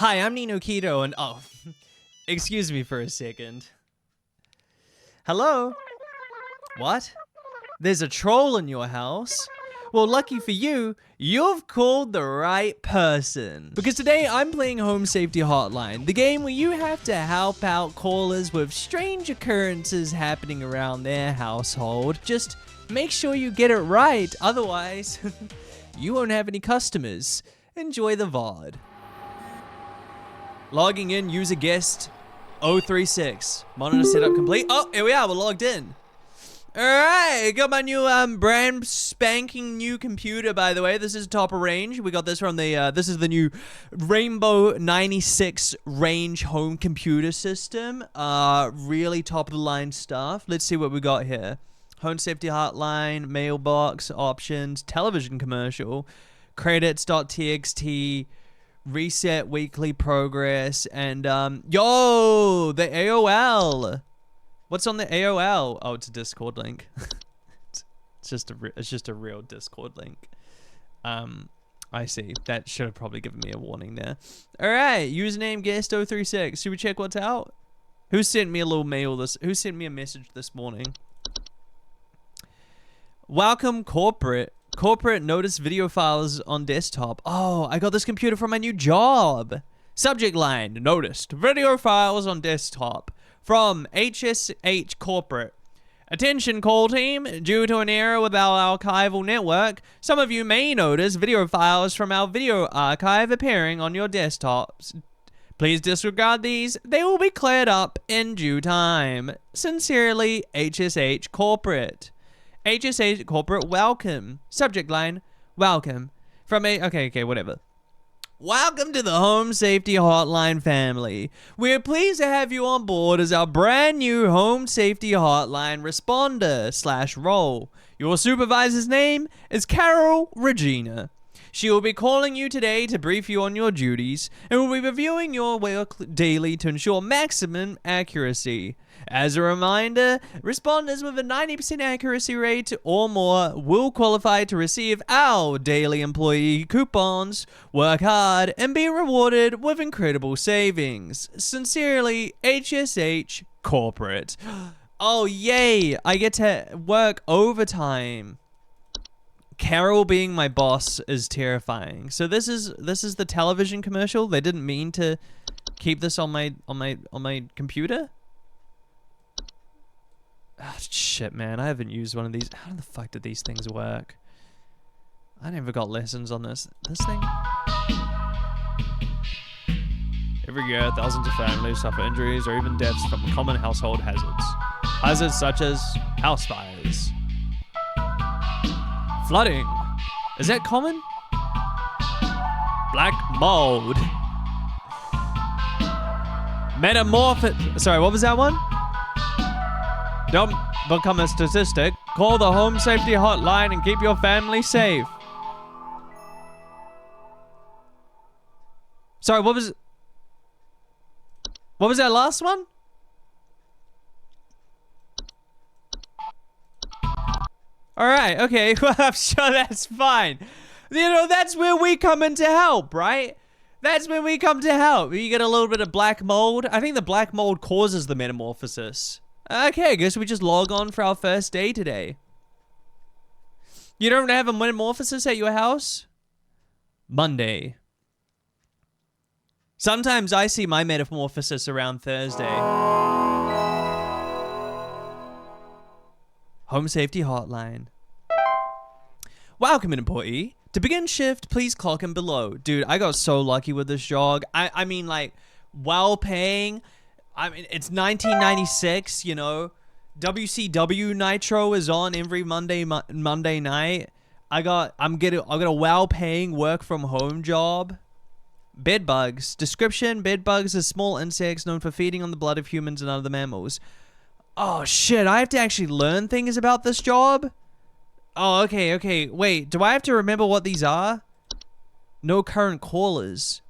Hi, I'm NinoKito, and oh, excuse me for a second. Hello? What? There's a troll in your house? Well, lucky for you, you've called the right person. Because today I'm playing Home Safety Hotline, the game where you have to help out callers with strange occurrences happening around their household. Just make sure you get it right, otherwise you won't have any customers. Enjoy the VOD. Logging in, user guest 036. Monitor setup complete. Oh, here we are, we're logged in. Alright, got my new brand spanking new computer, by the way. This is top of range. We got this from the this is the new Rainbow 96 range home computer system. Really top of the line stuff. Let's see what we got here. Home Safety Hotline, mailbox, options, television commercial, credits.txt, reset weekly progress, and yo, the AOL. What's on the AOL? Oh, it's a Discord link. it's just a real Discord link. I see. That should have probably given me a warning there. All right, username guest 036. Should we check what's out? Who sent me a little mail who sent me a message this morning? Welcome corporate. Corporate notice video files on desktop. Oh, I got this computer for my new job. Subject line, noticed. Video files on desktop. From HSH Corporate. Attention call team, due to an error with our archival network, some of you may notice video files from our video archive appearing on your desktops. Please disregard these. They will be cleared up in due time. Sincerely, HSH Corporate. HSH Corporate, welcome. Subject line, welcome. From a, okay, whatever. Welcome to the Home Safety Hotline family. We're pleased to have you on board as our brand new Home Safety Hotline responder/role. Your supervisor's name is Carol Regina. She will be calling you today to brief you on your duties and will be reviewing your work daily to ensure maximum accuracy. As a reminder, responders with a 90% accuracy rate or more will qualify to receive our daily employee coupons, work hard, and be rewarded with incredible savings. Sincerely, HSH Corporate. Oh, yay! I get to work overtime. Carol being my boss is terrifying. So this is the television commercial. They didn't mean to keep this on my computer. Oh, shit, man. I haven't used one of these. How the fuck did these things work? I never got lessons on this thing. Every year, thousands of families suffer injuries or even deaths from common household hazards. Hazards such as house fires. Flooding. Is that common? Black mold. Sorry, what was that one? Don't become a statistic. Call the Home Safety Hotline and keep your family safe. Sorry, what was that last one? Alright, okay, well, I'm sure that's fine. You know, that's where we come in to help, right? That's when we come to help. You get a little bit of black mold. I think the black mold causes the metamorphosis. Okay, I guess we just log on for our first day today. You don't have a metamorphosis at your house? Monday. Sometimes I see my metamorphosis around Thursday. Home Safety Hotline. Welcome, employee. To begin shift, please clock in below. Dude, I got so lucky with this job. I mean, like, well paying. I mean, it's 1996, you know. WCW Nitro is on every Monday night. I got a well-paying work from home job. Bed bugs. Description: bed bugs are small insects known for feeding on the blood of humans and other mammals. Oh shit! I have to actually learn things about this job. Oh, okay. Wait, do I have to remember what these are? No current callers.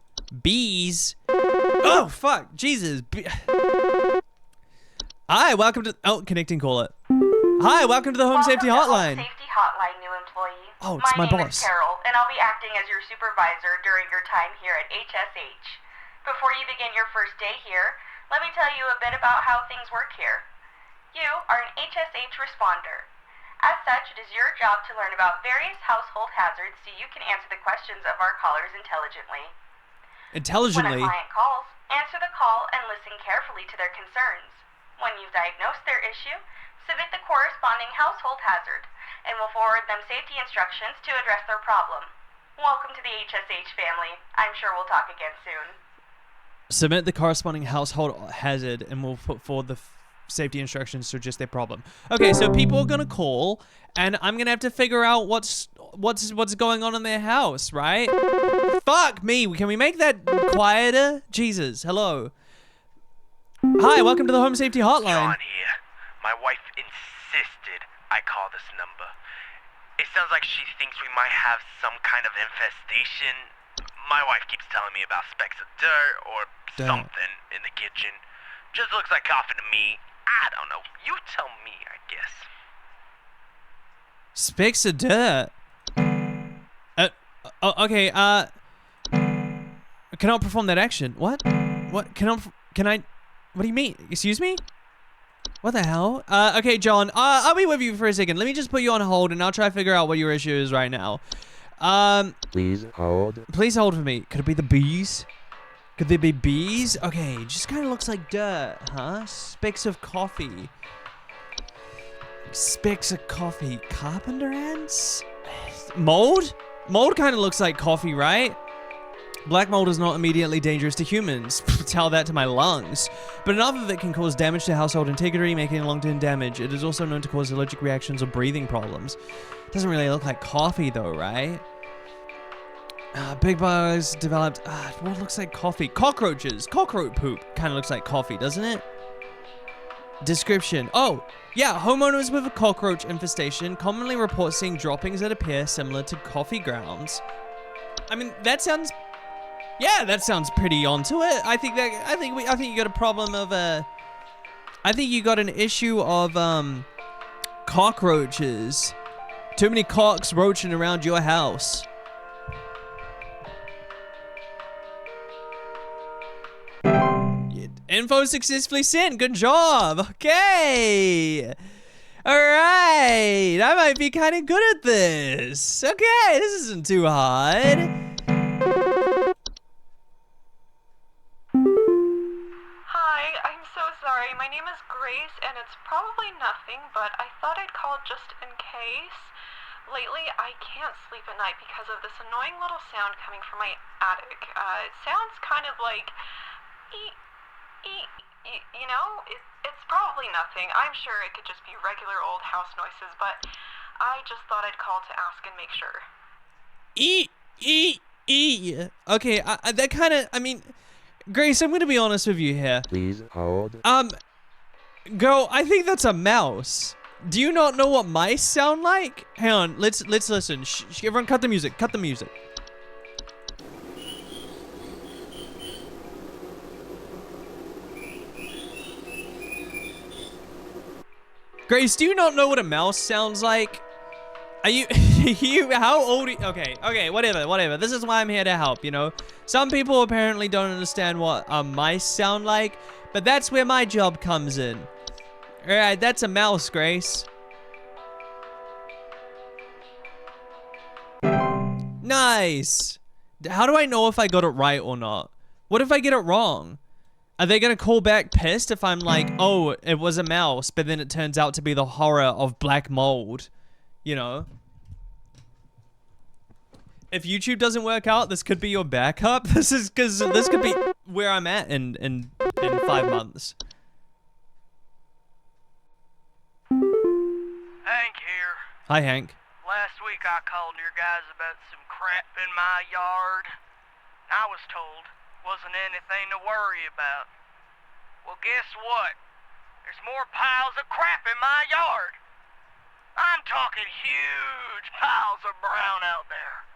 Bees. Oh, fuck. Jesus. Hi, welcome to... Oh, connecting caller. Hi, welcome to the Home Safety Hotline. Home Safety Hotline, new employee. Oh, it's my name boss. is Carol, and I'll be acting as your supervisor during your time here at HSH. you begin your first day here, let me tell you a bit about how things work here. You are an HSH responder. As such, it is your job to learn about various household hazards so you can answer the questions of our callers intelligently. Intelligently? When a client calls, answer the call and listen carefully to their concerns. When you've diagnosed their issue, submit the corresponding household hazard, and we'll forward them safety instructions to address their problem. Welcome to the HSH family. I'm sure we'll talk again soon. Submit the corresponding household hazard, and we'll put forward the safety instructions to address their problem. Okay, so people are gonna call, and I'm gonna have to figure out what's going on in their house, right? Fuck me! Can we make that quieter? Jesus, hello. Hi, welcome to the Home Safety Hotline. John here. My wife insisted I call this number. It sounds like she thinks we might have some kind of infestation. My wife keeps telling me about specks of dirt or something in the kitchen. Just looks like coffee to me. I don't know. You tell me, I guess. Specks of dirt. Okay. Cannot perform that action. What? What? Can I? What do you mean? Excuse me? What the hell? Okay, John. I'll be with you for a second. Let me just put you on hold, and I'll try to figure out what your issue is right now. Please hold. Please hold for me. Could it be the bees? Could they be bees? Okay, just kind of looks like dirt, huh? Specks of coffee. Specks of coffee. Carpenter ants? Mold? Mold kind of looks like coffee, right? Black mold is not immediately dangerous to humans. Tell that to my lungs. But enough of it can cause damage to household integrity, making long-term damage. It is also known to cause allergic reactions or breathing problems. Doesn't really look like coffee though, right? Big bugs developed, what looks like coffee? Cockroaches. Cockroach poop kind of looks like coffee, doesn't it? Description. Oh, yeah, homeowners with a cockroach infestation commonly report seeing droppings that appear similar to coffee grounds. I mean, that sounds, yeah, that sounds pretty onto it. I think you got a problem of, I think you got an issue of, cockroaches. Too many cocks roaching around your house. Info successfully sent. Good job. Okay. All right. I might be kind of good at this. Okay, this isn't too hard. Hi, I'm so sorry. My name is Grace, and it's probably nothing, but I thought I'd call just in case. Lately, I can't sleep at night because of this annoying little sound coming from my attic. It sounds kind of like... You know, it's probably nothing. I'm sure it could just be regular old house noises, but I just thought I'd call to ask and make sure. Okay, that kind of, I mean, Grace, I'm going to be honest with you here. Please hold. Girl, I think that's a mouse. Do you not know what mice sound like? Hang on, let's listen. Shh, everyone cut the music, cut the music. Grace, do you not know what a mouse sounds like? Are you, how old are you? Okay, whatever. This is why I'm here to help, you know? Some people apparently don't understand what mice sound like, but that's where my job comes in. Alright, that's a mouse, Grace. Nice. How do I know if I got it right or not? What if I get it wrong? Are they gonna call back pissed if I'm like, oh, it was a mouse, but then it turns out to be the horror of black mold? You know? If YouTube doesn't work out, this could be your backup. This could be where I'm at in 5 months. Hank here. Hi, Hank. Last week I called your guys about some crap in my yard. I was told wasn't anything to worry about. Well, guess what? There's more piles of crap in my yard. I'm talking huge piles of brown out there.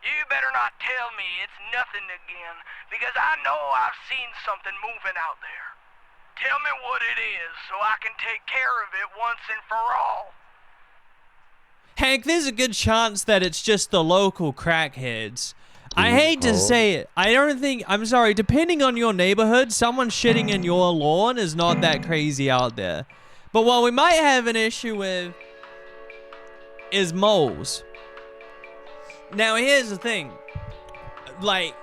You better not tell me it's nothing again, because I know I've seen something moving out there. Tell me what it is so I can take care of it once and for all. Hank, there's a good chance that it's just the local crackheads. I hate to say it. I'm sorry, depending on your neighborhood, someone shitting in your lawn is not that crazy out there. But what we might have an issue with is moles. Now, here's the thing. Like,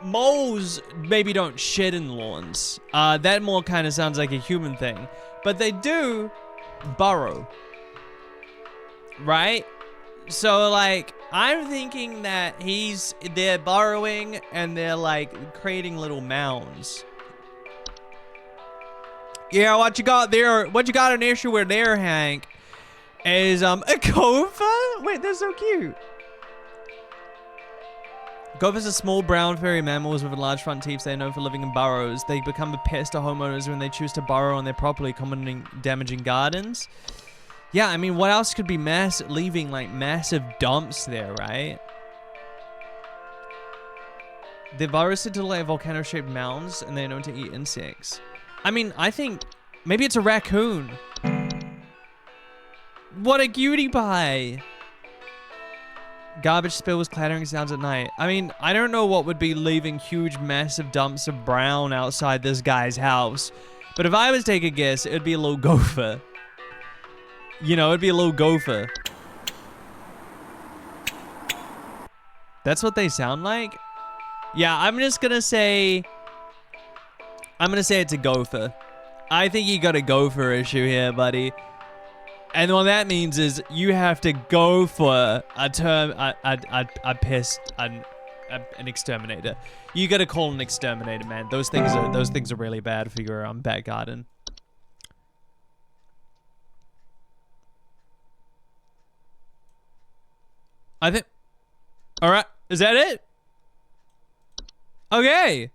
moles maybe don't shit in lawns. That more kind of sounds like a human thing. But they do burrow. Right? So, like, I'm thinking that they're burrowing and they're, like, creating little mounds. Yeah, what you got there, what you got an issue with there, Hank, is, a gopher? Wait, they're so cute. Gophers are small brown furry mammals with large front teeth. They are known for living in burrows. They become a pest to homeowners when they choose to burrow on their property, commonly damaging gardens. Yeah, I mean, what else could be leaving like massive dumps there, right? Their burrows sit to like volcano-shaped mounds, and they are known to eat insects. I mean, I think maybe it's a raccoon. What a cutie pie! Garbage spills, clattering sounds at night. I mean, I don't know what would be leaving huge, massive dumps of brown outside this guy's house, but if I was to take a guess, it'd be a little gopher. You know, it'd be a little gopher. That's what they sound like? Yeah, I'm just gonna say... it's a gopher. I think you got a gopher issue here, buddy. And what that means is you have to go for an exterminator. You gotta call an exterminator, man. Those things are really bad for your back garden. I think. All right, is that it? Okay.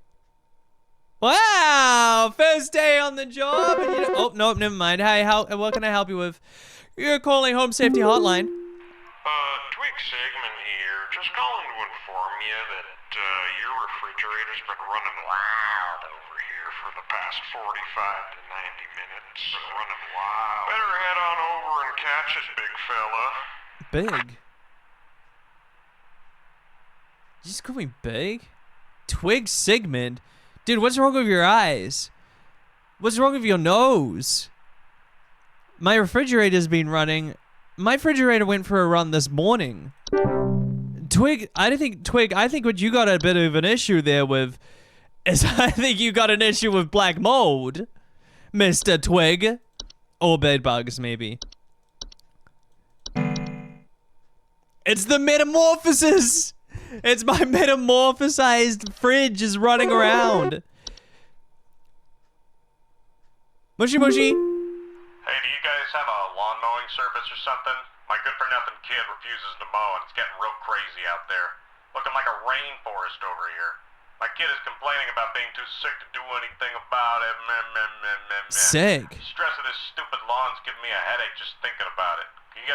Wow, first day on the job. And you oh, nope, never mind. Hi, what can I help you with? You're calling Home Safety Hotline. Twig Segment here. Just calling to inform you that your refrigerator's been running wild over here for the past 45 to 90 minutes. Been running wild. Better head on over and catch it, big fella. Big? You just call me big? Twig Sigmund? Dude, what's wrong with your eyes? What's wrong with your nose? My refrigerator's been running. My refrigerator went for a run this morning. Twig, I think what you got a bit of an issue there with is I think you got an issue with black mold, Mr. Twig. Or bed bugs, maybe. It's the metamorphosis! It's my metamorphosized fridge is running around. Mushy mushy. Hey, do you guys have a lawn mowing service or something? My good-for-nothing kid refuses to mow, and it's getting real crazy out there. Looking like a rainforest over here. My kid is complaining about being too sick to do anything about it. Sick? The stress of this stupid lawn's giving me a headache just thinking about it. Can you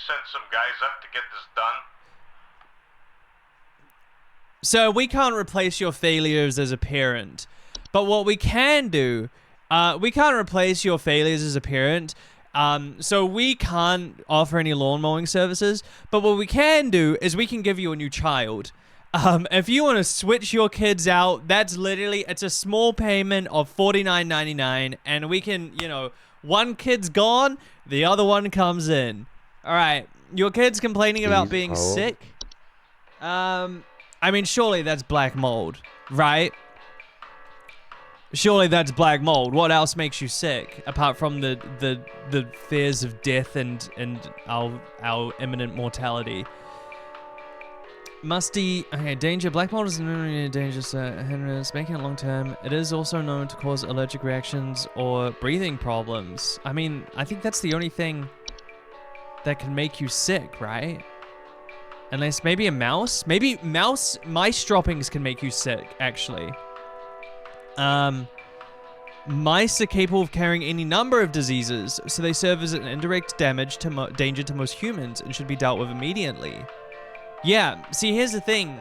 send some guys up to get this done? So we can't replace your failures as a parent, but what we can do, we can't replace your failures as a parent, so we can't offer any lawn mowing services, but what we can do is we can give you a new child. If you want to switch your kids out, that's literally, it's a small payment of $49.99, and we can, you know, one kid's gone, the other one comes in. All right, your kid's complaining about being sick. I mean, surely that's black mold, right? Surely that's black mold. What else makes you sick apart from the fears of death and our imminent mortality? Musty. Okay, danger. Black mold is known dangerous. Making it long term. It is also known to cause allergic reactions or breathing problems. I mean, I think that's the only thing that can make you sick, right? Unless maybe a mouse? Maybe mice droppings can make you sick, actually. Mice are capable of carrying any number of diseases, so they serve as an indirect danger to most humans and should be dealt with immediately. Yeah, see, here's the thing.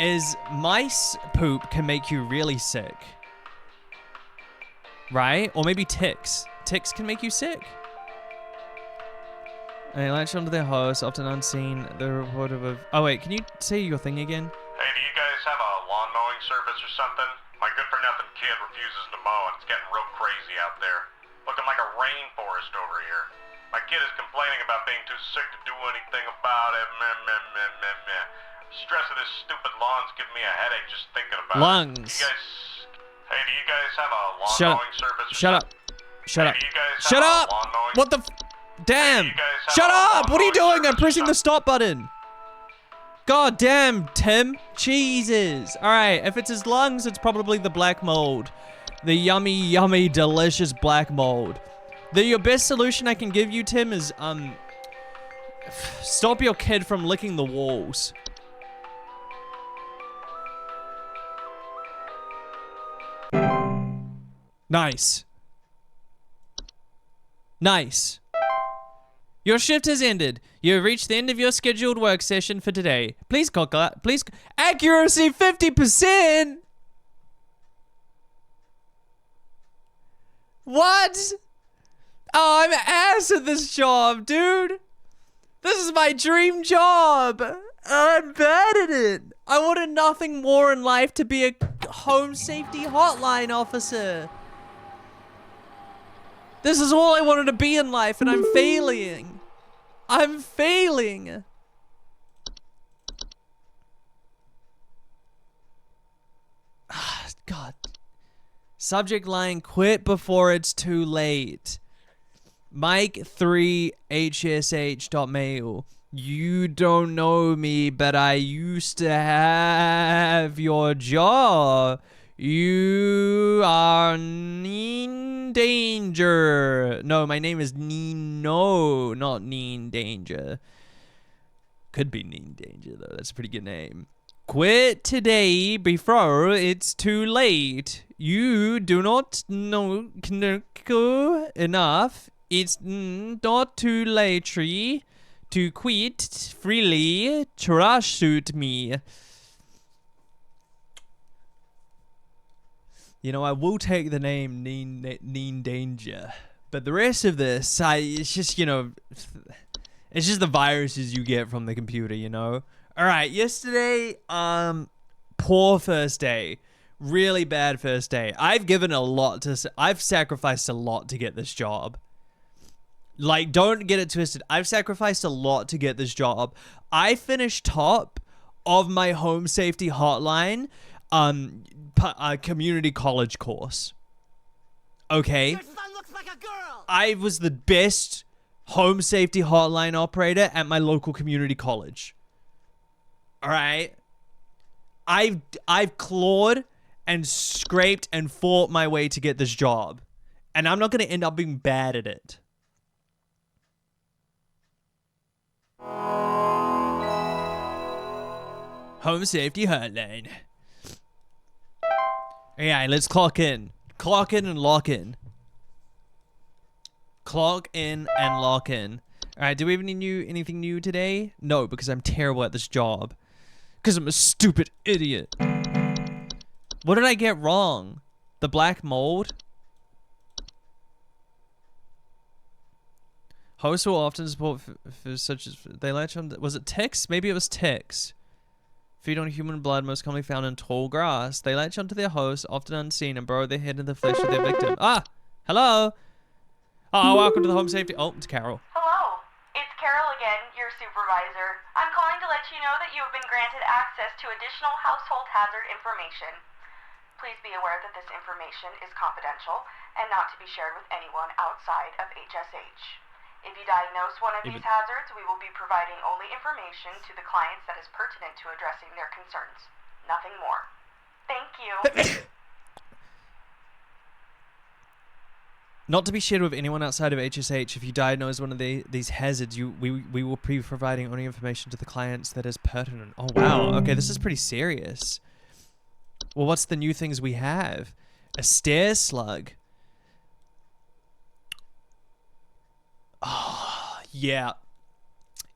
Is mice poop can make you really sick. Right? Or maybe ticks. Ticks can make you sick. They latch onto their host, often unseen. The report of a... Oh, wait, can you say your thing again? Hey, do you guys have a lawn mowing service or something? My good-for-nothing kid refuses to mow, and it's getting real crazy out there. Looking like a rainforest over here. My kid is complaining about being too sick to do anything about it. Meh, meh, meh, meh, meh. Stress of this stupid lawn's giving me a headache just thinking about Lungs. it. Hey, do you guys have a lawn Shut up. mowing service? Shut up. Shut up. Do you guys Shut have up! a lawn mowing? What the Damn! you guys have Shut a up! lawn What are you mowing doing? I'm service or pressing the stop button. God damn, Tim. Jesus. Alright, if it's his lungs, it's probably the black mold. The yummy, yummy, delicious black mold. Your best solution I can give you, Tim, is, stop your kid from licking the walls. Nice. Nice. Your shift has ended. You have reached the end of your scheduled work session for today. Please accuracy 50%. What? Oh, I'm ass at this job, dude. This is my dream job. I'm bad at it. I wanted nothing more in life to be a home safety hotline officer. This is all I wanted to be in life, and I'm failing. I'm failing. God. Subject line, quit before it's too late. Mike3hsh.mail. You don't know me, but I used to have your job. You are in danger. No, my name is Nino, not Neen Danger. Could be Neen Danger, though. That's a pretty good name. Quit today before it's too late. You do not know enough. It's not too late to quit freely. Trust me. You know, I will take the name Neen Danger, but the rest of this, it's just, you know, it's just the viruses you get from the computer, you know? Alright, yesterday, poor first day. Really bad first day. I've sacrificed a lot to get this job. Like, don't get it twisted. I've sacrificed a lot to get this job. I finished top of my home safety hotline, community college course. Okay? Your son looks like a girl. I was the best home safety hotline operator at my local community college. All right? I've clawed and scraped and fought my way to get this job. And I'm not going to end up being bad at it. Home Safety Hotline. Yeah, let's clock in. Clock in and lock in. Clock in and lock in. Alright, do we have anything new today? No, because I'm terrible at this job. Because I'm a stupid idiot. What did I get wrong? The black mold? Hosts will often support for such as... They latch on... Was it ticks? Maybe it was ticks. Feed on human blood, most commonly found in tall grass. They latch onto their host, often unseen, and burrow their head in the flesh of their victim. Ah! Hello! Oh, welcome to the home safety... Oh, it's Carol. Hello, it's Carol again, your supervisor. I'm calling to let you know that you have been granted access to additional household hazard information. Please be aware that this information is confidential and not to be shared with anyone outside of HSH. If you diagnose one of these hazards, we will be providing only information to the clients that is pertinent to addressing their concerns. Nothing more. Thank you. Not to be shared with anyone outside of HSH. If you diagnose one of these hazards, we will be providing only information to the clients that is pertinent. Oh, wow. Okay, this is pretty serious. Well, what's the new things we have? A stair slug. Oh, yeah.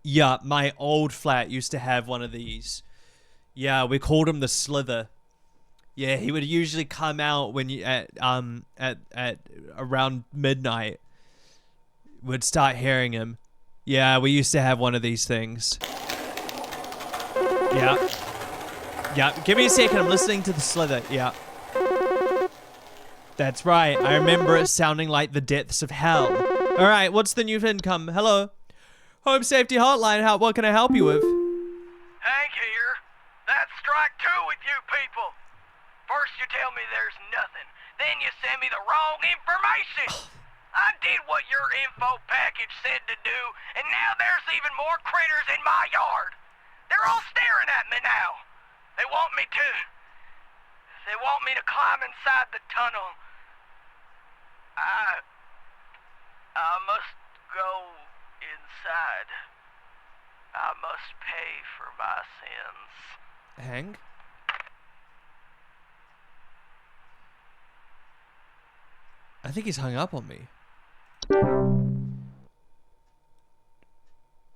Yeah, my old flat used to have one of these. Yeah, we called him the Slither. Yeah, he would usually come out when you at around midnight. We'd start hearing him. Yeah, we used to have one of these things. Yeah. Yeah, give me a second. I'm listening to the slither. Yeah. That's right. I remember it sounding like the depths of hell. All right, what's the new income? Hello. Home Safety Hotline. What can I help you with? Hank here. That's strike two with you people. First you tell me there's nothing, then you send me the wrong information. I did what your info package said to do, and now there's even more critters in my yard. They're all staring at me now. They want me to climb inside the tunnel. I must go inside. I must pay for my sins. Hank? I think he's hung up on me.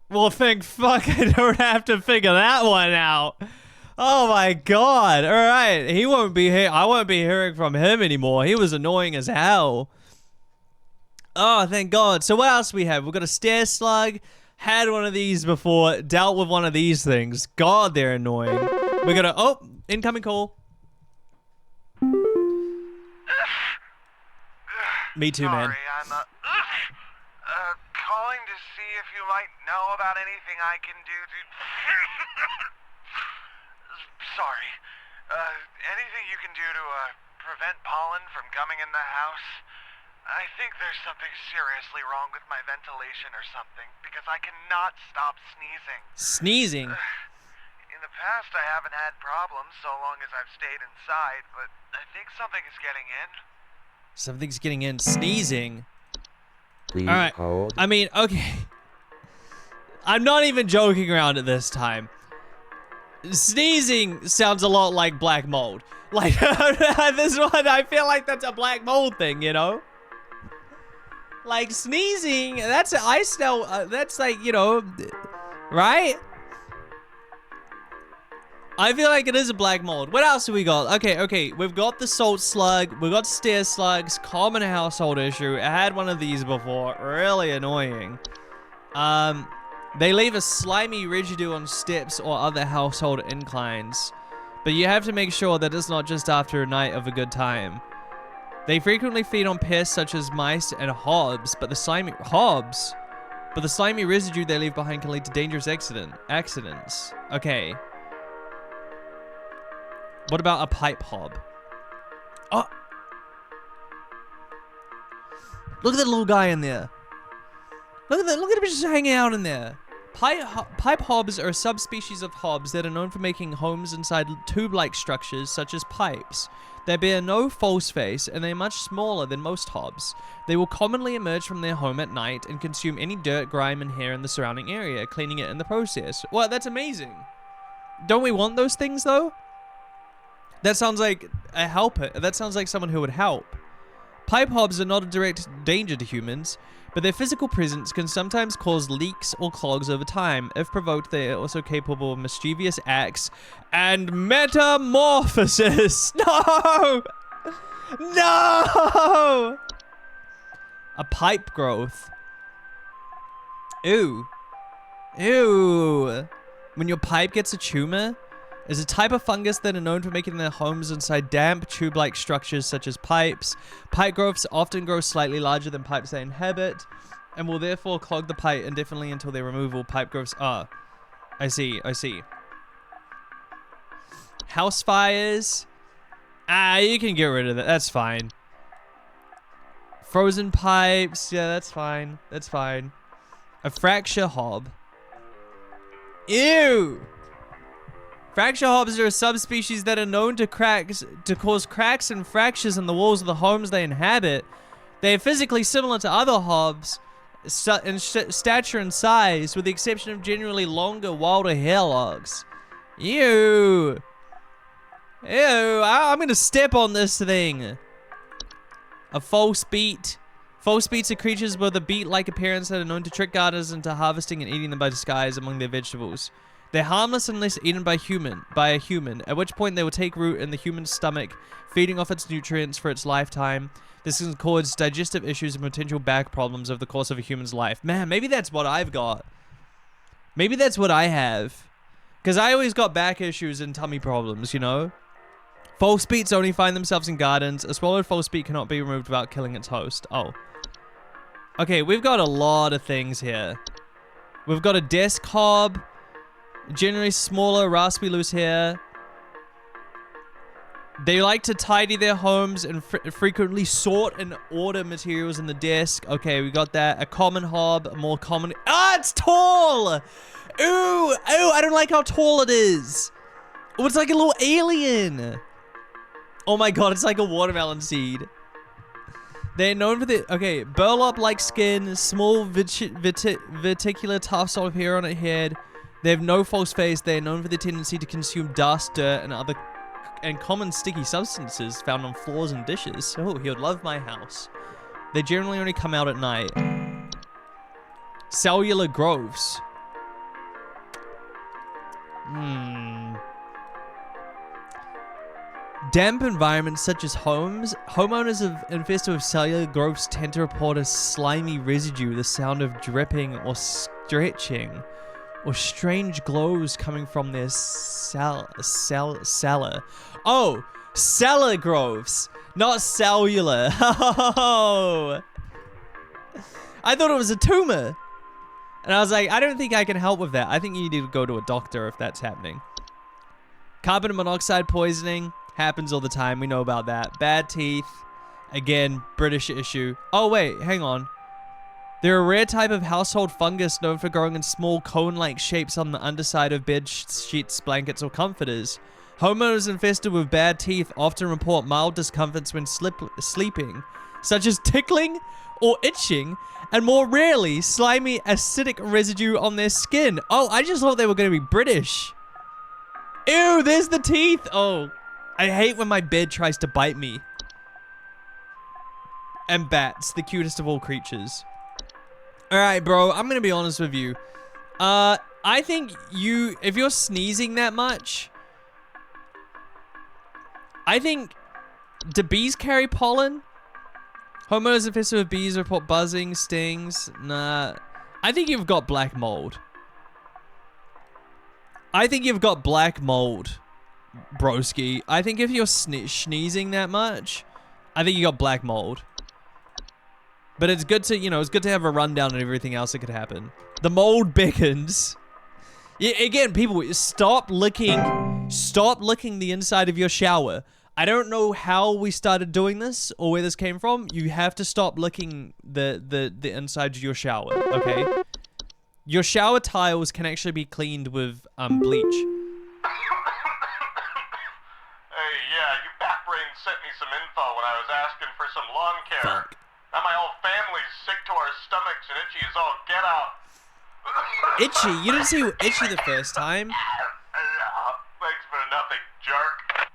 Well, thank fuck I don't have to figure that one out. Oh my god. Alright, he won't be here. I won't be hearing from him anymore. He was annoying as hell. Oh, thank god. So what else we have? We've got a stair slug. Had one of these before. Dealt with one of these things. God, they're annoying. We got a... Oh, incoming call. Me too, man. Sorry, I'm calling to see if you might know about anything I can do to... Sorry. Anything you can do to prevent pollen from coming in the house? I think there's something seriously wrong with my ventilation or something, because I cannot stop sneezing. Sneezing? In the past, I haven't had problems so long as I've stayed inside, but I think something is getting in. Something's getting in. Sneezing? Please Alright. hold. I mean, okay. I'm not even joking around at this time. Sneezing sounds a lot like black mold. Like, this one, I feel like that's a black mold thing, you know? Like, sneezing, that's like, you know, right? I feel like it is a black mold. What else do we got? Okay, we've got the salt slug, we've got stair slugs, common household issue. I had one of these before, really annoying. They leave a slimy residue on steps or other household inclines, but you have to make sure that it's not just after a night of a good time. They frequently feed on pests such as mice and hobs, but the slimy residue they leave behind can lead to dangerous accidents. Okay. What about a pipe hob? Oh! Look at that little guy in there. Look at him just hanging out in there. Pipe hobs are a subspecies of hobs that are known for making homes inside tube-like structures such as pipes. They bear no false face and they're much smaller than most hobs. They will commonly emerge from their home at night and consume any dirt, grime, and hair in the surrounding area, cleaning it in the process. Well, that's amazing. Don't we want those things though? That sounds like a helper. That sounds like someone who would help. Pipe hobs are not a direct danger to humans, but their physical presence can sometimes cause leaks or clogs over time. If provoked, they are also capable of mischievous acts and metamorphosis. No! No! A pipe growth. Ew. Ew. When your pipe gets a tumor, is a type of fungus that are known for making their homes inside damp, tube-like structures such as pipes. Pipe growths often grow slightly larger than pipes they inhabit, and will therefore clog the pipe indefinitely until their removal. Pipe growths are... I see. House fires. You can get rid of that. That's fine. Frozen pipes. Yeah, that's fine. A fracture hob. Ew! Fracture hobs are a subspecies that are known to cause cracks and fractures in the walls of the homes they inhabit. They are physically similar to other hobs in stature and size, with the exception of generally longer, wilder hair locks. Ew. Ew, I'm gonna step on this thing. A false beet. False beets are creatures with a beet-like appearance that are known to trick gardeners into harvesting and eating them by disguise among their vegetables. They're harmless unless eaten by a human, at which point they will take root in the human's stomach, feeding off its nutrients for its lifetime. This can cause digestive issues and potential back problems over the course of a human's life. Man, maybe that's what I've got. Maybe that's what I have. Because I always got back issues and tummy problems, you know? False beets only find themselves in gardens. A swallowed false beet cannot be removed without killing its host. Oh. Okay, we've got a lot of things here. We've got a desk hob. Generally smaller, raspy, loose hair. They like to tidy their homes and frequently sort and order materials in the desk. Okay, we got that. A common hob, a more common... Ah, it's tall! Ooh, I don't like how tall it is. Oh, it's like a little alien. Oh my god, it's like a watermelon seed. They're known for the... Okay, burlap-like skin, small verticular tufts of hair on its head. They have no false face. They are known for their tendency to consume dust, dirt, and common sticky substances found on floors and dishes. Oh, he would love my house. They generally only come out at night. Cellular growths. Damp environments such as homeowners infested with cellular growths tend to report a slimy residue, the sound of dripping or stretching, or strange glows coming from their cellar. Oh, cellar growths, not cellular. Oh, I thought it was a tumor. And I was like, I don't think I can help with that. I think you need to go to a doctor if that's happening. Carbon monoxide poisoning happens all the time. We know about that. Bad teeth. Again, British issue. Oh, wait, hang on. They're a rare type of household fungus known for growing in small cone-like shapes on the underside of bed sheets, blankets, or comforters. Homeowners infested with bad teeth often report mild discomforts when sleeping, such as tickling or itching, and more rarely, slimy acidic residue on their skin. Oh, I just thought they were going to be British. Ew, there's the teeth. Oh, I hate when my bed tries to bite me. And bats, the cutest of all creatures. Alright, bro, I'm gonna be honest with you. I think if you're sneezing that much, I think, do bees carry pollen? Homeowners infested with bees report buzzing, stings. Nah, I think you've got black mold. I think you've got black mold, broski. I think if you're sneezing that much, I think you got black mold. But it's good to, it's good to have a rundown on everything else that could happen. The mold beckons. Yeah, again, people, stop licking the inside of your shower. I don't know how we started doing this or where this came from. You have to stop licking the inside of your shower, okay? Your shower tiles can actually be cleaned with bleach. Hey, yeah, you backbrain sent me some info when I was asking for some lawn care. Fuck. Now my whole family's sick to our stomachs and itchy as all get out. Itchy? You didn't see Itchy the first time. Thanks for nothing, jerk.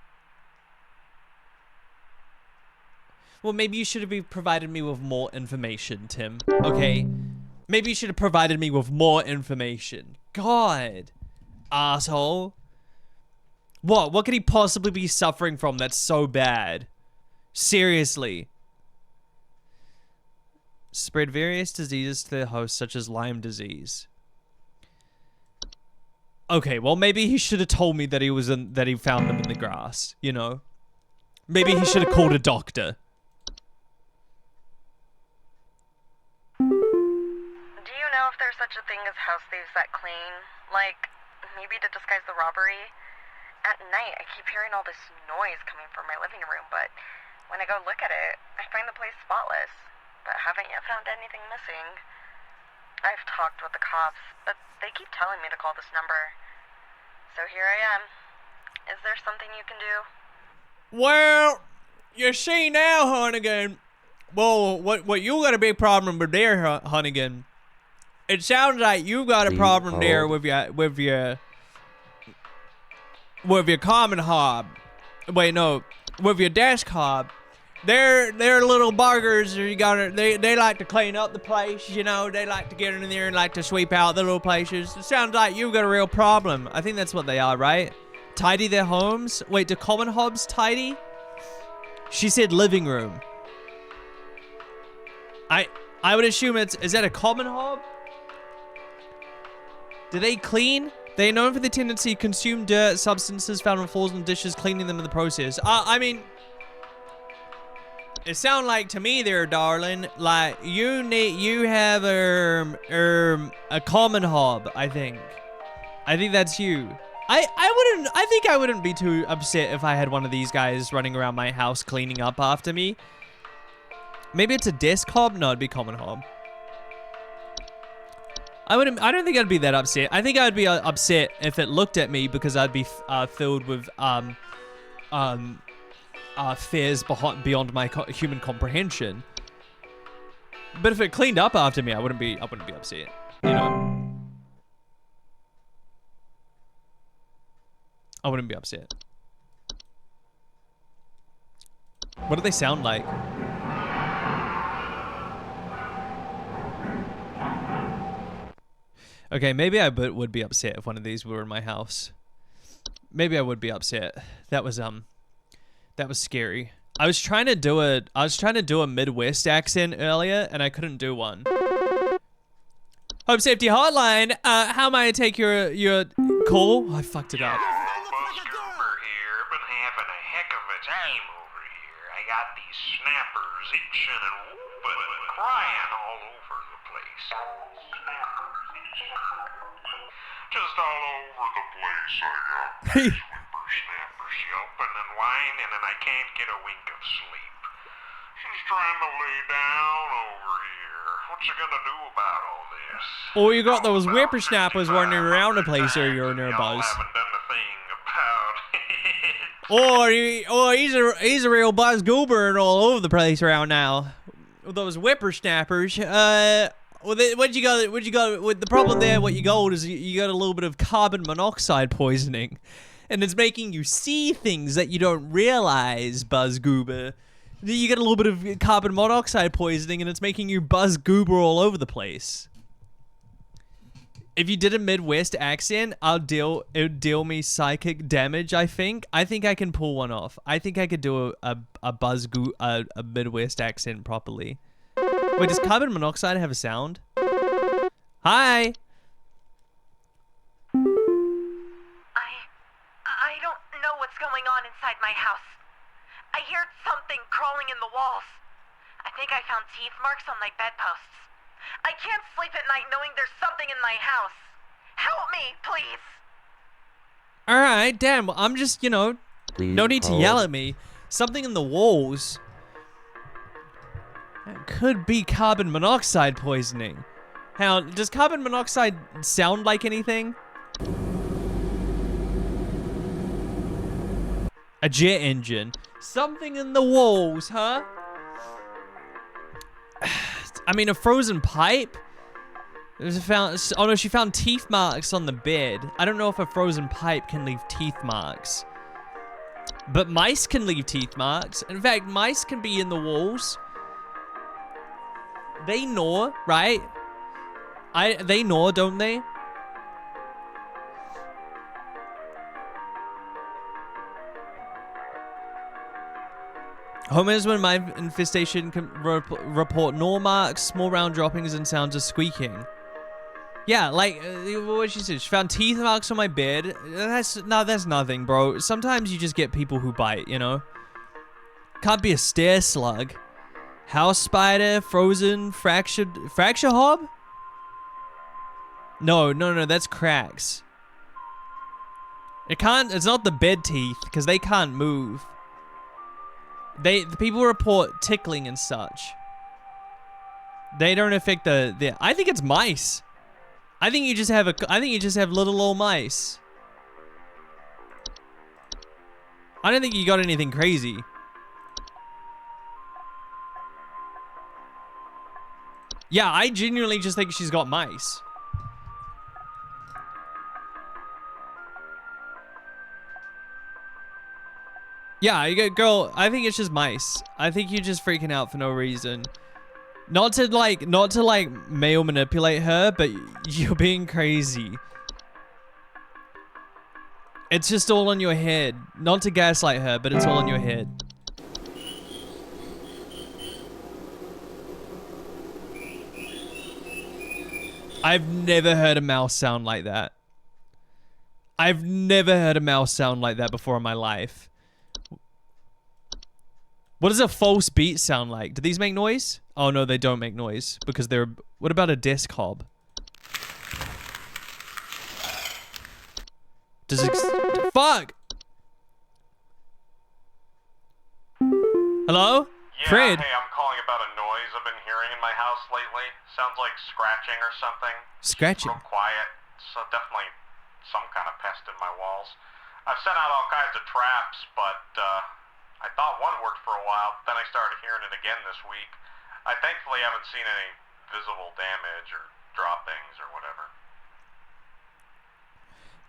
Well, maybe you should have provided me with more information, Tim. Okay? Maybe you should have provided me with more information. God. Asshole. What? What could he possibly be suffering from that's so bad? Seriously. Spread various diseases to their host, such as Lyme disease. Okay, well, maybe he should have told me that he found them in the grass, you know? Maybe he should have called a doctor. Do you know if there's such a thing as house thieves that clean? Like, maybe to disguise the robbery? At night, I keep hearing all this noise coming from my living room, but when I go look at it, I find the place spotless. But haven't yet found anything missing. I've talked with the cops, but they keep telling me to call this number. So here I am. Is there something you can do? Well, you see now, Hunnigan. Well, what you got a big problem with there, Hunnigan? It sounds like you got a problem there with your common hob. Wait, no, with your desk hob. They're little buggers. You got they like to clean up the place, you know. They like to get in there and like to sweep out the little places. It sounds like you've got a real problem. I think that's what they are, right? Tidy their homes. Wait, do common hobs tidy? She said living room. I would assume is that a common hob? Do they clean? They are known for the tendency to consume dirt, substances found on floors and dishes, cleaning them in the process. I mean, it sounds like to me there, darling, like you have a common hob, I think. I think that's you. I think I wouldn't be too upset if I had one of these guys running around my house cleaning up after me. Maybe it's a desk hob? No, it'd be common hob. I don't think I'd be that upset. I think I'd be upset if it looked at me because I'd be filled with fears beyond my human comprehension. But if it cleaned up after me, I wouldn't be upset. You know, I wouldn't be upset. What do they sound like? Okay, maybe I would be upset if one of these were in my house. Maybe I would be upset. That was scary. I was trying to do a Midwest accent earlier and I couldn't do one. Home Safety Hotline. How may I take your call? Oh, I fucked it up. Buzz Goober here. Been having a heck of a time over here. I got these snappers itching and whooping and crying all over the place. Just all over the place. I got these whippersnappers yelping and whining, and I can't get a wink of sleep. She's trying to lay down over here. What you gonna do about all this? Oh, you got those whippersnappers running around the place or you're near Buzz. Haven't done a thing about it. He's a real Buzz Goober all over the place around now. With those whippersnappers. What you got with the problem there, what you got is you got a little bit of carbon monoxide poisoning. And it's making you see things that you don't realize, Buzz Goober. You get a little bit of carbon monoxide poisoning and it's making you Buzz Goober all over the place. If you did a Midwest accent, it would deal me psychic damage, I think. I think I can pull one off. I think I could do a Midwest accent properly. Wait, does carbon monoxide have a sound? Hi. I don't know what's going on inside my house. I hear something crawling in the walls. I think I found teeth marks on my bedposts. I can't sleep at night knowing there's something in my house. Help me, please. Alright, damn. I'm just, you know, Please no need to hold. yell at me. Something in the walls. That could be carbon monoxide poisoning. How does carbon monoxide sound like anything? A jet engine. Something in the walls, huh? I mean, a frozen pipe? Oh no, she found teeth marks on the bed. I don't know if a frozen pipe can leave teeth marks. But mice can leave teeth marks. In fact, mice can be in the walls. They gnaw, right? They gnaw, don't they? Homeowners with mine infestation can report gnaw marks, small round droppings, and sounds of squeaking. Yeah, like what she said. She found teeth marks on my bed. That's nothing, bro. Sometimes you just get people who bite, you know. Can't be a stair slug. House spider, frozen, fracture hob? No, that's cracks. It's not the bed teeth, because they can't move. The people report tickling and such. They don't affect the I think it's mice. I think you just have little old mice. I don't think you got anything crazy. Yeah, I genuinely just think she's got mice. Yeah, you get, girl, I think it's just mice. I think you're just freaking out for no reason. Not to like male manipulate her, but you're being crazy. It's just all on your head. Not to gaslight her, but it's all on your head. I've never heard a mouse sound like that. I've never heard a mouse sound like that before in my life. What does a false beat sound like? Do these make noise? Oh no, they don't make noise because they're... What about a desk hob? Does it... Fuck! Hello? Yeah, Fred? hey, I'm calling about a noise I've been hearing in my house lately. Sounds like scratching or something. Scratching? Real quiet. So definitely some kind of pest in my walls. I've sent out all kinds of traps, but I thought one worked for a while. Then I started hearing it again this week. I thankfully haven't seen any visible damage or droppings or whatever.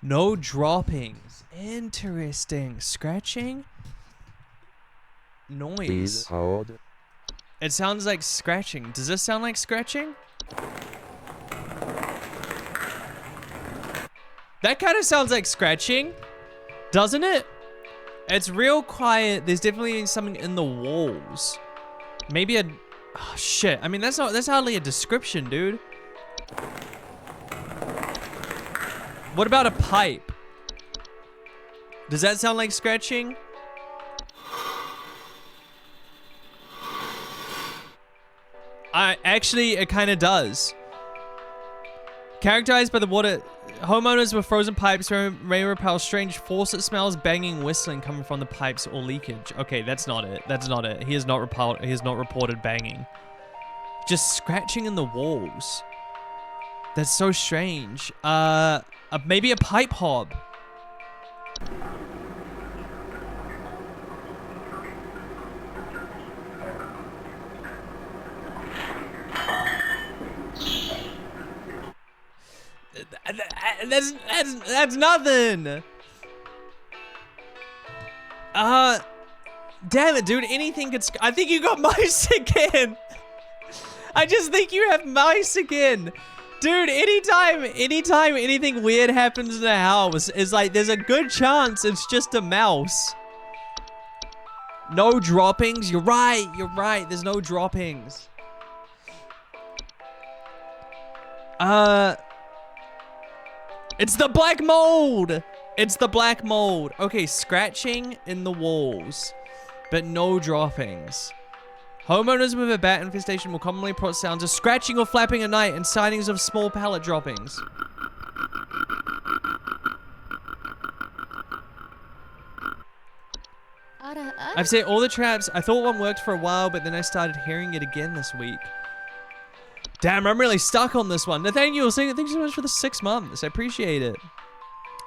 No droppings. Interesting. Scratching? Noise. Please hold. It sounds like scratching. Does this sound like scratching? That kind of sounds like scratching, doesn't it? It's real quiet. There's definitely something in the walls. Maybe a... Oh, shit. I mean, that's hardly a description, dude. What about a pipe? Does that sound like scratching? Actually, it kind of does. Characterized by the water, homeowners with frozen pipes may repel strange faucet smells, banging, whistling coming from the pipes or leakage. Okay, that's not it. That's not it. He has not reported banging. Just scratching in the walls. That's so strange. Maybe a pipe hob. That's nothing. Damn it, dude. Anything could. I think you got mice again. I just think you have mice again. Dude, anytime anything weird happens in the house, it's like there's a good chance it's just a mouse. No droppings. You're right. You're right. There's no droppings. It's the black mold. It's the black mold. Okay, scratching in the walls, but no droppings. Homeowners with a bat infestation will commonly report sounds of scratching or flapping at night and sightings of small pallet droppings. I've set all the traps. I thought one worked for a while, but then I started hearing it again this week. Damn, I'm really stuck on this one. Nathaniel, thank you so much for the 6 months. I appreciate it.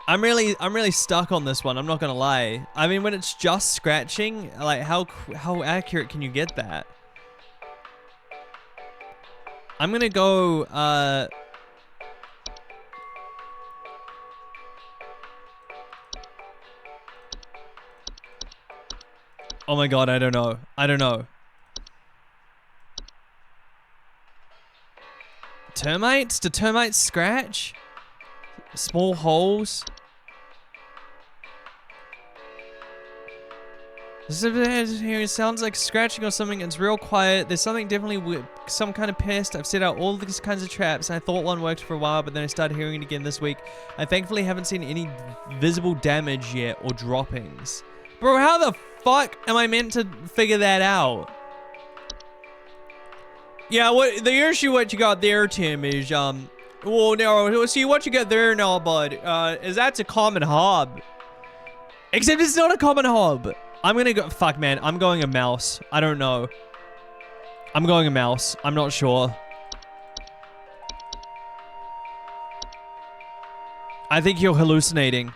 I'm really stuck on this one. I'm not gonna lie. I mean, when it's just scratching, like how accurate can you get that? I'm gonna go. Oh my god, I don't know. I don't know. Termites? Do termites scratch? Small holes? It sounds like scratching or something. It's real quiet. There's something definitely weird. Some kind of pest. I've set out all these kinds of traps. I thought one worked for a while, but then I started hearing it again this week. I thankfully haven't seen any visible damage yet or droppings. Bro, how the fuck am I meant to figure that out? Yeah, what the issue what you got there, Tim, is well, no, see what you got there now, bud, is that's a common hob. Except it's not a common hob. I'm gonna go, fuck man, I'm going a mouse. I don't know. I'm going a mouse. I'm not sure. I think you're hallucinating.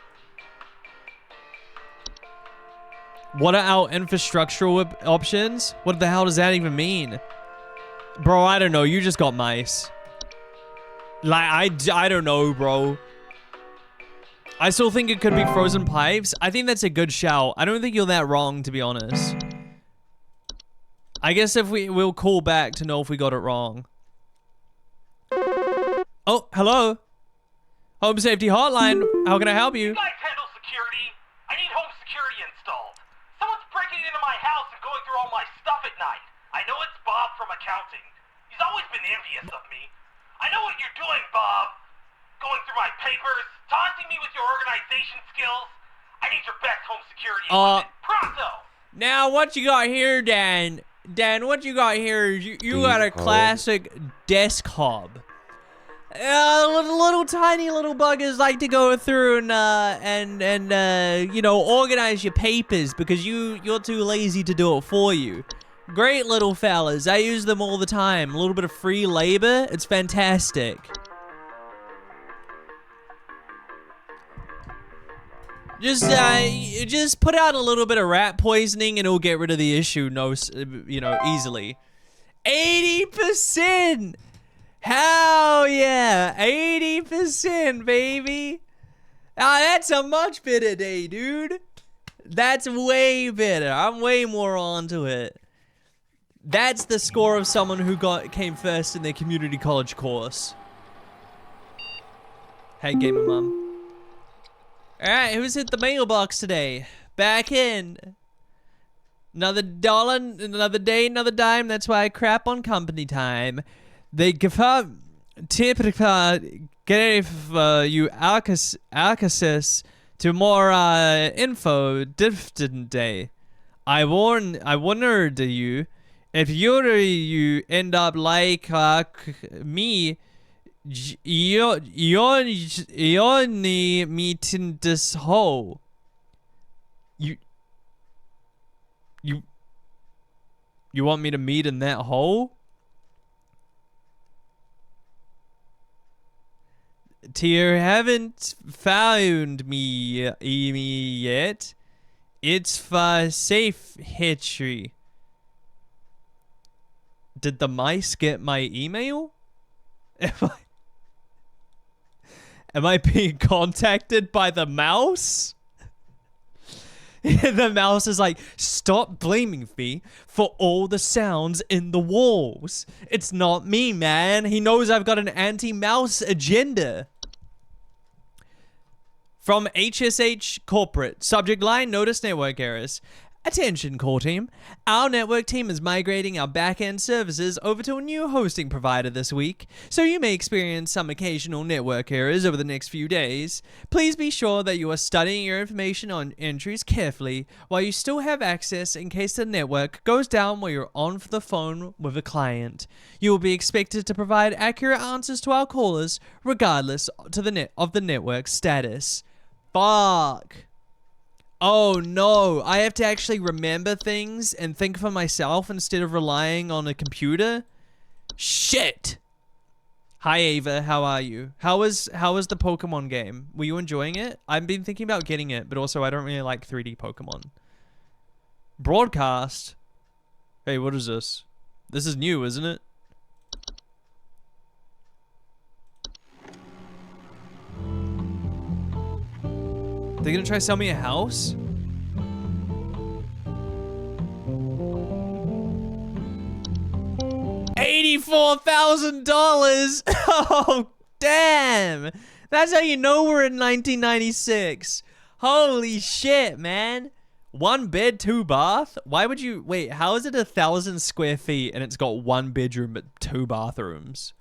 What are our infrastructural options? What the hell does that even mean? Bro, I don't know. You just got mice. Like, I don't know, bro. I still think it could be frozen pipes. I think that's a good shout. I don't think you're that wrong, to be honest. I guess if we'll call back to know if we got it wrong. Oh, hello. Home Safety Hotline. How can I help you? You guys handle security? I need home security installed. Someone's breaking into my house and going through all my stuff at night. I know it's Bob from accounting. He's always been envious of me. I know what you're doing, Bob. Going through my papers, taunting me with your organization skills. I need your best home security equipment. Pronto! Now, what you got here, Dan? Dan, what you got here is you got a classic desk hob. Little tiny little buggers like to go through and you know, organize your papers because you're too lazy to do it for you. Great little fellas. I use them all the time. A little bit of free labor. It's fantastic. Just put out a little bit of rat poisoning and it'll get rid of the issue, you know, easily. 80%! Hell yeah! 80%, baby! Ah, that's a much better day, dude. That's way better. I'm way more onto it. That's the score of someone who came first in their community college course. Hey, gamer mom. Alright, who's hit the mailbox today? Back in. Another dollar, another day, another dime. That's why I crap on company time. They give up typically give you access to more info different day. I wonder do you if you end up like me. You only meet in this hole. You want me to meet in that hole? You haven't found me yet. It's for safe history. Did the mice get my email? Am I being contacted by the mouse? The mouse is like, stop blaming me for all the sounds in the walls. It's not me, man. He knows I've got an anti-mouse agenda. From HSH Corporate. Subject line, notice network errors. Attention, core team. Our network team is migrating our back-end services over to a new hosting provider this week, so you may experience some occasional network errors over the next few days. Please be sure that you are studying your information on entries carefully while you still have access in case the network goes down while you're on the phone with a client. You will be expected to provide accurate answers to our callers regardless of the network status. Fuck. Oh no, I have to actually remember things and think for myself instead of relying on a computer? Shit! Hi Ava, how are you? How was the Pokemon game? Were you enjoying it? I've been thinking about getting it, but also I don't really like 3D Pokemon. Broadcast? Hey, what is this? This is new, isn't it? They're gonna try to sell me a house? $84,000! Oh, damn! That's how you know we're in 1996. Holy shit, man. 1 bed, 2 bath? Why would you... Wait, how is it 1,000 square feet and it's got 1 bedroom but 2 bathrooms?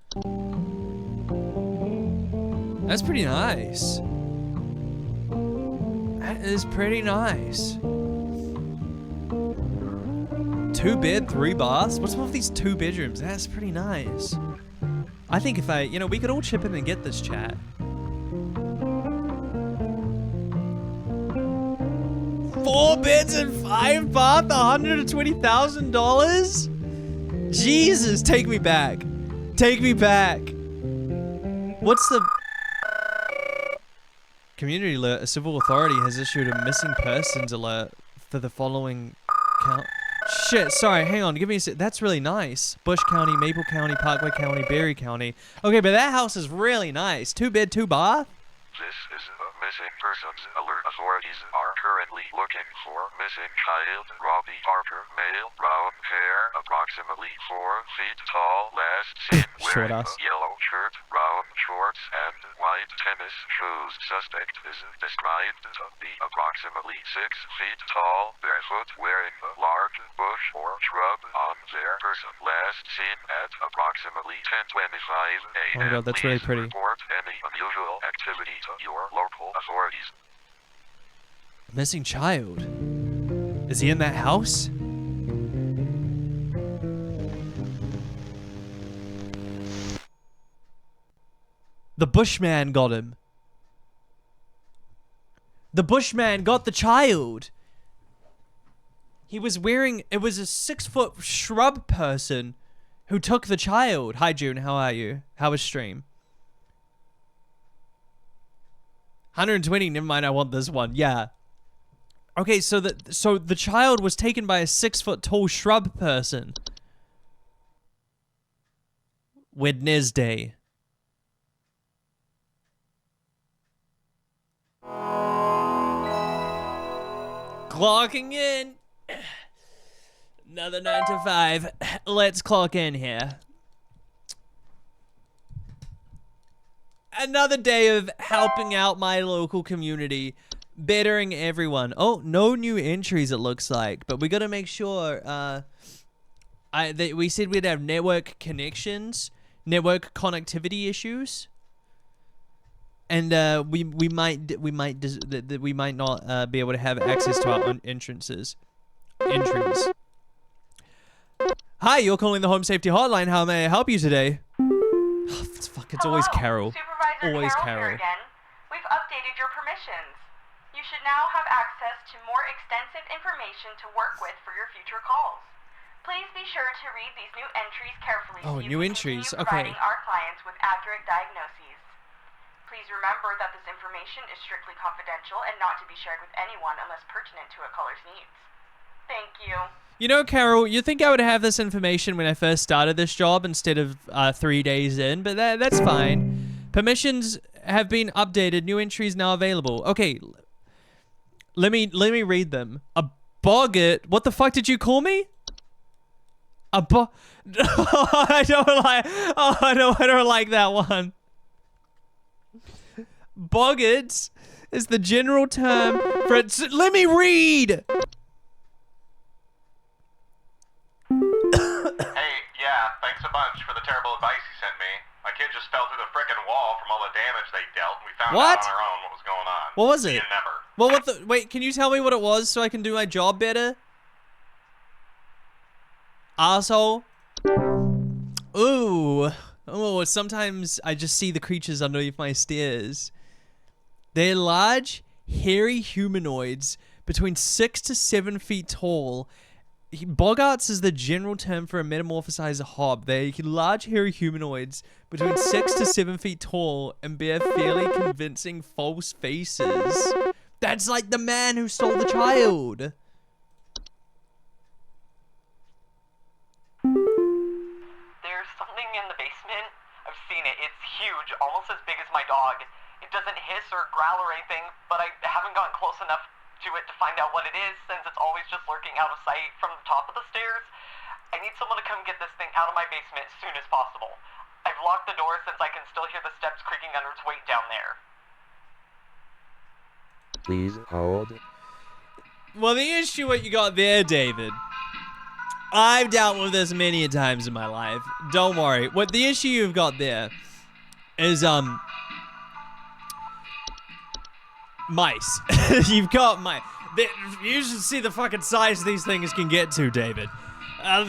That's pretty nice. That is pretty nice. 2 bed, 3 baths? What's with these 2 bedrooms? That's pretty nice. I think if you know, we could all chip in and get this, chat. 4 beds and 5 baths, $120,000? Jesus, take me back. Take me back. What's the... Community alert, a civil authority has issued a missing persons alert for the following count. Shit, sorry, hang on, give me a sec. That's really nice. Bush County, Maple County, Parkway County, Berry County. Okay, but that house is really nice. 2 bed, 2 bath? This is a missing persons alert. Authorities are currently looking for missing child Robbie Parker, male, brown hair, approximately 4 feet tall, last seen Short wearing ass. a yellow shirt, brown shorts, and white tennis shoes. Suspect is described to be approximately 6 feet tall, barefoot, wearing a large bush or shrub on their person. Last seen at approximately 10:25 a.m. Oh my God, that's really Please pretty. report any unusual activity to your local authorities. Missing child. Is he in that house? The Bushman got him. The Bushman got the child. He was wearing... It was a 6-foot shrub person who took the child. Hi, June. How are you? How was stream? 120. Never mind. I want this one. Yeah. Okay, so the child was taken by a 6-foot tall shrub person. Wednesday. Clocking in. Another 9 to 5. Let's clock in here. Another day of helping out my local community, bettering everyone. Oh, no new entries it looks like, but we gotta make sure. We said we'd have network connections, network connectivity issues, and we might not be able to have access to our entries. Hi, you're calling the Home Safety Hotline. How may I help you today? Oh, it's always Carol. Supervisor Always Carol Carol. here again. We've updated your permissions. You should now have access to more extensive information to work with for your future calls. Please be sure to read these new entries carefully Oh, so you new can entries. continue Okay. providing our clients with accurate diagnoses. Please remember that this information is strictly confidential and not to be shared with anyone unless pertinent to a caller's needs. Thank you. You know, Carol, you think I would have this information when I first started this job instead of 3 days in, but that's fine. Permissions have been updated. New entries now available. Okay, let me read them. A boggart. What the fuck did you call me? A I don't like that one. Boggart is the general term for it. Let me read. Hey, yeah, thanks a bunch for the terrible advice you sent me. My kid just fell through the frickin' wall from all the damage they dealt, and we found What? out on our own what was going on. What was See it? you never. Well, wait, can you tell me what it was so I can do my job better? Asshole. Ooh. Oh, sometimes I just see the creatures underneath my stairs. They're large, hairy humanoids between 6 to 7 feet tall. Boggarts is the general term for a metamorphosized hob. They're large, hairy humanoids between 6 to 7 feet tall and bear fairly convincing false faces. That's like the man who stole the child. There's something in the basement. I've seen it. It's huge, almost as big as my dog. It doesn't hiss or growl or anything, but I haven't gotten close enough to it to find out what it is, since it's always just lurking out of sight from the top of the stairs. I need someone to come get this thing out of my basement as soon as possible. I've locked the door since I can still hear the steps creaking under its weight down there. Please hold. Well, the issue what you got there, David, I've dealt with this many a times in my life. Don't worry. What the issue you've got there is, mice. You've got mice. You should see the fucking size these things can get to, David.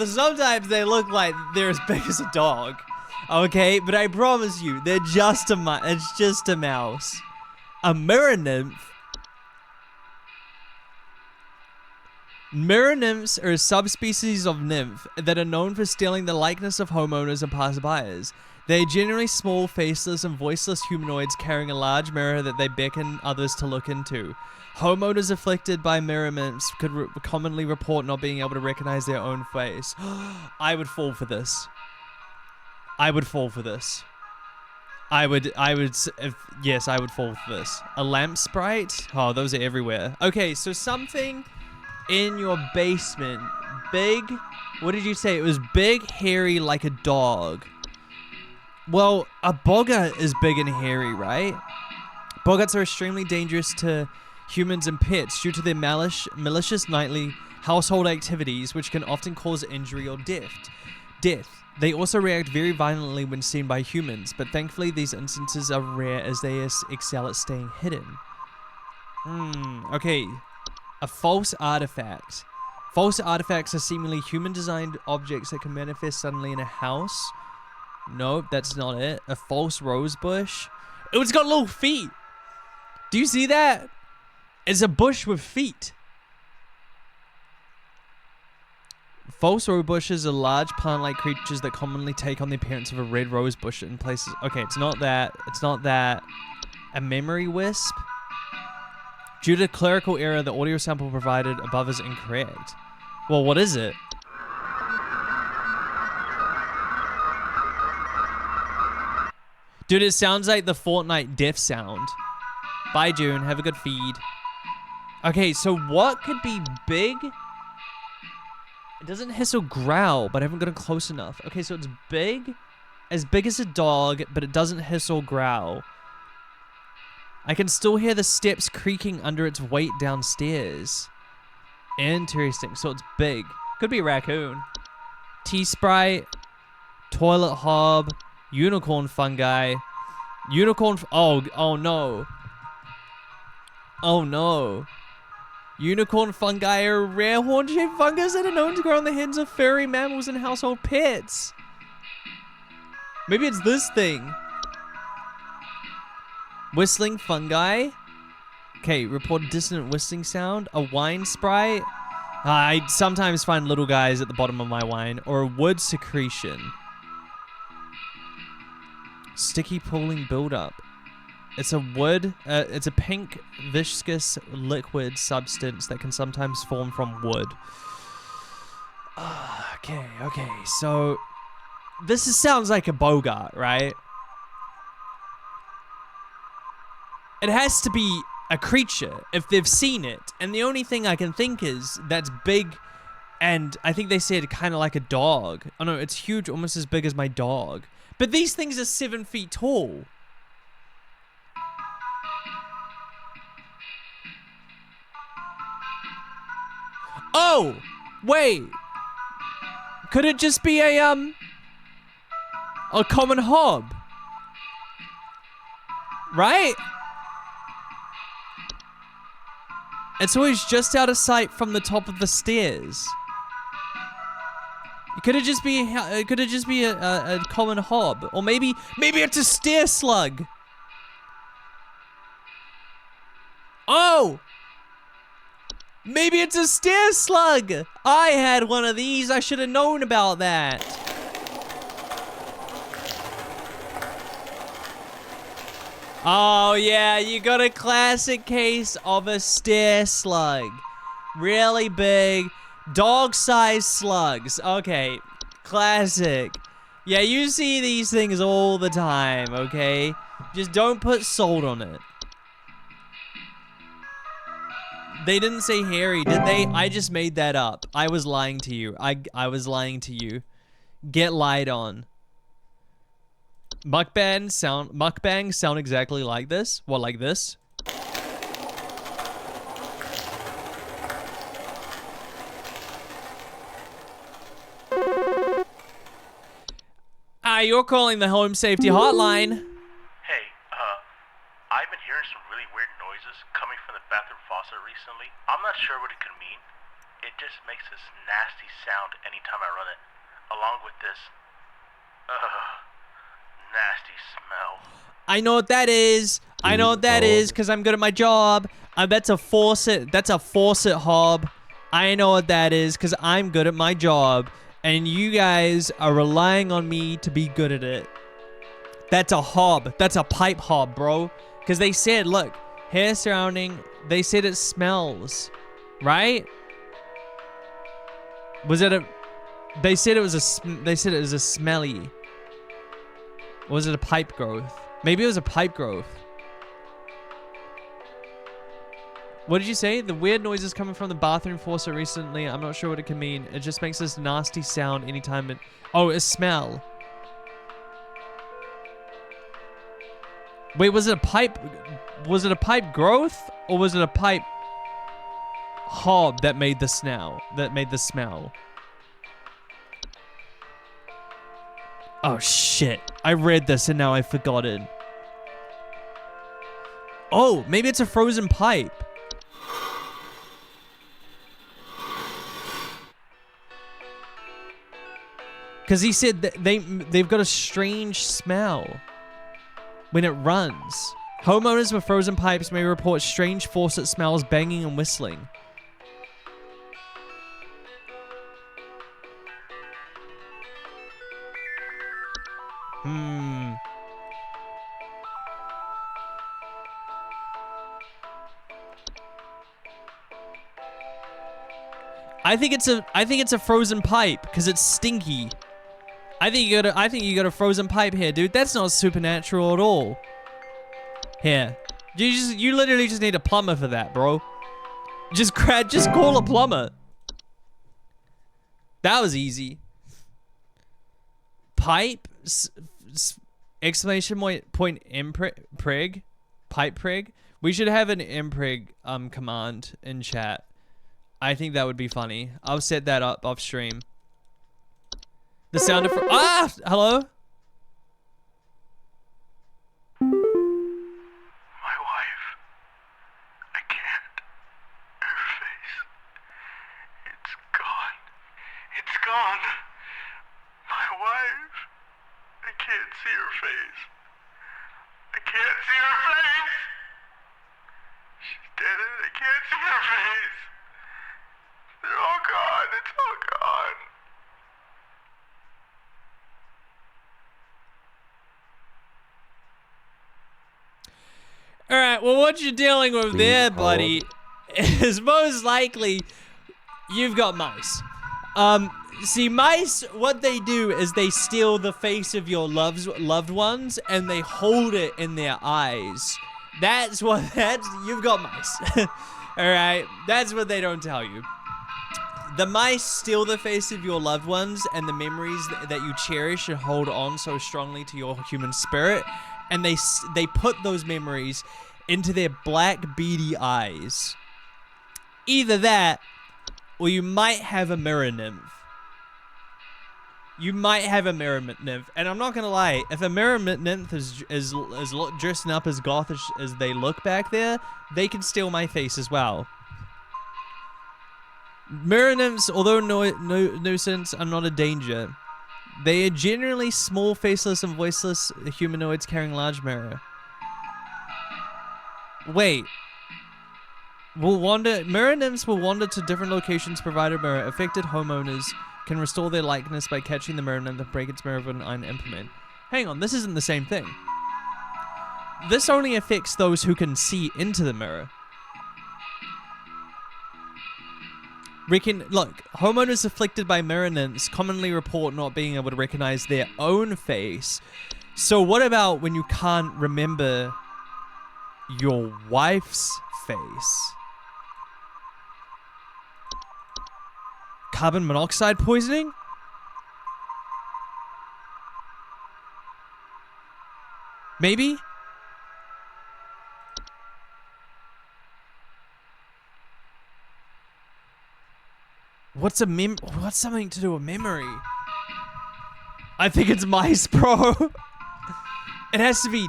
Sometimes they look like they're as big as a dog. Okay, but I promise you, they're just a mouse. It's just a mouse. A mirror nymph. Mirror nymphs are a subspecies of nymph that are known for stealing the likeness of homeowners and passerbyers. They are generally small, faceless, and voiceless humanoids carrying a large mirror that they beckon others to look into. Homeowners afflicted by mirror nymphs could commonly report not being able to recognize their own face. I would fall for this. I would fall for this. Yes, I would fall for this. A lamp sprite? Oh, those are everywhere. Okay, so something in your basement. Big, what did you say? It was big, hairy, like a dog. Well, a boggart is big and hairy, right? Boggarts are extremely dangerous to humans and pets due to their malicious nightly household activities, which can often cause injury or death. They also react very violently when seen by humans, but thankfully these instances are rare as they excel at staying hidden. Okay. A false artifact. False artifacts are seemingly human-designed objects that can manifest suddenly in a house. Nope, that's not it. A false rose bush. It's got little feet. Do you see that? It's a bush with feet. False rose bushes are large plant-like creatures that commonly take on the appearance of a red rose bush in places. Okay, it's not that. It's not that. A memory wisp. Due to clerical error, the audio sample provided above is incorrect. Well, what is it? Dude, it sounds like the Fortnite death sound. Bye, June. Have a good feed. Okay, so what could be big? It doesn't hiss or growl, but I haven't gotten close enough. Okay, so it's big as a dog, but it doesn't hiss or growl. I can still hear the steps creaking under its weight downstairs. Interesting. So it's big. Could be a raccoon. T-Sprite. Toilet hob. Unicorn fungi. Oh no. Oh no. Unicorn fungi are rare horn-shaped fungus that are known to grow on the heads of furry mammals and household pets. Maybe it's this thing. Whistling fungi. Okay, report a dissonant whistling sound. A wine sprite. I sometimes find little guys at the bottom of my wine. Or a wood secretion. Sticky pooling buildup. It's a wood. It's a pink, viscous liquid substance that can sometimes form from wood. Okay. So, this sounds like a boggart, right? It has to be a creature if they've seen it. And the only thing I can think is that's big. And I think they said kind of like a dog. Oh no, it's huge, almost as big as my dog. But these things are 7 feet tall. Oh, wait. Could it just be a common hob? Right? It's always just out of sight from the top of the stairs. Could it just be a common hob? Or maybe it's a stair slug. Oh! Maybe it's a stair slug! I had one of these. I should have known about that. Oh, yeah. You got a classic case of a stair slug. Really big. Dog-sized slugs. Okay. Classic. Yeah, you see these things all the time, okay? Just don't put salt on it. They didn't say hairy, did they? I just made that up. I was lying to you. I was lying to you. Get lied on. Mukbangs sound exactly like this. What, like this? Hi, you're calling the Home Safety Hotline. Hey, I've been hearing some really weird noises coming from the bathroom faucet recently. I'm not sure what it could mean. It just makes this nasty sound anytime I run it, along with this, nasty smell. I know what that is. I know what that is because I'm good at my job. That's a faucet. That's a faucet hob. I know what that is because I'm good at my job. And you guys are relying on me to be good at it. That's a hob. That's a pipe hob, bro. Because they said, look, hair surrounding. They said it smells. Right? Was it a... They said it was a... They said it was a smelly. Or was it a pipe growth? Maybe it was a pipe growth. What did you say? The weird noises coming from the bathroom faucet recently. I'm not sure what it can mean. It just makes this nasty sound anytime it... Oh, a smell. Wait, was it a pipe... Was it a pipe growth? Or was it a pipe... hob that made the smell? That made the smell? Oh, shit. I read this and now I forgot it. Oh, maybe it's a frozen pipe. Because he said that they've got a strange smell when it runs. Homeowners with frozen pipes may report strange faucet smells, banging and whistling. I think it's a frozen pipe because it's stinky. I think you got a frozen pipe here, dude. That's not supernatural at all. Here. You literally just need a plumber for that, bro. Just call a plumber. That was easy. Pipe exclamation point imprig pipe prig. We should have an imprig command in chat. I think that would be funny. I'll set that up off stream. The sound of hello. My wife. I can't. Her face. It's gone. It's gone. My wife. I can't see her face. I can't see her face. She's dead and I can't see her face. They're all gone. It's all gone. Alright, well what you're dealing with there, buddy, is most likely you've got mice. See, mice, what they do is they steal the face of your loved ones and they hold it in their eyes. You've got mice. Alright, that's what they don't tell you. The mice steal the face of your loved ones and the memories that you cherish and hold on so strongly to your human spirit, and they put those memories into their black beady eyes. Either that, or you might have a mirror nymph. You might have a mirror nymph, and I'm not gonna lie, if a mirror nymph is dressing up as gothish as they look back there, they can steal my face as well. Mirror nymphs, although nuisance, are not a danger. They are generally small, faceless, and voiceless humanoids carrying large mirror. Wait. Mirror nymphs will wander to different locations, provide a mirror. Affected homeowners can restore their likeness by catching the mirror nymph and break its mirror with an iron implement. Hang on, this isn't the same thing. This only affects those who can see into the mirror. Look, homeowners afflicted by mirror nymphs commonly report not being able to recognize their own face. So what about when you can't remember your wife's face? Carbon monoxide poisoning? Maybe? What's something to do with memory? I think it's mice, bro. It has to be.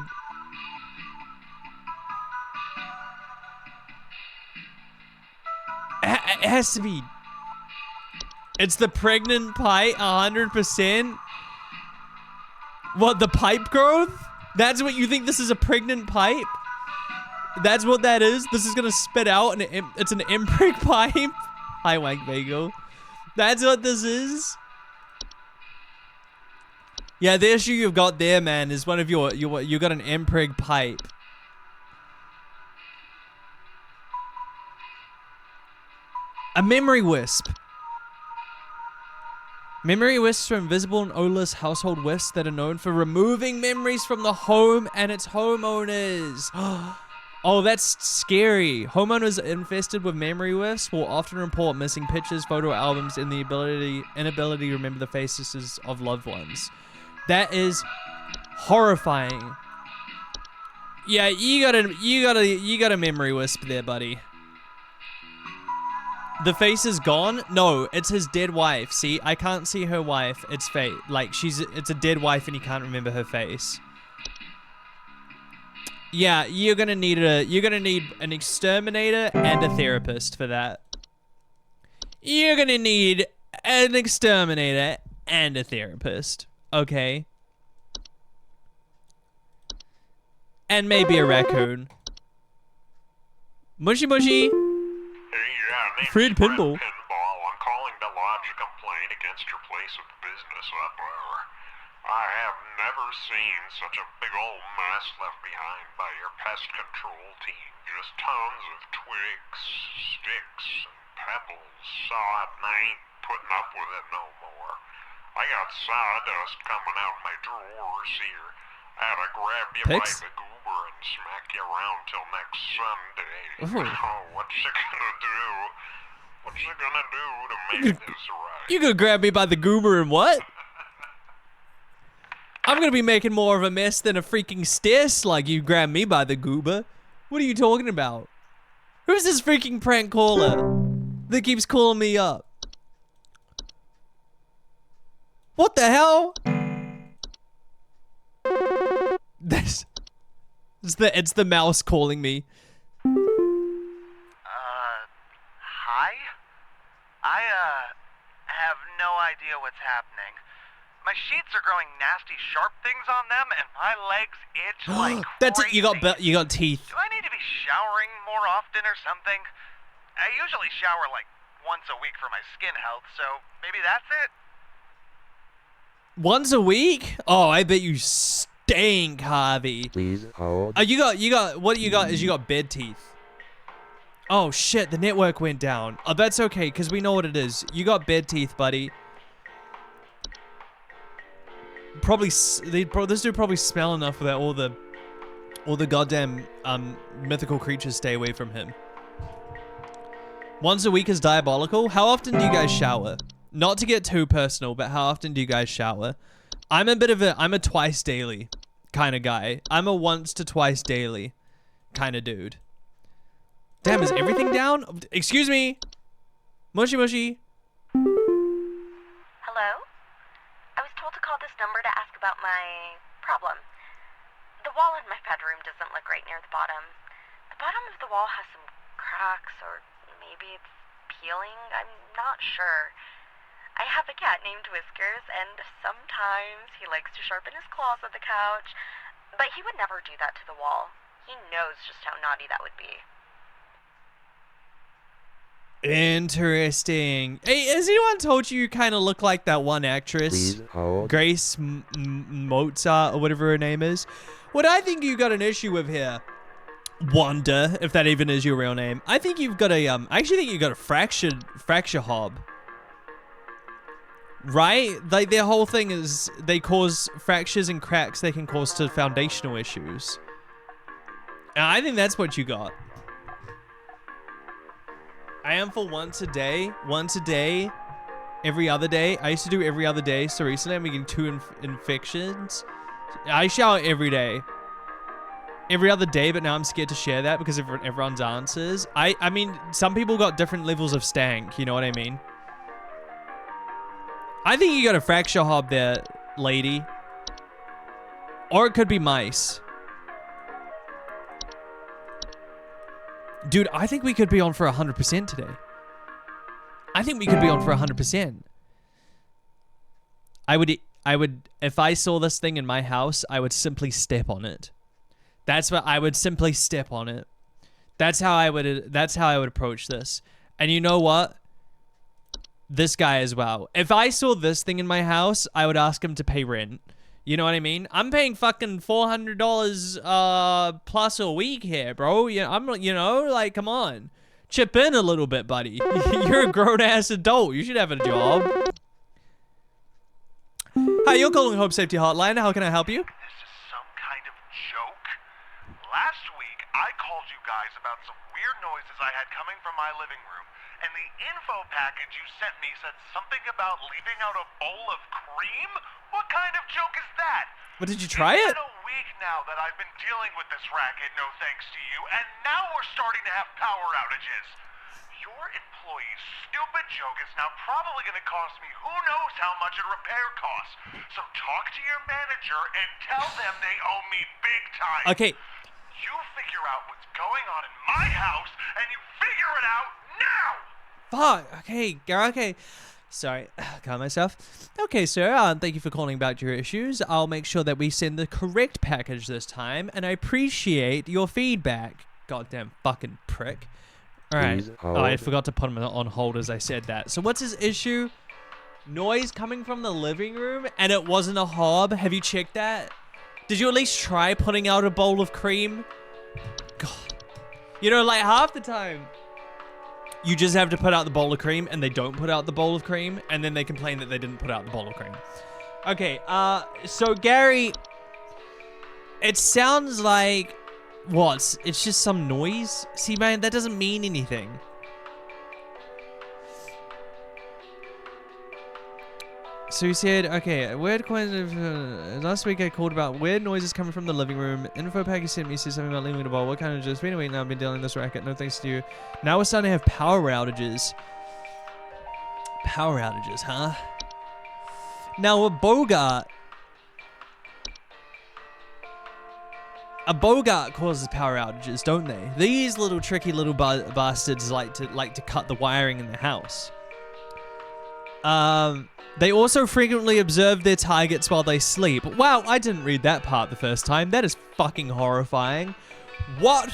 It has to be. It's the pregnant pipe, 100%. What, the pipe growth? That's what you think this is, a pregnant pipe? That's what that is? This is gonna spit out and it's an impreg pipe? Hi, Wank Bagel. That's what this is? Yeah, the issue you've got there, man, is one of you got an impreg pipe. A memory wisp. Memory wisps are invisible and odorless household wisps that are known for removing memories from the home and its homeowners. Oh, that's scary. Homeowners infested with memory wisps will often report missing pictures, photo albums, and the inability to remember the faces of loved ones. That is horrifying. Yeah, you got a memory wisp there, buddy. The face is gone? No, it's his dead wife. See, I can't see her wife. It's fake. Like, it's a dead wife and you can't remember her face. Yeah, you're gonna need an exterminator and a therapist for that. You're gonna need an exterminator and a therapist. Okay. And maybe a raccoon. Mushy mushy. Fred Pinball. I'm calling to lodge a complaint against your place of business up there. I have never seen such a big old mess left behind by your pest control team. Just tons of twigs, sticks, and pebbles. Sod, and I ain't putting up with it no more. I got sawdust coming out my drawers here. I had to grab you by the goober and smack you around till next Sunday. Oh, what's it gonna do? What's it gonna do to make this right? You gonna grab me by the goober and what? I'm gonna be making more of a mess than a freaking stair slug. You grab me by the goober. What are you talking about? Who's this freaking prank caller that keeps calling me up? What the hell? It's the mouse calling me. Hi? I have no idea what's happening. My sheets are growing nasty sharp things on them, and my legs itch like That's crazy. it. You got teeth. Do I need to be showering more often or something? I usually shower like once a week for my skin health, so maybe that's it? Once a week? Oh, I bet you stink, Harvey. Please hold. What you got is you got bed teeth. Oh shit, the network went down. Oh, that's okay, because we know what it is. You got bed teeth, buddy. This dude probably smell enough that all the goddamn mythical creatures stay away from him. Once a week is diabolical. How often do you guys shower? Not to get too personal, but how often do you guys shower? I'm a twice daily kind of guy. I'm a once to twice daily kind of dude. Damn, is everything down? Excuse me. Mushy mushy. Hello? I was told to call this number to ask about my problem. The wall in my bedroom doesn't look right near the bottom. The bottom of the wall has some cracks, or maybe it's peeling. I'm not sure. I have a cat named Whiskers, and sometimes he likes to sharpen his claws at the couch, but he would never do that to the wall. He knows just how naughty that would be. Interesting. Hey, has anyone told you kind of look like that one actress? Please hold. Grace Mozart, or whatever her name is? What I think you got an issue with here, Wanda, if that even is your real name. I think you've got a, I actually think you got a fracture hob. Right? Like, their whole thing is they cause fractures and cracks they can cause to foundational issues. And I think that's what you got. I am for once a day, every other day. I used to do every other day, so recently I'm getting 2 infections. I shower every day. Every other day, but now I'm scared to share that because of everyone's answers. I mean, some people got different levels of stank, you know what I mean? I think you got a fracture hob there, lady. Or it could be mice. Dude, I think we could be on for 100% today. I think we could be on for 100%. I would, if I saw this thing in my house, I would simply step on it. That's what I would simply step on it. That's how I would approach this. And you know what? This guy as well. If I saw this thing in my house, I would ask him to pay rent. You know what I mean? I'm paying fucking $400 plus a week here, bro. Like, come on. Chip in a little bit, buddy. You're a grown-ass adult. You should have a job. Hi, you're calling Home Safety Hotline. How can I help you? This is some kind of joke. Last week, I called you guys about some weird noises I had coming from my living room, and the info package you sent me said something about leaving out a bowl of cream? What kind of joke is that? What, did you try it? It's been a week now that I've been dealing with this racket, no thanks to you, and now we're starting to have power outages. Your employee's stupid joke is now probably going to cost me who knows how much in repair costs. So talk to your manager and tell them they owe me big time. Okay. You figure out what's going on in my house, and you figure it out now! Fuck. Okay, okay. Sorry, calm myself. Okay, sir, thank you for calling about your issues. I'll make sure that we send the correct package this time, and I appreciate your feedback. Goddamn fucking prick. Alright. Oh, I forgot to put him on hold as I said that. So what's his issue? Noise coming from the living room, and it wasn't a hob. Have you checked that? Did you at least try putting out a bowl of cream? God. You know, like half the time, you just have to put out the bowl of cream, and they don't put out the bowl of cream, and then they complain that they didn't put out the bowl of cream. Okay, so Gary, it sounds like, what? It's just some noise? See, man, that doesn't mean anything. So he said, okay, weird coins. Last week I called about weird noises coming from the living room. Info package sent me said something about leaving the ball. What kind of just been a week now? I've been dealing with this racket. No thanks to you. Now we're starting to have power outages. Power outages, huh? Now a Bogart causes power outages, don't they? These little tricky little bastards like to cut the wiring in the house. They also frequently observe their targets while they sleep. Wow, I didn't read that part the first time. That is fucking horrifying. What?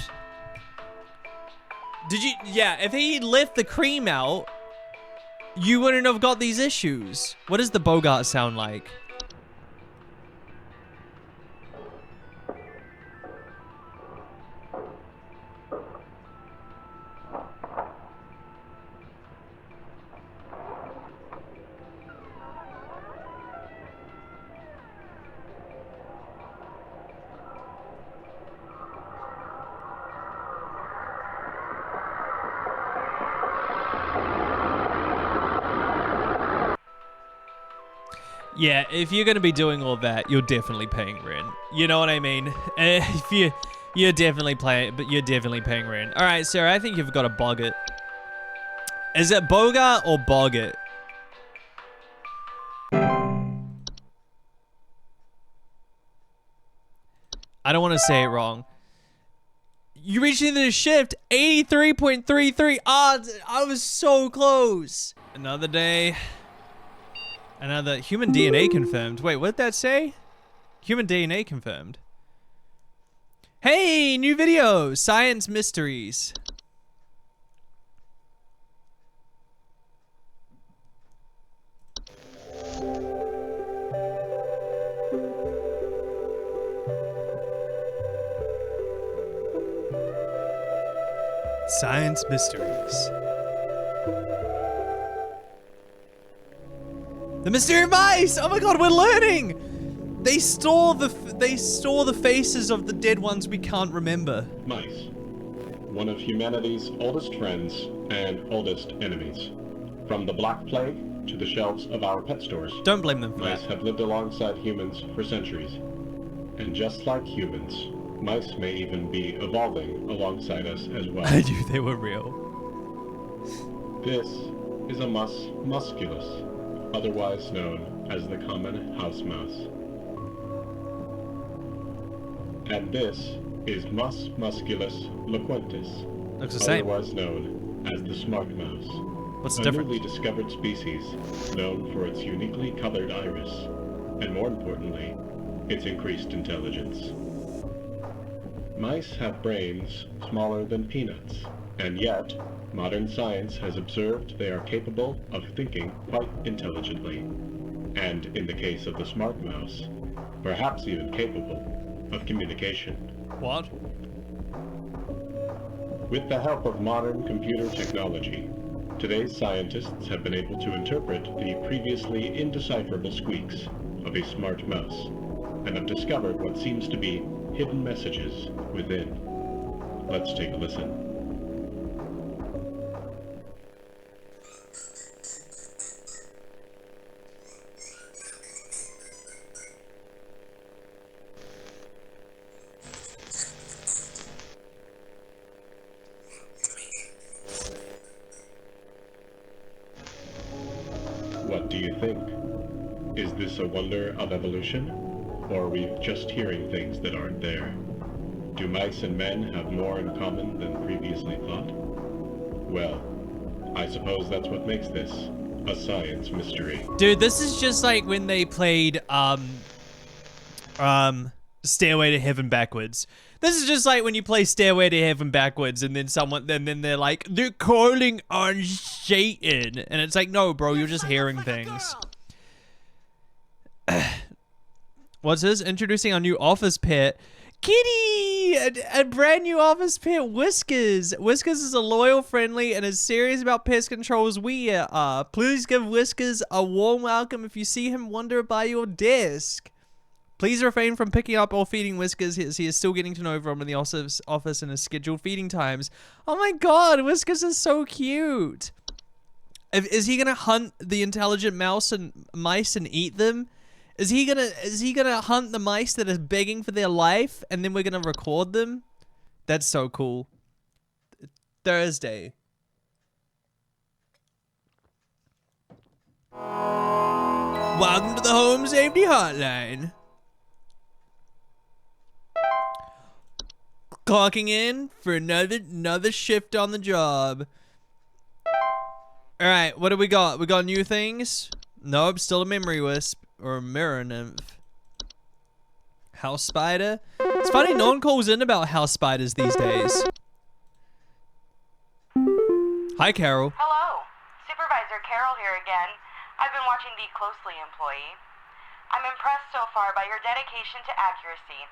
Did you? Yeah, if he left the cream out, you wouldn't have got these issues. What does the Bogart sound like? Yeah, if you're gonna be doing all that, you're definitely paying rent. You know what I mean? If you're definitely paying rent. All right, sir, I think you've got to bog it. Is it Bogart or Boggart? I don't want to say it wrong. You reached into the shift 83.33. Ah, I was so close. Another day. Another human DNA confirmed. Wait, what did that say? Human DNA confirmed. Hey, new video. Science mysteries. Science mysteries. The mystery of mice! Oh my god, we're learning! They store the faces of the dead ones we can't remember. Mice. One of humanity's oldest friends and oldest enemies. From the Black Plague to the shelves of our pet stores. Don't blame them for mice that. have lived alongside humans for centuries. And just like humans, mice may even be evolving alongside us as well. I knew they were real. This is a mus musculus, otherwise known as the common house mouse. And this is Mus musculus loquentis, Looks the same. otherwise known as the smart mouse. What's the a difference? newly discovered species known for its uniquely colored iris, and more importantly, its increased intelligence. Mice have brains smaller than peanuts, and yet, modern science has observed they are capable of thinking quite intelligently, and in the case of the smart mouse, perhaps even capable of communication. What? With the help of modern computer technology, Today's scientists have been able to interpret the previously indecipherable squeaks of a smart mouse, and have discovered what seems to be hidden messages within. Let's take a listen. What do you think? Is this a wonder of evolution? Or are we just hearing things that aren't there? Do mice and men have more in common than previously thought? Well, I suppose that's what makes this a science mystery. Dude, this is just like when they played Stairway to Heaven backwards. This is just like when you play Stairway to Heaven backwards and then then they're like, they're calling on Satan. And it's like, no, bro, you're just hearing things. What's this? Introducing our new office pet. Kitty! A brand new office pet, Whiskers. Whiskers is a loyal, friendly, and as serious about pest control as we are. Please give Whiskers a warm welcome if you see him wander by your desk. Please refrain from picking up or feeding Whiskers as he is still getting to know everyone in the office and his scheduled feeding times. Oh my god, Whiskers is so cute. Is he gonna hunt the intelligent mouse and mice and eat them? Is he gonna hunt the mice that are begging for their life and then we're gonna record them? That's so cool. Thursday. Welcome to the Home Safety Hotline. Clocking in for another shift on the job. All right, what do we got? We got new things? Nope, still a memory wisp. Or a mirror nymph. House spider? It's funny, no one calls in about house spiders these days. Hi, Carol. Hello. Supervisor Carol here again. I've been watching the closely, employee. I'm impressed so far by your dedication to accuracy.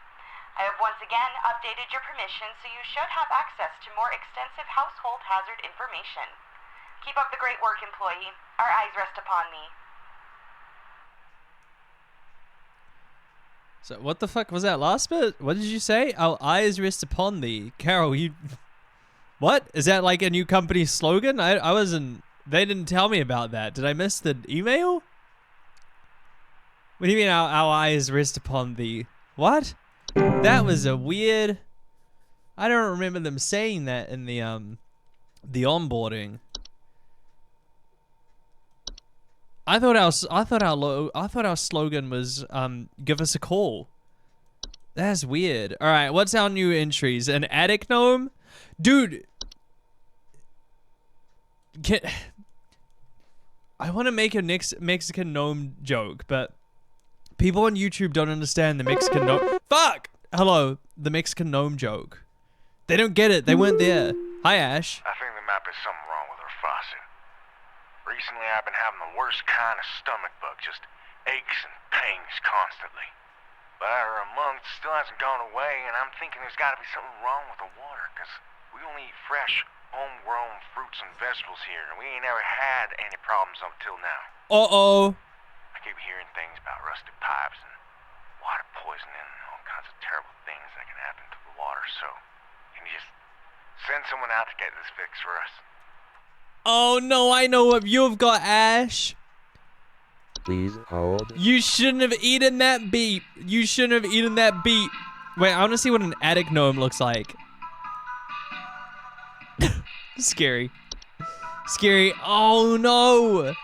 I have once again updated your permissions so you should have access to more extensive household hazard information. Keep up the great work, employee. Our eyes rest upon thee. So what the fuck was that last bit? What did you say? Our eyes rest upon thee. Carol, you... What? Is that like a new company slogan? I wasn't... They didn't tell me about that. Did I miss the email? What do you mean our eyes rest upon thee? What? That was a weird... I don't remember them saying that in the onboarding. I thought our slogan was give us a call. That's weird. All right, what's our new entries? An attic gnome, dude. I want to make a Mexican gnome joke, but people on YouTube don't understand the Mexican gnome. Fuck. Hello, the Mexican gnome joke. They don't get it. They weren't there. Hi, Ash. I think there might be something wrong with her faucet. Recently, I've been having the worst kind of stomach bug, just aches and pains constantly. But after a month, it still hasn't gone away, and I'm thinking there's got to be something wrong with the water, because we only eat fresh, homegrown fruits and vegetables here, and we ain't ever had any problems up till now. Uh-oh. I keep hearing things about rusted pipes and water poisoning and all kinds of terrible things that can happen to the water, so can you just send someone out to get this fixed for us? Oh no, I know what you've got, Ash. Please hold. You shouldn't have eaten that beet. You shouldn't have eaten that beet. Wait, I want to see what an attic gnome looks like. Scary. Scary. Oh no.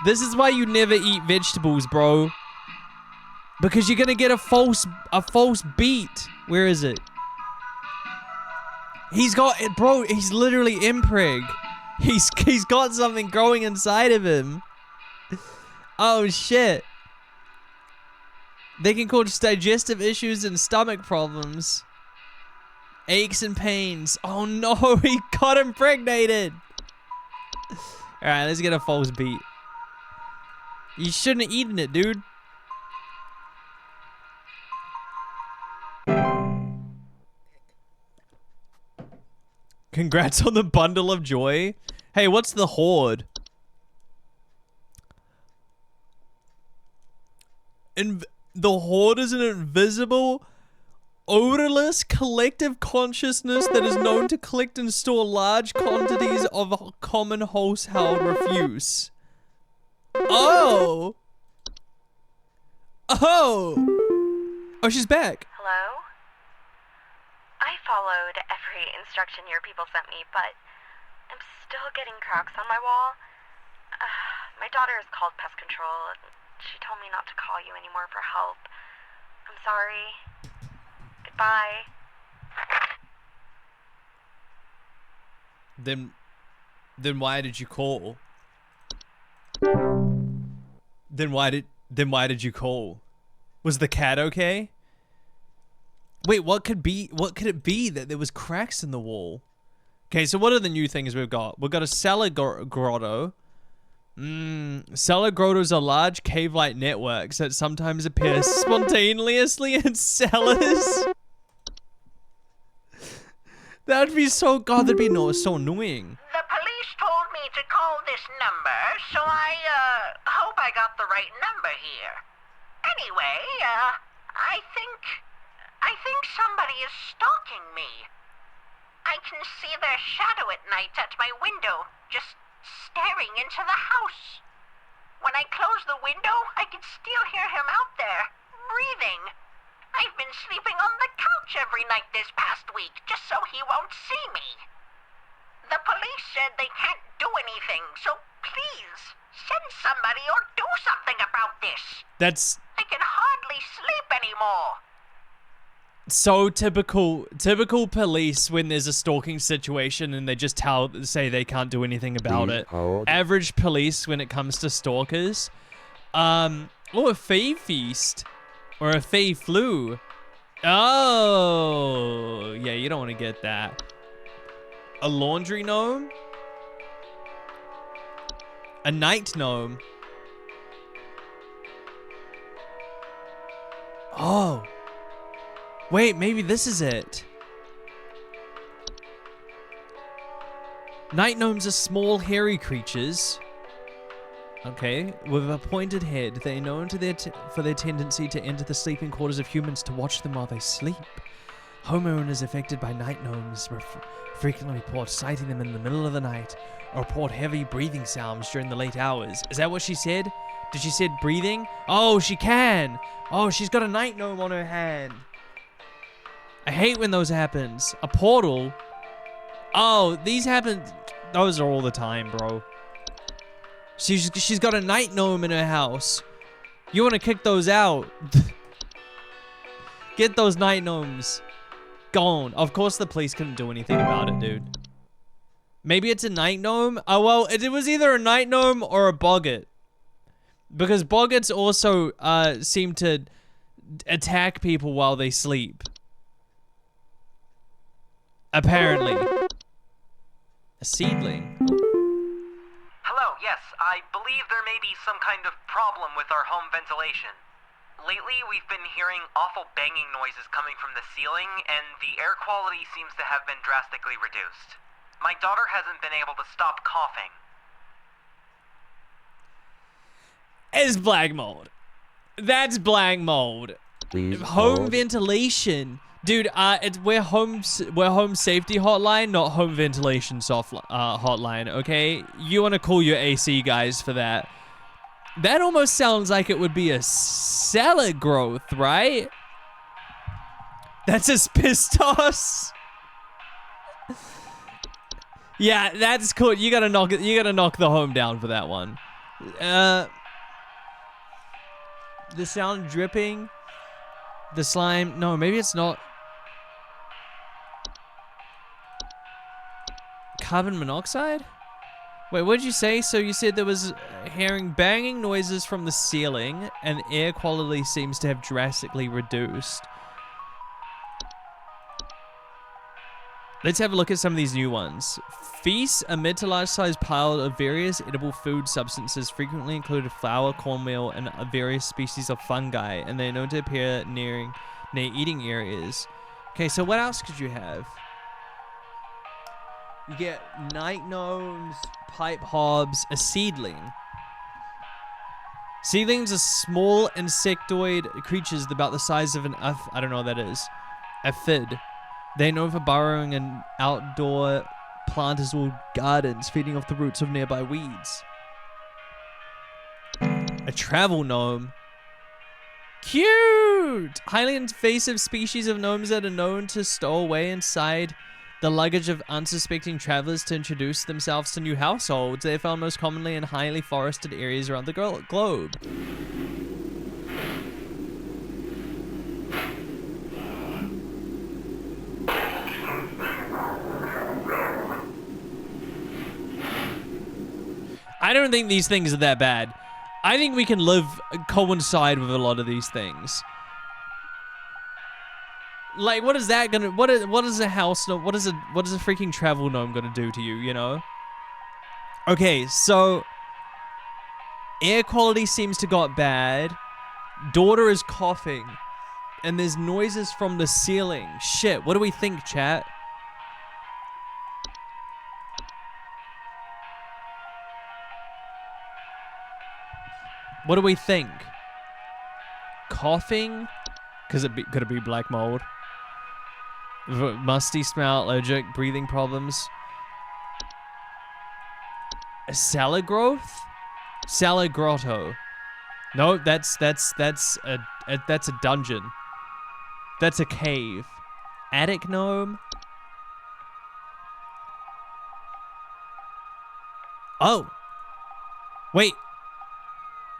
This is why you never eat vegetables, bro. Because you're gonna get a false beet. Where is it? He's got it, bro. He's literally impreg. He's got something growing inside of him. Oh shit. They can cause digestive issues and stomach problems. Aches and pains. Oh no, he got impregnated. Alright, let's get a false beat. You shouldn't have eaten it, dude. Congrats on the bundle of joy. Hey, what's the horde? The horde is an invisible, odorless collective consciousness that is known to collect and store large quantities of common household refuse. Oh! Oh! Oh, she's back. Hello? I followed every instruction your people sent me, but I'm still getting cracks on my wall. My daughter has called pest control, and she told me not to call you anymore for help. I'm sorry. Goodbye. Then why did you call? Then why did you call? Was the cat okay? Wait, what could it be that there was cracks in the wall? Okay, so what are the new things we've got? We've got a cellar grotto. Cellar grottos are large cave-like networks that sometimes appear spontaneously in cellars. That'd be so, God, that'd be so annoying. The police told me to call this number, so I hope I got the right number here. Anyway, I think somebody is stalking me. I can see their shadow at night at my window, just staring into the house. When I close the window, I can still hear him out there, breathing. I've been sleeping on the couch every night this past week, just so he won't see me. The police said they can't do anything, so please, send somebody or do something about this. I can hardly sleep anymore. So typical police when there's a stalking situation and they just say they can't do anything about it. Average police when it comes to stalkers. Oh, a fee feast. Or a fee flu. Oh, yeah, you don't want to get that. A laundry gnome? A night gnome? Oh. Wait, maybe this is it. Night gnomes are small, hairy creatures. Okay, with a pointed head. They are known for their tendency to enter the sleeping quarters of humans to watch them while they sleep. Homeowners affected by night gnomes frequently report sighting them in the middle of the night or report heavy breathing sounds during the late hours. Is that what she said? Did she say breathing? Oh, she can! Oh, she's got a night gnome on her hand. I hate when those happens. A portal? Oh, these happen. Those are all the time, bro. She's got a night gnome in her house. You want to kick those out? Get those night gnomes gone. Of course the police couldn't do anything about it, dude. Maybe it's a night gnome? Oh, well, it was either a night gnome or a boggart. Because boggarts also seem to attack people while they sleep. Apparently. A seedling. Hello, yes, I believe there may be some kind of problem with our home ventilation. Lately, we've been hearing awful banging noises coming from the ceiling, and the air quality seems to have been drastically reduced. My daughter hasn't been able to stop coughing. It's black mold. That's black mold. Please Home hold. ventilation. Dude, we're home safety hotline, not home ventilation hotline, okay? You want to call your AC guys for that. That almost sounds like it would be a cellar growth, right? That's asbestos. Yeah, that's cool. You gotta knock the home down for that one. The sound dripping. The slime. No, maybe it's not. Carbon monoxide? Wait, what did you say? So you said there was hearing banging noises from the ceiling and air quality seems to have drastically reduced. Let's have a look at some of these new ones. Feast, a mid-to-large-sized pile of various edible food substances frequently included flour, cornmeal, and various species of fungi, and they're known to appear near eating areas. Okay, so what else could you have? You get night gnomes, pipe hobs, a seedling. Seedlings are small insectoid creatures about the size of an I don't know what that is. Aphid. They're known for burrowing in outdoor planters or gardens, feeding off the roots of nearby weeds. A travel gnome. Cute! Highly invasive species of gnomes that are known to stow away inside the luggage of unsuspecting travelers to introduce themselves to new households. They are found most commonly in highly forested areas around the globe. I don't think these things are that bad. I think we can coincide with a lot of these things. Like, what is that gonna? What is a house gnome? What is a freaking travel gnome gonna do to you? You know. Okay, so air quality seems to got bad. Daughter is coughing, and there's noises from the ceiling. Shit, what do we think, chat? What do we think? Coughing? Could it be black mold? Musty smell, allergic, breathing problems. A salad growth? Salad grotto. No, that's a dungeon. That's a cave. Attic gnome? Oh. Wait.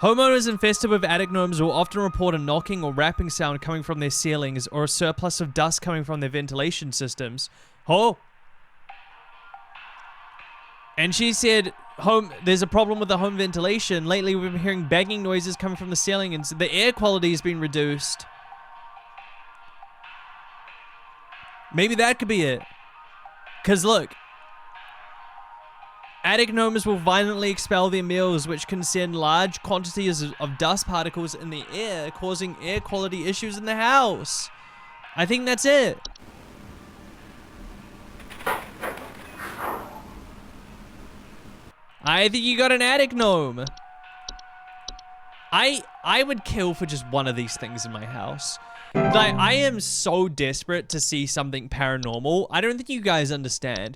Homeowners infested with attic gnomes will often report a knocking or rapping sound coming from their ceilings or a surplus of dust coming from their ventilation systems. Oh. And she said, there's a problem with the home ventilation. Lately, we've been hearing banging noises coming from the ceiling and the air quality has been reduced. Maybe that could be it. Because look. Attic gnomes will violently expel their meals, which can send large quantities of dust particles in the air, causing air quality issues in the house. I think that's it. I think you got an attic gnome. I would kill for just one of these things in my house. Like, I am so desperate to see something paranormal. I don't think you guys understand.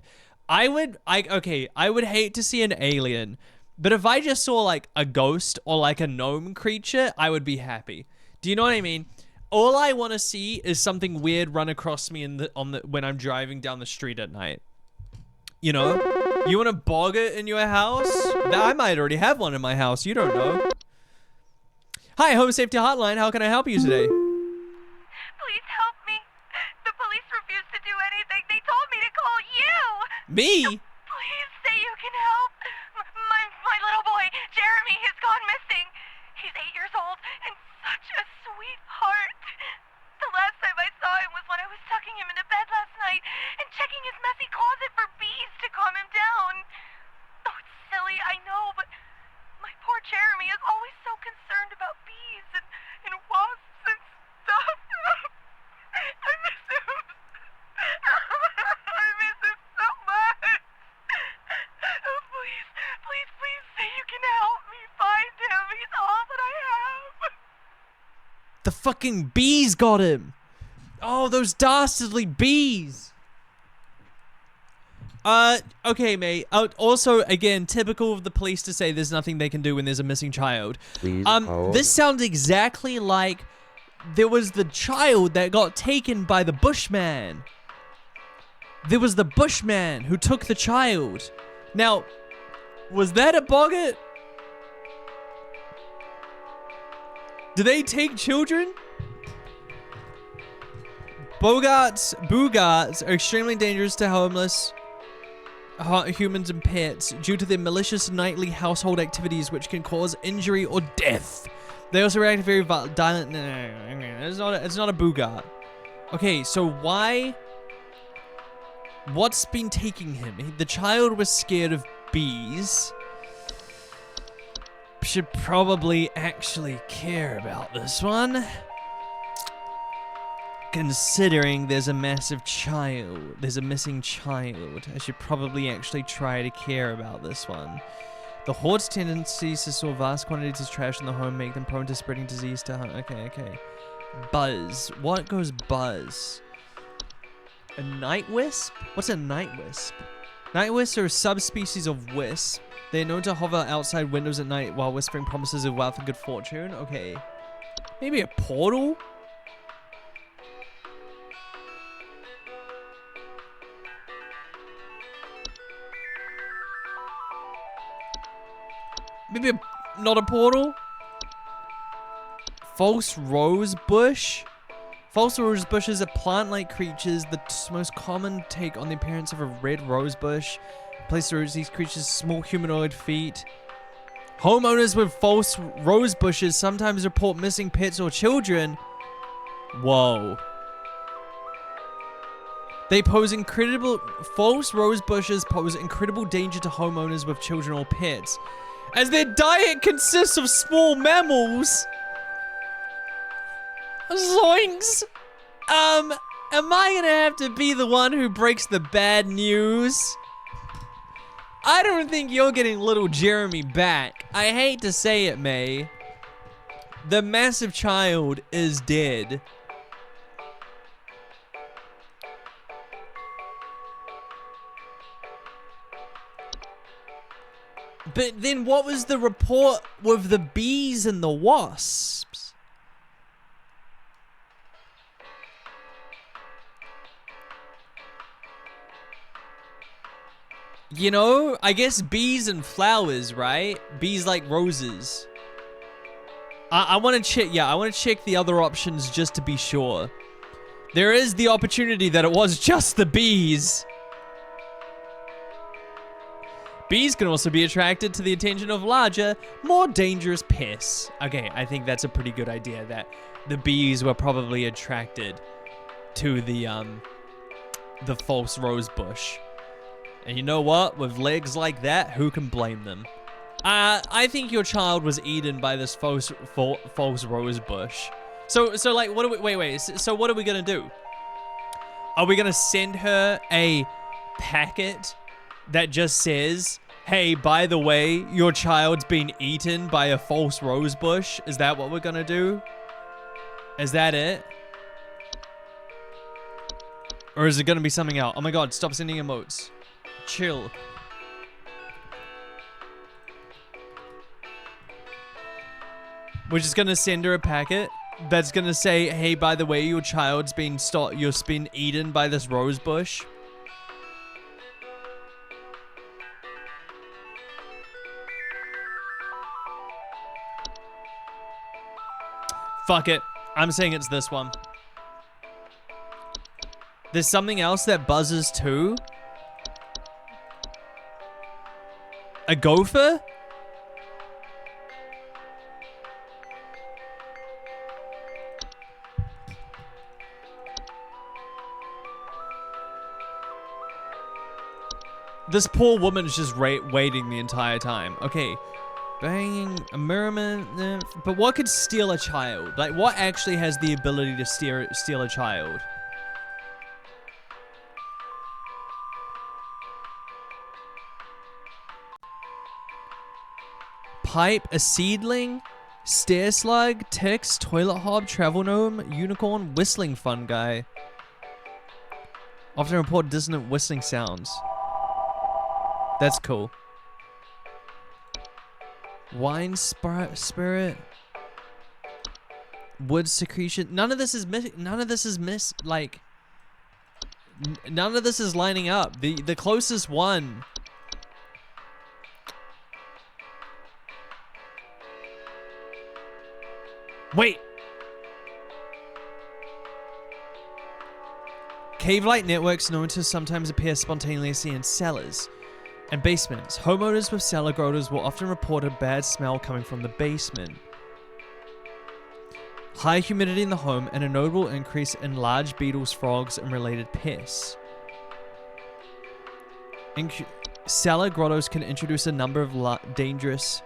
I would hate to see an alien, but if I just saw like a ghost or like a gnome creature, I would be happy. Do you know what I mean? All I want to see is something weird run across me when I'm driving down the street at night. You know? You want a boggart in your house? I might already have one in my house. You don't know. Hi, Home Safety Hotline. How can I help you today? Please help me. The police refuse to do anything. They told me to call you. Me? Please say you can help. My little boy, Jeremy, has gone missing. He's 8 years old and such a sweetheart. The last time I saw him was when I was tucking him into bed last night and checking his messy closet for bees to calm him down. Oh, it's silly, I know, but my poor Jeremy is always so concerned about bees and wasps and stuff. I miss him. I miss him so much. Oh, please say you can help me find him. He's all that I have. The fucking bees got him. Oh, those dastardly bees. Okay, mate. Also, again, typical of the police to say there's nothing they can do when there's a missing child. Please hold. This sounds exactly like there was the child that got taken by the Bushman. There was the Bushman who took the child. Now, was that a boggart? Do they take children? Boogarts are extremely dangerous to homeless humans and pets due to their malicious nightly household activities which can cause injury or death. They also react very violent. It's not a boogart. Okay, so why? What's been taking him? The child was scared of bees. Should probably actually care about this one. Considering there's a missing child, I should probably actually try to care about this one. The horde's tendencies to store vast quantities of trash in the home make them prone to spreading disease to hunt. Okay. Buzz. What goes buzz? A night wisp? What's a night wisp? Night wisps are a subspecies of wisp. They're known to hover outside windows at night while whispering promises of wealth and good fortune. Okay. Maybe a portal? Maybe not a portal? False rose bush? False rose bushes are plant-like creatures. The most common take on the appearance of a red rose bush. Place these creatures' small humanoid feet. Homeowners with false rose bushes sometimes report missing pets or children. Whoa. False rose bushes pose incredible danger to homeowners with children or pets, as their diet consists of small mammals. Zoinks! Am I gonna have to be the one who breaks the bad news? I don't think you're getting little Jeremy back. I hate to say it, May. The massive child is dead. But then what was the report with the bees and the wasps? You know, I guess bees and flowers, right? Bees like roses. I want to check, I want to check the other options just to be sure. There is the opportunity that it was just the bees. Bees can also be attracted to the attention of larger, more dangerous pests. Okay, I think that's a pretty good idea that the bees were probably attracted to the false rose bush. And you know what? With legs like that, who can blame them? I think your child was eaten by this false rose bush. So like, what are we, wait. So what are we gonna do? Are we gonna send her a packet that just says, hey, by the way, your child's been eaten by a false rose bush? Is that what we're gonna do? Is that it? Or is it gonna be something else? Oh my god, stop sending emotes. Chill. We're just gonna send her a packet that's gonna say, hey, by the way, your child's been eaten by this rose bush. Fuck it. I'm saying it's this one. There's something else that buzzes too. A gopher? This poor woman is just waiting the entire time. Okay. Banging a merman. But what could steal a child? Like, what actually has the ability to steal a child? Pipe, a seedling, stair slug, ticks, toilet hob, travel gnome, unicorn, whistling fungi. Often report dissonant whistling sounds. That's cool. Wine spirit. Wood secretion. None of this is none of this is lining up. The closest one. Wait. Cave-like networks known to sometimes appear spontaneously in cellars and basements. Homeowners with cellar grottos will often report a bad smell coming from the basement. High humidity in the home and a notable increase in large beetles, frogs, and related pests. Cellar grottos can introduce a number of dangerous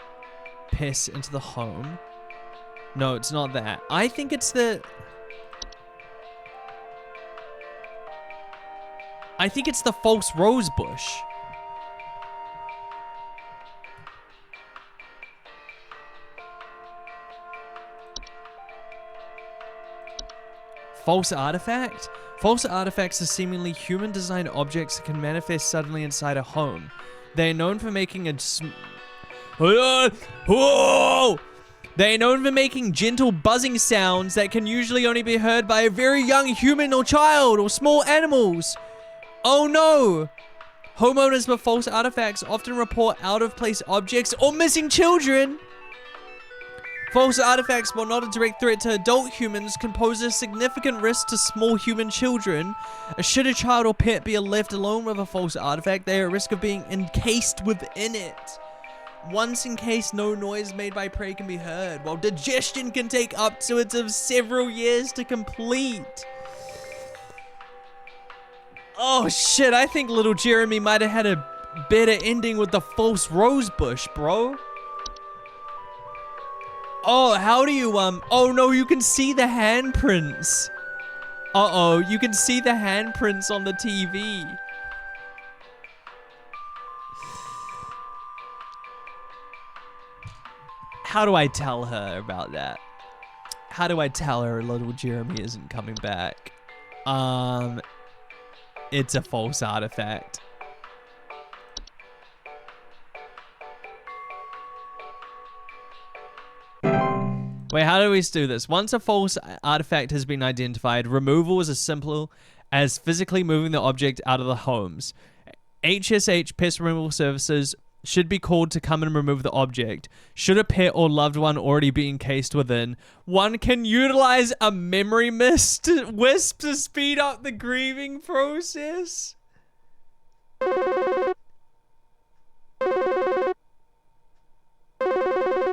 pests into the home. No, it's not that. I think it's the... I think it's the false rose bush. False artifact? False artifacts are seemingly human-designed objects that can manifest suddenly inside a home. They are known for making They are known for making gentle buzzing sounds that can usually only be heard by a very young human or child or small animals. Oh no! Homeowners with false artifacts often report out-of-place objects or missing children. False artifacts, while not a direct threat to adult humans, can pose a significant risk to small human children. Should a child or pet be left alone with a false artifact, they are at risk of being encased within it. Once encased, no noise made by prey can be heard, while digestion can take upwards of several years to complete. Oh shit, I think little Jeremy might have had a better ending with the false rose bush, bro. Oh, how do you, oh no, you can see the handprints. Uh-oh, you can see the handprints on the TV. How do I tell her about that? How do I tell her little Jeremy isn't coming back? It's a false artifact. Wait, how do we do this? Once a false artifact has been identified, removal is as simple as physically moving the object out of the homes. HSH Pest Removal Services should be called to come and remove the object. Should a pet or loved one already be encased within, one can utilize a memory mist wisp to speed up the grieving process.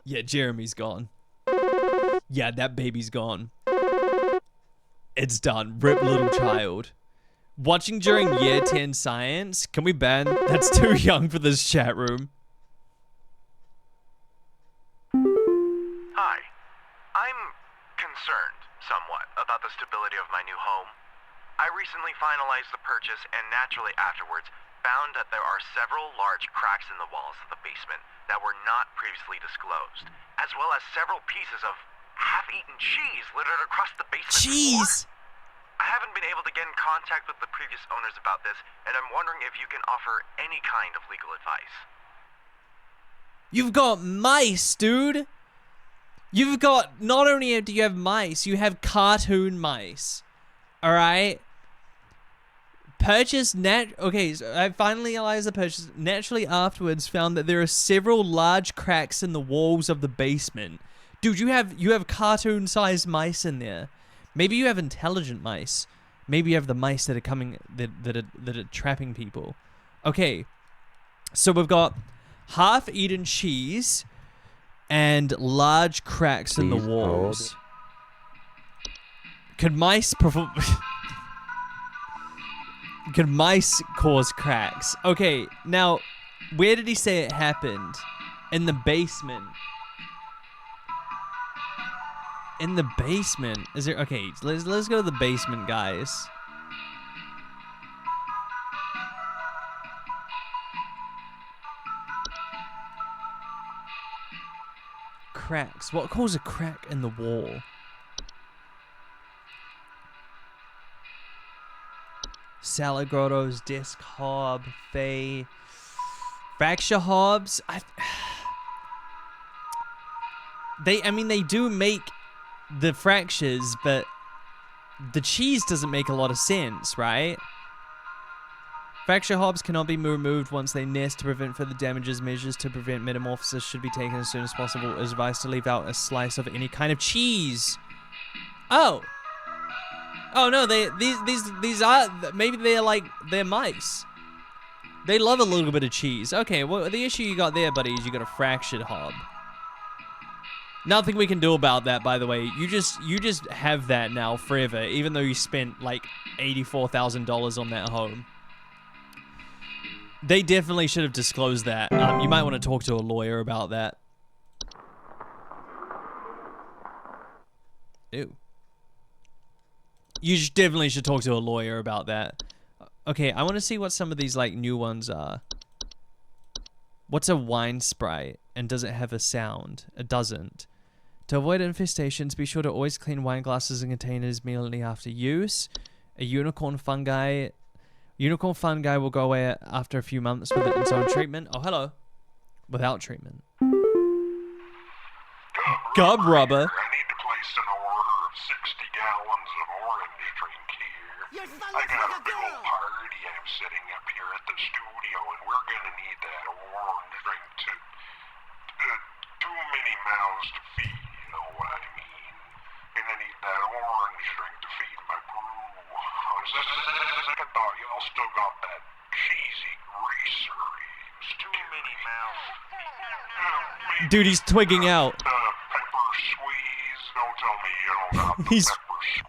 Yeah, Jeremy's gone. Yeah, that baby's gone. It's done. Rip little child. Watching during year 10 science? Can we ban? That's too young for this chat room. Hi. I'm concerned somewhat about the stability of my new home. I recently finalized the purchase and naturally afterwards found that there are several large cracks in the walls of the basement that were not previously disclosed, as well as several pieces of half-eaten cheese littered across the basement Cheese! floor. I haven't been able to get in contact with the previous owners about this, and I'm wondering if you can offer any kind of legal advice. You've got mice, dude. You've got, not only do you have mice, you have cartoon mice. Alright? Purchase okay, so I finally realized the purchase. Naturally afterwards found that there are several large cracks in the walls of the basement. Dude, you have cartoon-sized mice in there. Maybe you have intelligent mice. Maybe you have the mice that are coming, that are trapping people. Okay, so we've got half-eaten cheese and large cracks in the walls. Could mice could mice cause cracks? Okay, now where did he say it happened? In the basement. In the basement? Is there, okay, let's go to the basement, guys. Cracks. What causes a crack in the wall? Salad grottos, disc hob, fey, fracture hobs. I mean, they do make the fractures, but the cheese doesn't make a lot of sense, right? Fracture hobs cannot be removed once they nest to prevent further damages. Measures to prevent metamorphosis should be taken as soon as possible. It is advised to leave out a slice of any kind of cheese. Oh. Oh no, these are, maybe they're mice. They love a little bit of cheese. Okay, well, the issue you got there, buddy, is you got a fractured hob. Nothing we can do about that, by the way. You just have that now forever, even though you spent like $84,000 on that home. They definitely should have disclosed that. You might want to talk to a lawyer about that. Ew. You definitely should talk to a lawyer about that. Okay, I want to see what some of these like new ones are. What's a wine sprite, and does it have a sound? It doesn't. To avoid infestations, be sure to always clean wine glasses and containers immediately after use. A unicorn fungi will go away after a few months with its own treatment. Oh, hello. Without treatment. Gub rubber. I need to place an order of 60 gallons of orange drink here. I got a big old party I'm setting up here at the studio, and we're gonna need that orange drink to... too many mouths to feed, you know what I mean? And I need that orange drink to feed my crew. On second thought, y'all still got that cheesy greaser. Too many mouths. Dude, he's twigging out. Pepper squeeze. Don't tell me you don't got the He's- pepper squeeze.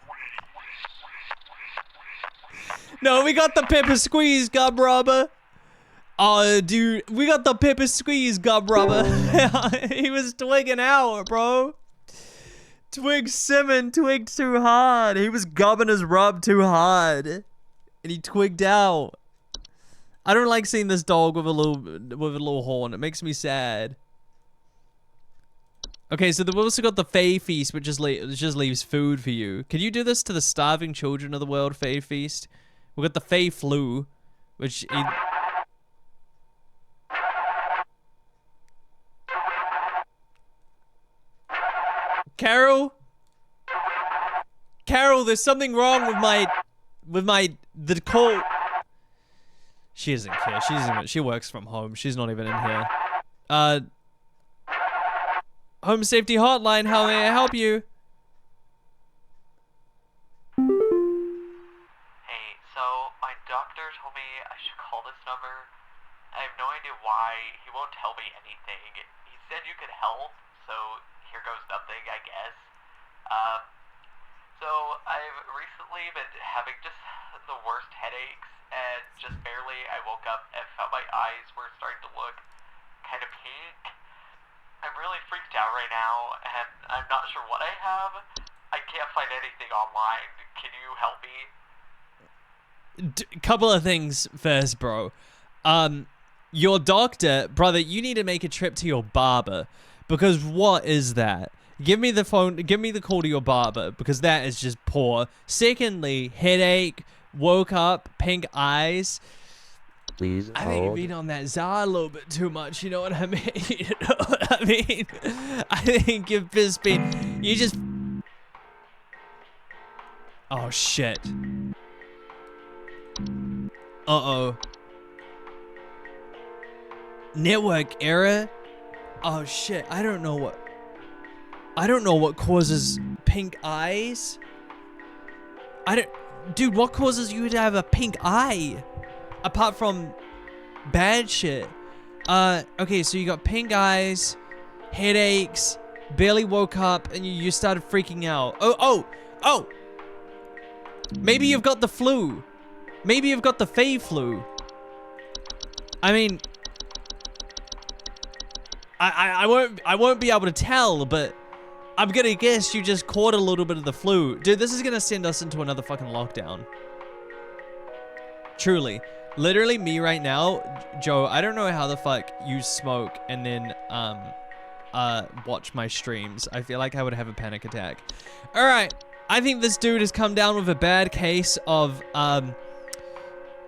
No, we got the pepper squeeze, Gub rubber. Oh, dude, we got the pepper squeeze, Gub rubber. He was twigging out, bro. Twig Simon twigged too hard. He was gubbing his rub too hard, and he twigged out. I don't like seeing this dog with a little horn. It makes me sad. Okay, so we've also got the Fae Feast, which just leaves food for you. Can you do this to the starving children of the world, Fae Feast? We've got the Fae Flu, which... Carol? Carol, there's something wrong with the call. She doesn't care. She works from home. She's not even in here. Home Safety Hotline, how may I help you? Hey, so my doctor told me I should call this number. I have no idea why. He won't tell me anything. He said you could help, so here goes nothing, I guess. So I've recently been having just the worst headaches, and just barely I woke up and felt my eyes were starting to look kind of pink. I'm really freaked out right now, and I'm not sure what I have. I can't find anything online. Can you help me? Couple of things first, bro. Your doctor, brother, you need to make a trip to your barber, because what is that? Give me the phone, give me the call to your barber, because that is just poor. Secondly, headache, woke up, pink eyes. Please I think you've hold. been on that Zar a little bit too much, you know what I mean? You know what I mean? I think you've just been, you just... Oh, shit. Uh-oh. Network error? Oh, shit. I don't know what causes pink eyes. Dude, what causes you to have a pink eye? Apart from bad shit. Okay, so you got pink eyes, headaches, barely woke up, and you started freaking out. Oh! Maybe you've got the flu. Maybe you've got the Fae flu. I mean, I won't be able to tell, but I'm gonna guess you just caught a little bit of the flu. Dude, this is gonna send us into another fucking lockdown. Truly. Literally me right now, Joe, I don't know how the fuck you smoke and then, watch my streams. I feel like I would have a panic attack. Alright, I think this dude has come down with a bad case of,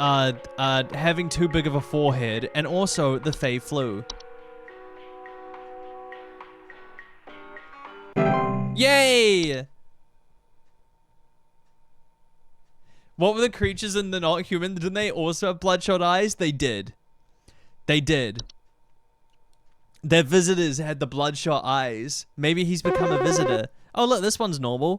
having too big of a forehead and also the Fae flu. Yay! What were the creatures in the not human? Didn't they also have bloodshot eyes? They did. They did. Their visitors had the bloodshot eyes. Maybe he's become a visitor. Oh, look, this one's normal.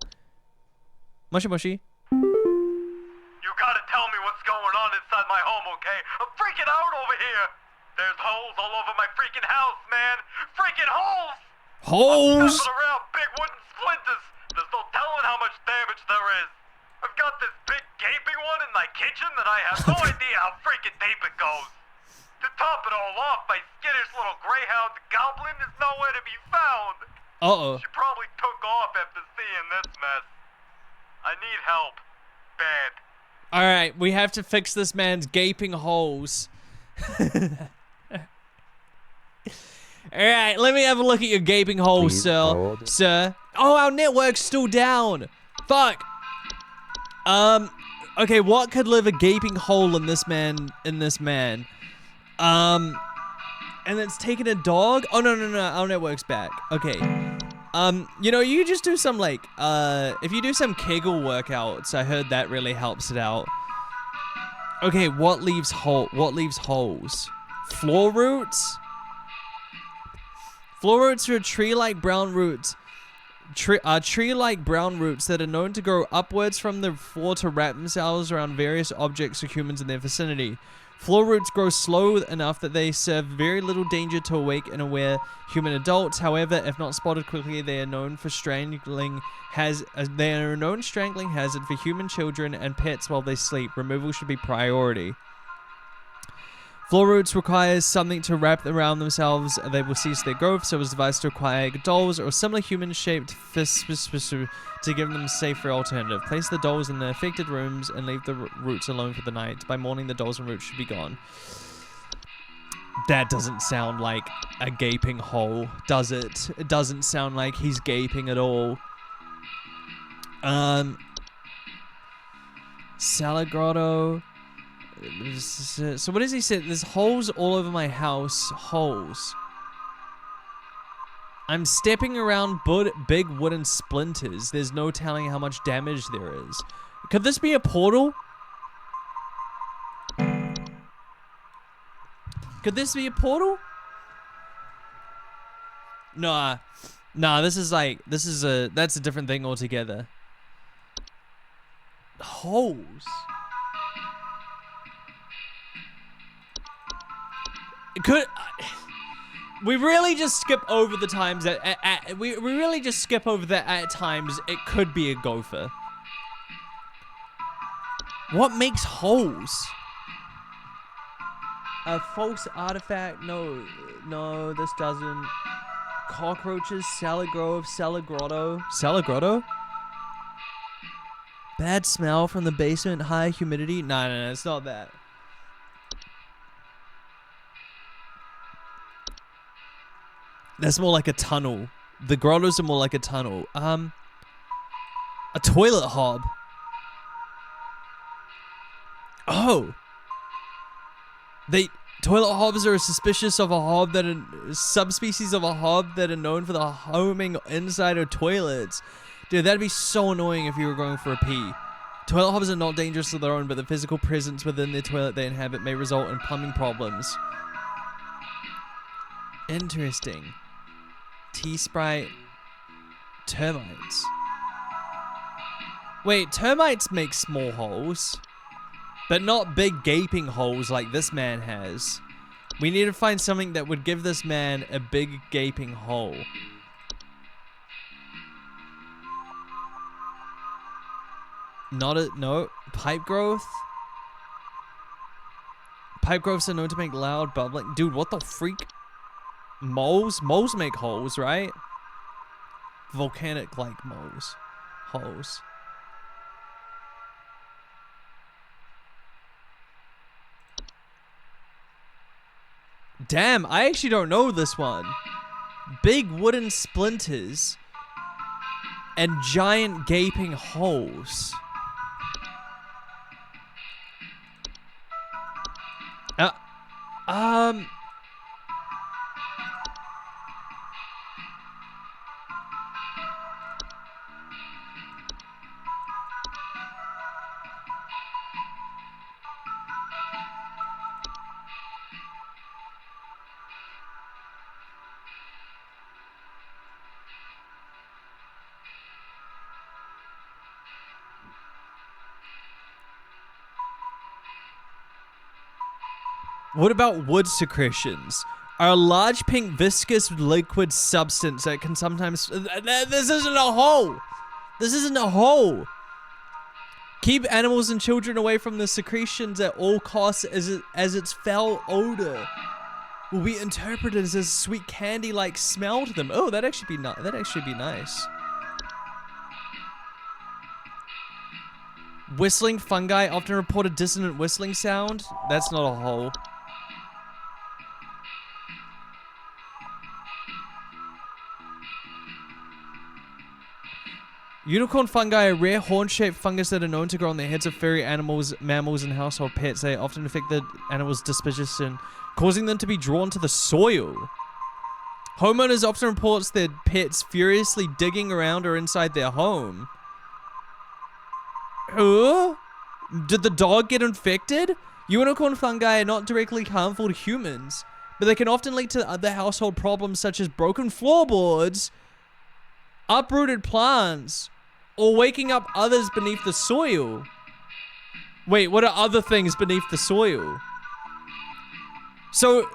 Mushy mushy. You gotta tell me what's going on inside my home, okay? I'm freaking out over here! There's holes all over my freaking house, man! Freaking holes! Holes? Stepping around big wooden splinters! There's no telling how much damage there is! I've got this big gaping one in my kitchen that I have no idea how freaking deep it goes! To top it all off, my skittish little greyhound goblin is nowhere to be found! Uh-oh. She probably took off after seeing this mess. I need help. Bad. All right, we have to fix this man's gaping holes. All right, let me have a look at your gaping holes, Please sir. hold. Sir. Oh, our network's still down. Fuck. Okay, what could leave a gaping hole in this man? And it's taking a dog? Oh, no, our network's back. Okay. You know, you just do some, like, if you do some Kegel workouts, I heard that really helps it out. Okay, what leaves holes? Floor roots? Floor roots are tree-like brown roots. Tree-like brown roots that are known to grow upwards from the floor to wrap themselves around various objects or humans in their vicinity. Floor roots grow slow enough that they serve very little danger to awake and aware human adults. However, if not spotted quickly, they are a known strangling hazard for human children and pets while they sleep. Removal should be priority. Floor roots requires something to wrap around themselves. They will cease their growth, so it was devised to acquire dolls or similar human-shaped fists to give them a safer alternative. Place the dolls in the affected rooms and leave the roots alone for the night. By morning, the dolls and roots should be gone. That doesn't sound like a gaping hole, does it? It doesn't sound like he's gaping at all. Salad grotto. So what does he say? There's holes all over my house. Holes. I'm stepping around big wooden splinters. There's no telling how much damage there is. Could this be a portal? Could this be a portal? Nah, this is that's a different thing altogether. Holes. We really just skip over the times that we really just skip over that at times it could be a gopher. What makes holes? A false artifact? No, this doesn't. Cockroaches, salad grove, salad grotto. Salad grotto? Bad smell from the basement, high humidity. No, it's not that. That's more like a tunnel. The grottos are more like a tunnel. A toilet hob. Oh. Toilet hobs are suspicious of a hob that are subspecies of a hob that are known for the homing inside of toilets. Dude, that'd be so annoying if you were going for a pee. Toilet hobs are not dangerous to their own, but the physical presence within the toilet they inhabit may result in plumbing problems. Interesting. T-Sprite. Termites. Wait, termites make small holes, but not big gaping holes like this man has. We need to find something that would give this man a big gaping hole. No. Pipe growth? Pipe growths are known to make loud bubbling. Dude, what the freak? Moles? Moles make holes, right? Volcanic-like moles. Holes. Damn, I actually don't know this one. Big wooden splinters and giant gaping holes. What about wood secretions? Are a large pink viscous liquid substance that can sometimes... This isn't a hole! This isn't a hole! Keep animals and children away from the secretions at all costs as its foul odor will be interpreted as a sweet candy-like smell to them. Oh, that'd actually be nice. Whistling fungi often report a dissonant whistling sound. That's not a hole. Unicorn fungi are rare horn-shaped fungus that are known to grow on the heads of furry animals, mammals, and household pets. They often affect the animal's disposition, causing them to be drawn to the soil. Homeowners often report their pets furiously digging around or inside their home. Did the dog get infected? Unicorn fungi are not directly harmful to humans, but they can often lead to other household problems such as broken floorboards, uprooted plants, or waking up others beneath the soil. Wait, what are other things beneath the soil? So...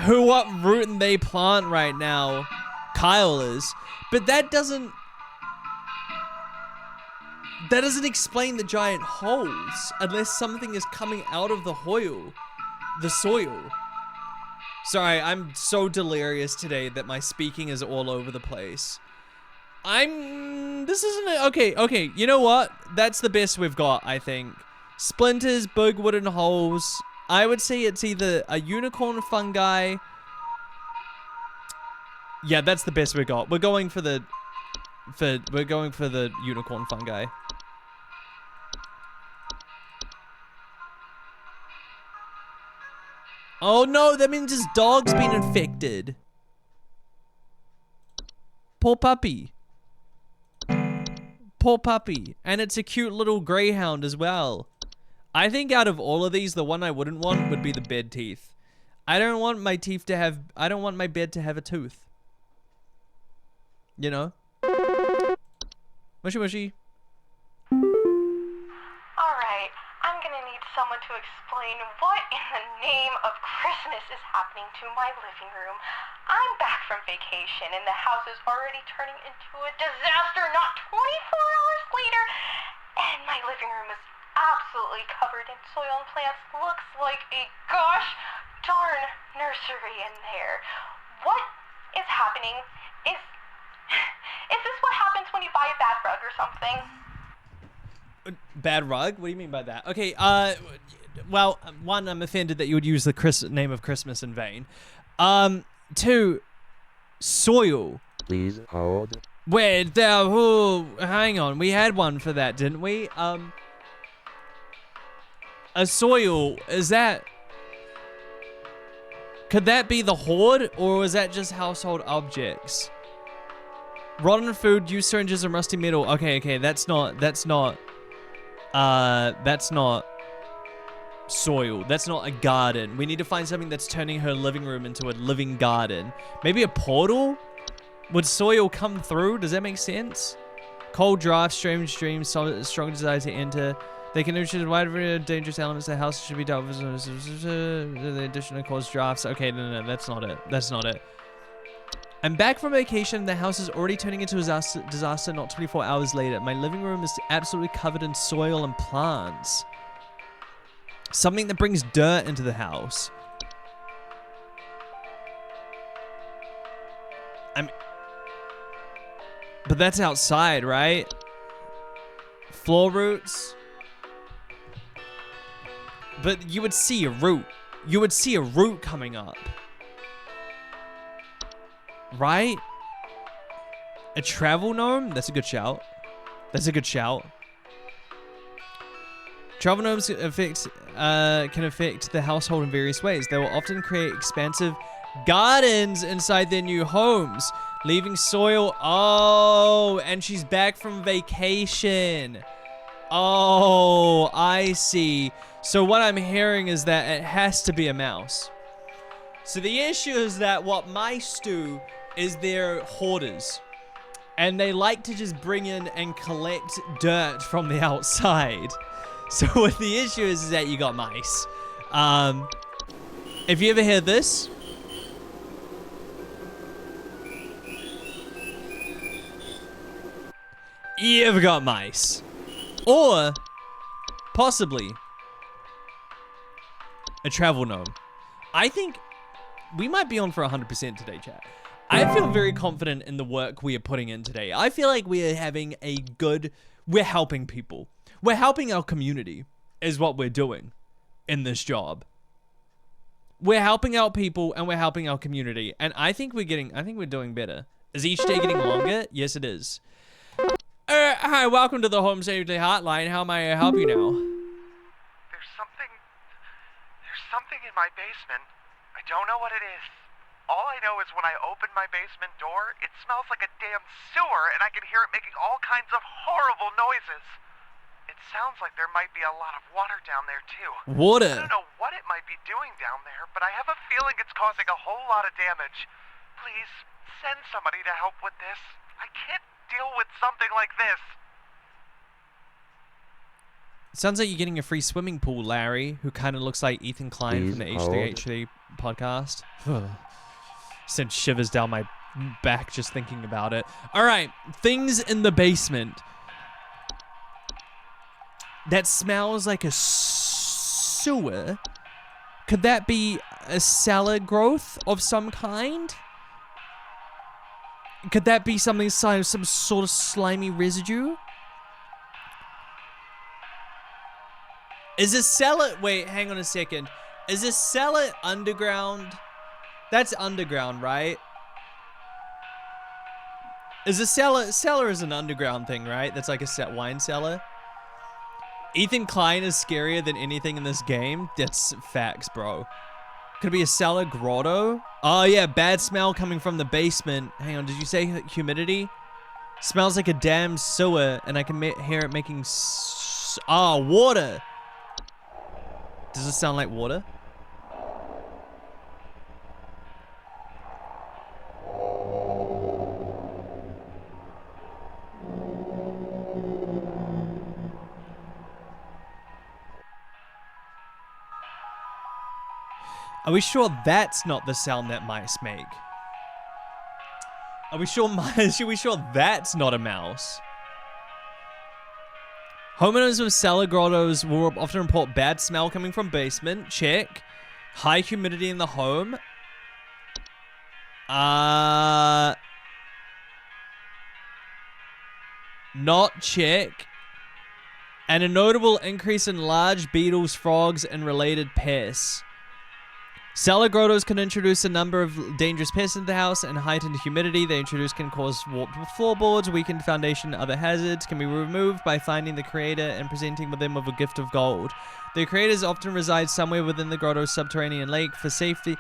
who uprooting they plant right now? Kyle is. But that doesn't explain the giant holes unless something is coming out of the soil. Sorry, I'm so delirious today that my speaking is all over the place. This isn't okay, you know what? That's the best we've got, I think. Splinters, big wooden holes. I would say it's either a unicorn fungi. Yeah, that's the best we got. We're going for the unicorn fungi. Oh no, that means his dog's been infected. Poor puppy. Poor puppy. And it's a cute little greyhound as well. I think out of all of these, the one I wouldn't want would be the bed teeth. I don't want my bed to have a tooth. You know? Mushy mushy. Alright, I'm gonna need someone to explain what in the name of Christmas is happening to my living room. I'm back from vacation and the house is already turning into a disaster not 24 hours later. And my living room is absolutely covered in soil and plants. Looks like a gosh darn nursery in there. What is happening? Is this what happens when you buy a bad rug or something? Bad rug? What do you mean by that? Okay, well, one, I'm offended that you would use the name of Christmas in vain. Two, soil. Please hold. Wait, hang on. We had one for that, didn't we? A soil, is that... could that be the hoard, or was that just household objects? Rotten food, used syringes, and rusty metal. Okay, that's not soil. That's not a garden. We need to find something that's turning her living room into a living garden. Maybe a portal? Would soil come through? Does that make sense? Cold drafts, strange dreams, strong desire to enter. They can introduce a wide variety of dangerous elements. The house should be dealt with. The addition of cause drafts. Okay, no, that's not it. That's not it. I'm back from vacation. The house is already turning into a disaster not 24 hours later. My living room is absolutely covered in soil and plants. Something that brings dirt into the house. But that's outside, right? Floor roots. But you would see a root. You would see a root coming up. Right? A travel gnome? That's a good shout. That's a good shout. Travel gnomes can affect the household in various ways. They will often create expansive gardens inside their new homes, leaving soil. Oh, and she's back from vacation. Oh, I see. So what I'm hearing is that it has to be a mouse. So the issue is that what mice do is they're hoarders. And they like to just bring in and collect dirt from the outside. So what the issue is that you got mice. If you ever hear this, you ever got mice. Or possibly a travel gnome. I think we might be on for 100% today, chat. I feel very confident in the work we are putting in today. I feel like we are having we're helping people. We're helping our community is what we're doing in this job. We're helping out people and we're helping our community. And I think we're doing better. Is each day getting longer? Yes, it is. Hi, welcome to the Home Safety Hotline. How may I help you now? There's something in my basement. I don't know what it is. All I know is when I open my basement door, it smells like a damn sewer, and I can hear it making all kinds of horrible noises. It sounds like there might be a lot of water down there, too. Water? I don't know what it might be doing down there, but I have a feeling it's causing a whole lot of damage. Please, send somebody to help with this. I can't deal with something like this. Sounds like you're getting a free swimming pool, Larry, who kind of looks like Ethan Klein from the H3H3 podcast. Sent shivers down my back just thinking about it. All right, things in the basement that smells like a sewer. Could that be a cellar growth of some kind? Could that be some sort of slimy residue? Is a cellar... Wait, hang on a second. Is a cellar underground? That's underground, right? Is a cellar... Cellar is an underground thing, right? That's like a wine cellar. Ethan Klein is scarier than anything in this game. That's facts, bro. Could it be a cellar grotto? Oh, yeah. Bad smell coming from the basement. Hang on. Did you say humidity? Smells like a damn sewer, and I can hear it making... water. Does it sound like water? Are we sure that's not the sound that mice make? Are we sure that's not a mouse? Homeowners with cellar grottos will often report bad smell coming from basement. Check. High humidity in the home. Not check. And a notable increase in large beetles, frogs, and related pests. Cellar grottos can introduce a number of dangerous pests into the house, and heightened humidity they introduce can cause warped floorboards, weakened foundation, and other hazards can be removed by finding the creator and presenting them with a gift of gold. The creators often reside somewhere within the grotto's subterranean lake. For safety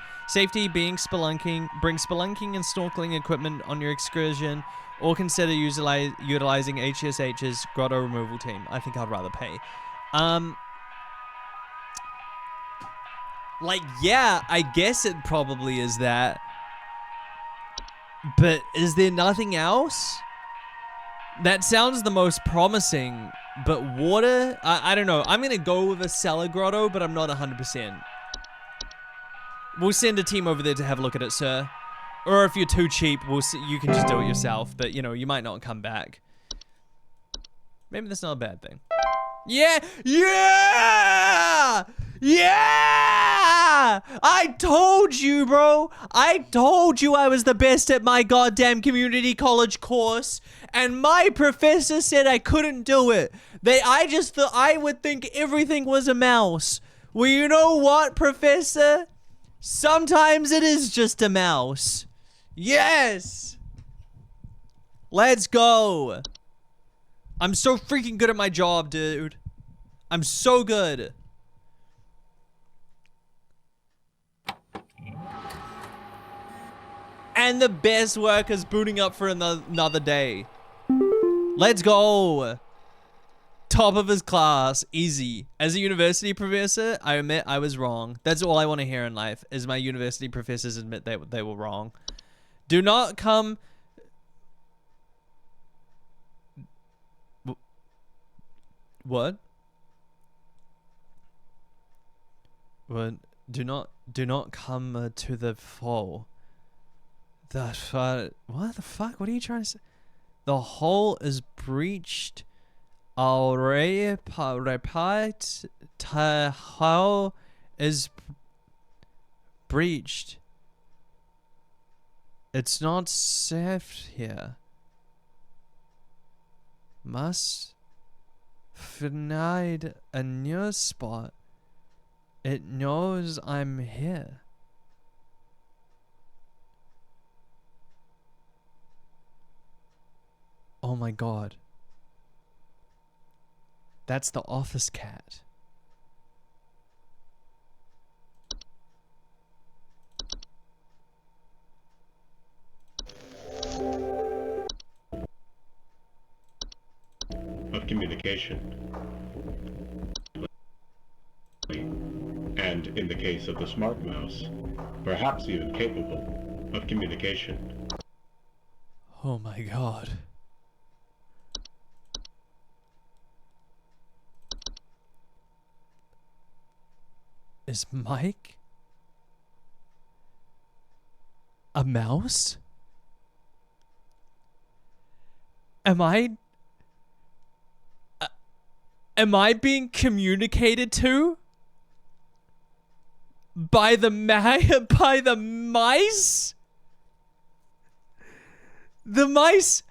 bring spelunking and snorkeling equipment on your excursion, or consider utilizing HSH's grotto removal team. I think I'd rather pay. Like, yeah, I guess it probably is that. But is there nothing else? That sounds the most promising. But water? I don't know. I'm going to go with a cellar grotto, but I'm not 100%. We'll send a team over there to have a look at it, sir. Or if you're too cheap, you can just do it yourself. But, you know, you might not come back. Maybe that's not a bad thing. Yeah! Yeah! Yeah! I told you, bro. I told you I was the best at my goddamn community college course, and my professor said I couldn't do it. I just thought I would think everything was a mouse. Well, you know what, professor? Sometimes it is just a mouse. Yes! Let's go. I'm so freaking good at my job, dude. I'm so good. And the best workers booting up for another day. Let's go. Top of his class. Easy. As a university professor, I admit I was wrong. That's all I want to hear in life, is my university professors admit they were wrong. Do not come... What? What? Do not come to the fall. What the fuck? What are you trying to say? The hole is breached. I'll repeat. The hole is breached. It's not safe here. Must find a new spot. It knows I'm here. Oh my god. That's the office cat. Of communication. And in the case of the smart mouse, perhaps even capable of communication. Oh my god. Is Mike a mouse? Am I being communicated to by the by the mice? The mice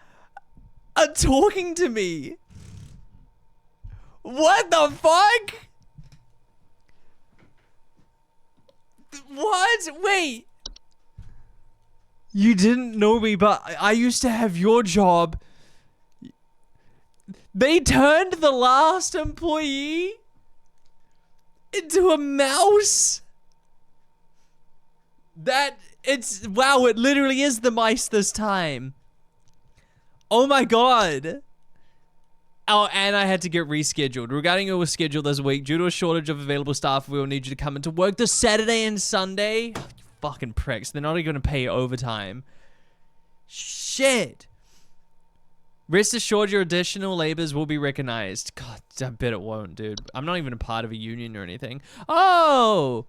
are talking to me. What the fuck? What? Wait. You didn't know me, but I used to have your job. They turned the last employee into a mouse? Wow, it literally is the mice this time. Oh my god. Oh, and I had to get rescheduled. Regarding your schedule this week, due to a shortage of available staff, we will need you to come into work this Saturday and Sunday. Oh, you fucking pricks. They're not even going to pay overtime. Shit. Rest assured your additional labors will be recognized. God, I bet it won't, dude. I'm not even a part of a union or anything. Oh!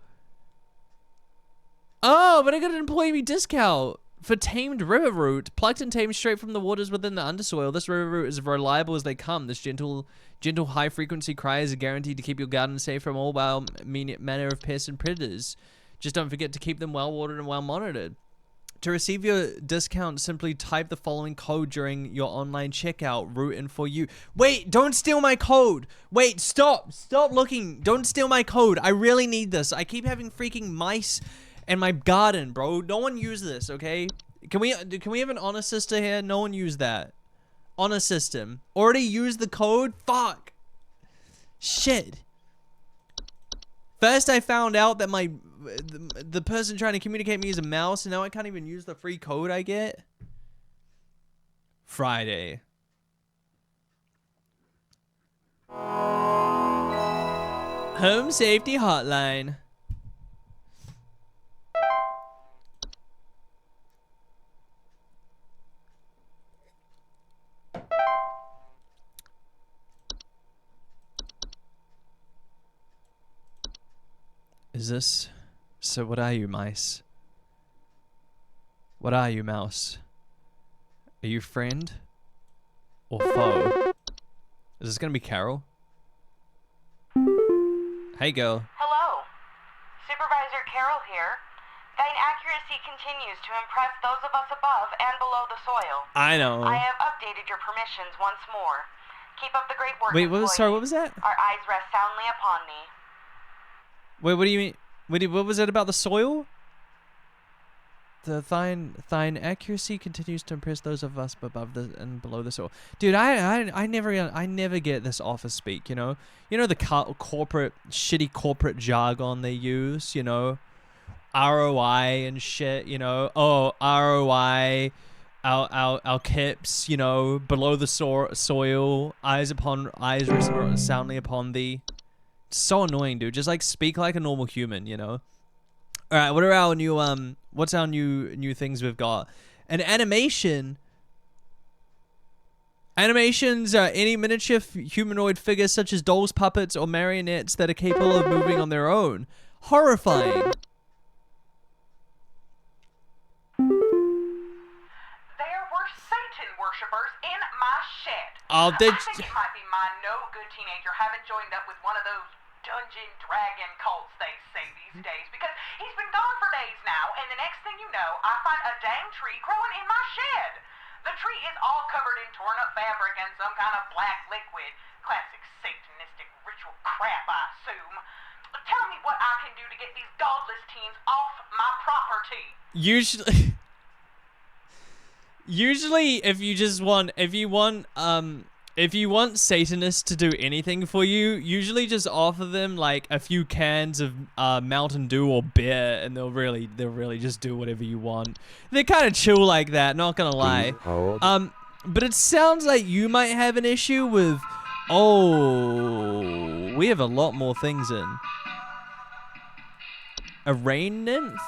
Oh, but I got an employee discount for tamed river root. Plucked and tamed straight from the waters within the undersoil. This river root is as reliable as they come. This gentle high-frequency cry is guaranteed to keep your garden safe from all manner of pests and predators. Just don't forget to keep them well-watered and well-monitored. To receive your discount, simply type the following code during your online checkout. Rootin' for you. Wait, don't steal my code. Wait, stop. Stop looking. Don't steal my code. I really need this. I keep having freaking mice in my garden, bro. No one use this, okay? Can we have an honor system here? No one use that. Honor system. Already used the code? Fuck. Shit. First I found out that the person trying to communicate me is a mouse, and now I can't even use the free code I get. Friday. Home Safety Hotline. Is this... So what are you, mice? What are you, mouse? Are you friend? Or foe? Is this gonna be Carol? Hey, girl. Hello. Supervisor Carol here. Thine accuracy continues to impress those of us above and below the soil. I know. I have updated your permissions once more. Keep up the great work, Wait, sorry, what was that? Our eyes rest soundly upon thee. Wait, what do you mean? What was it about the soil? The thine accuracy continues to impress those of us above and below the soil. Dude, I never get this office speak. You know the corporate shitty corporate jargon they use. You know, ROI and shit. You know, oh ROI, our kips. You know, below the soil, eyes rest soundly upon thee. So annoying, dude. Just like speak like a normal human, you know. All right, what are our new what's our new things we've got? An animation. Animations are any miniature humanoid figures such as dolls, puppets, or marionettes that are capable of moving on their own. Horrifying. There were Satan worshippers in my shed. Oh, I think it might be my no-good teenager having joined up with one of those Dungeon Dragon cults they say these days, because he's been gone for days now, and the next thing you know, I find a dang tree growing in my shed. The tree is all covered in torn up fabric and some kind of black liquid. Classic satanistic ritual crap, I assume. Tell me what I can do to get these godless teens off my property. Usually if you want Satanists to do anything for you, usually just offer them like a few cans of Mountain Dew or beer, and they'll really just do whatever you want. They're kind of chill like that, not gonna lie. But it sounds like you might have an issue with. Oh, we have a lot more things in. A rain nymph?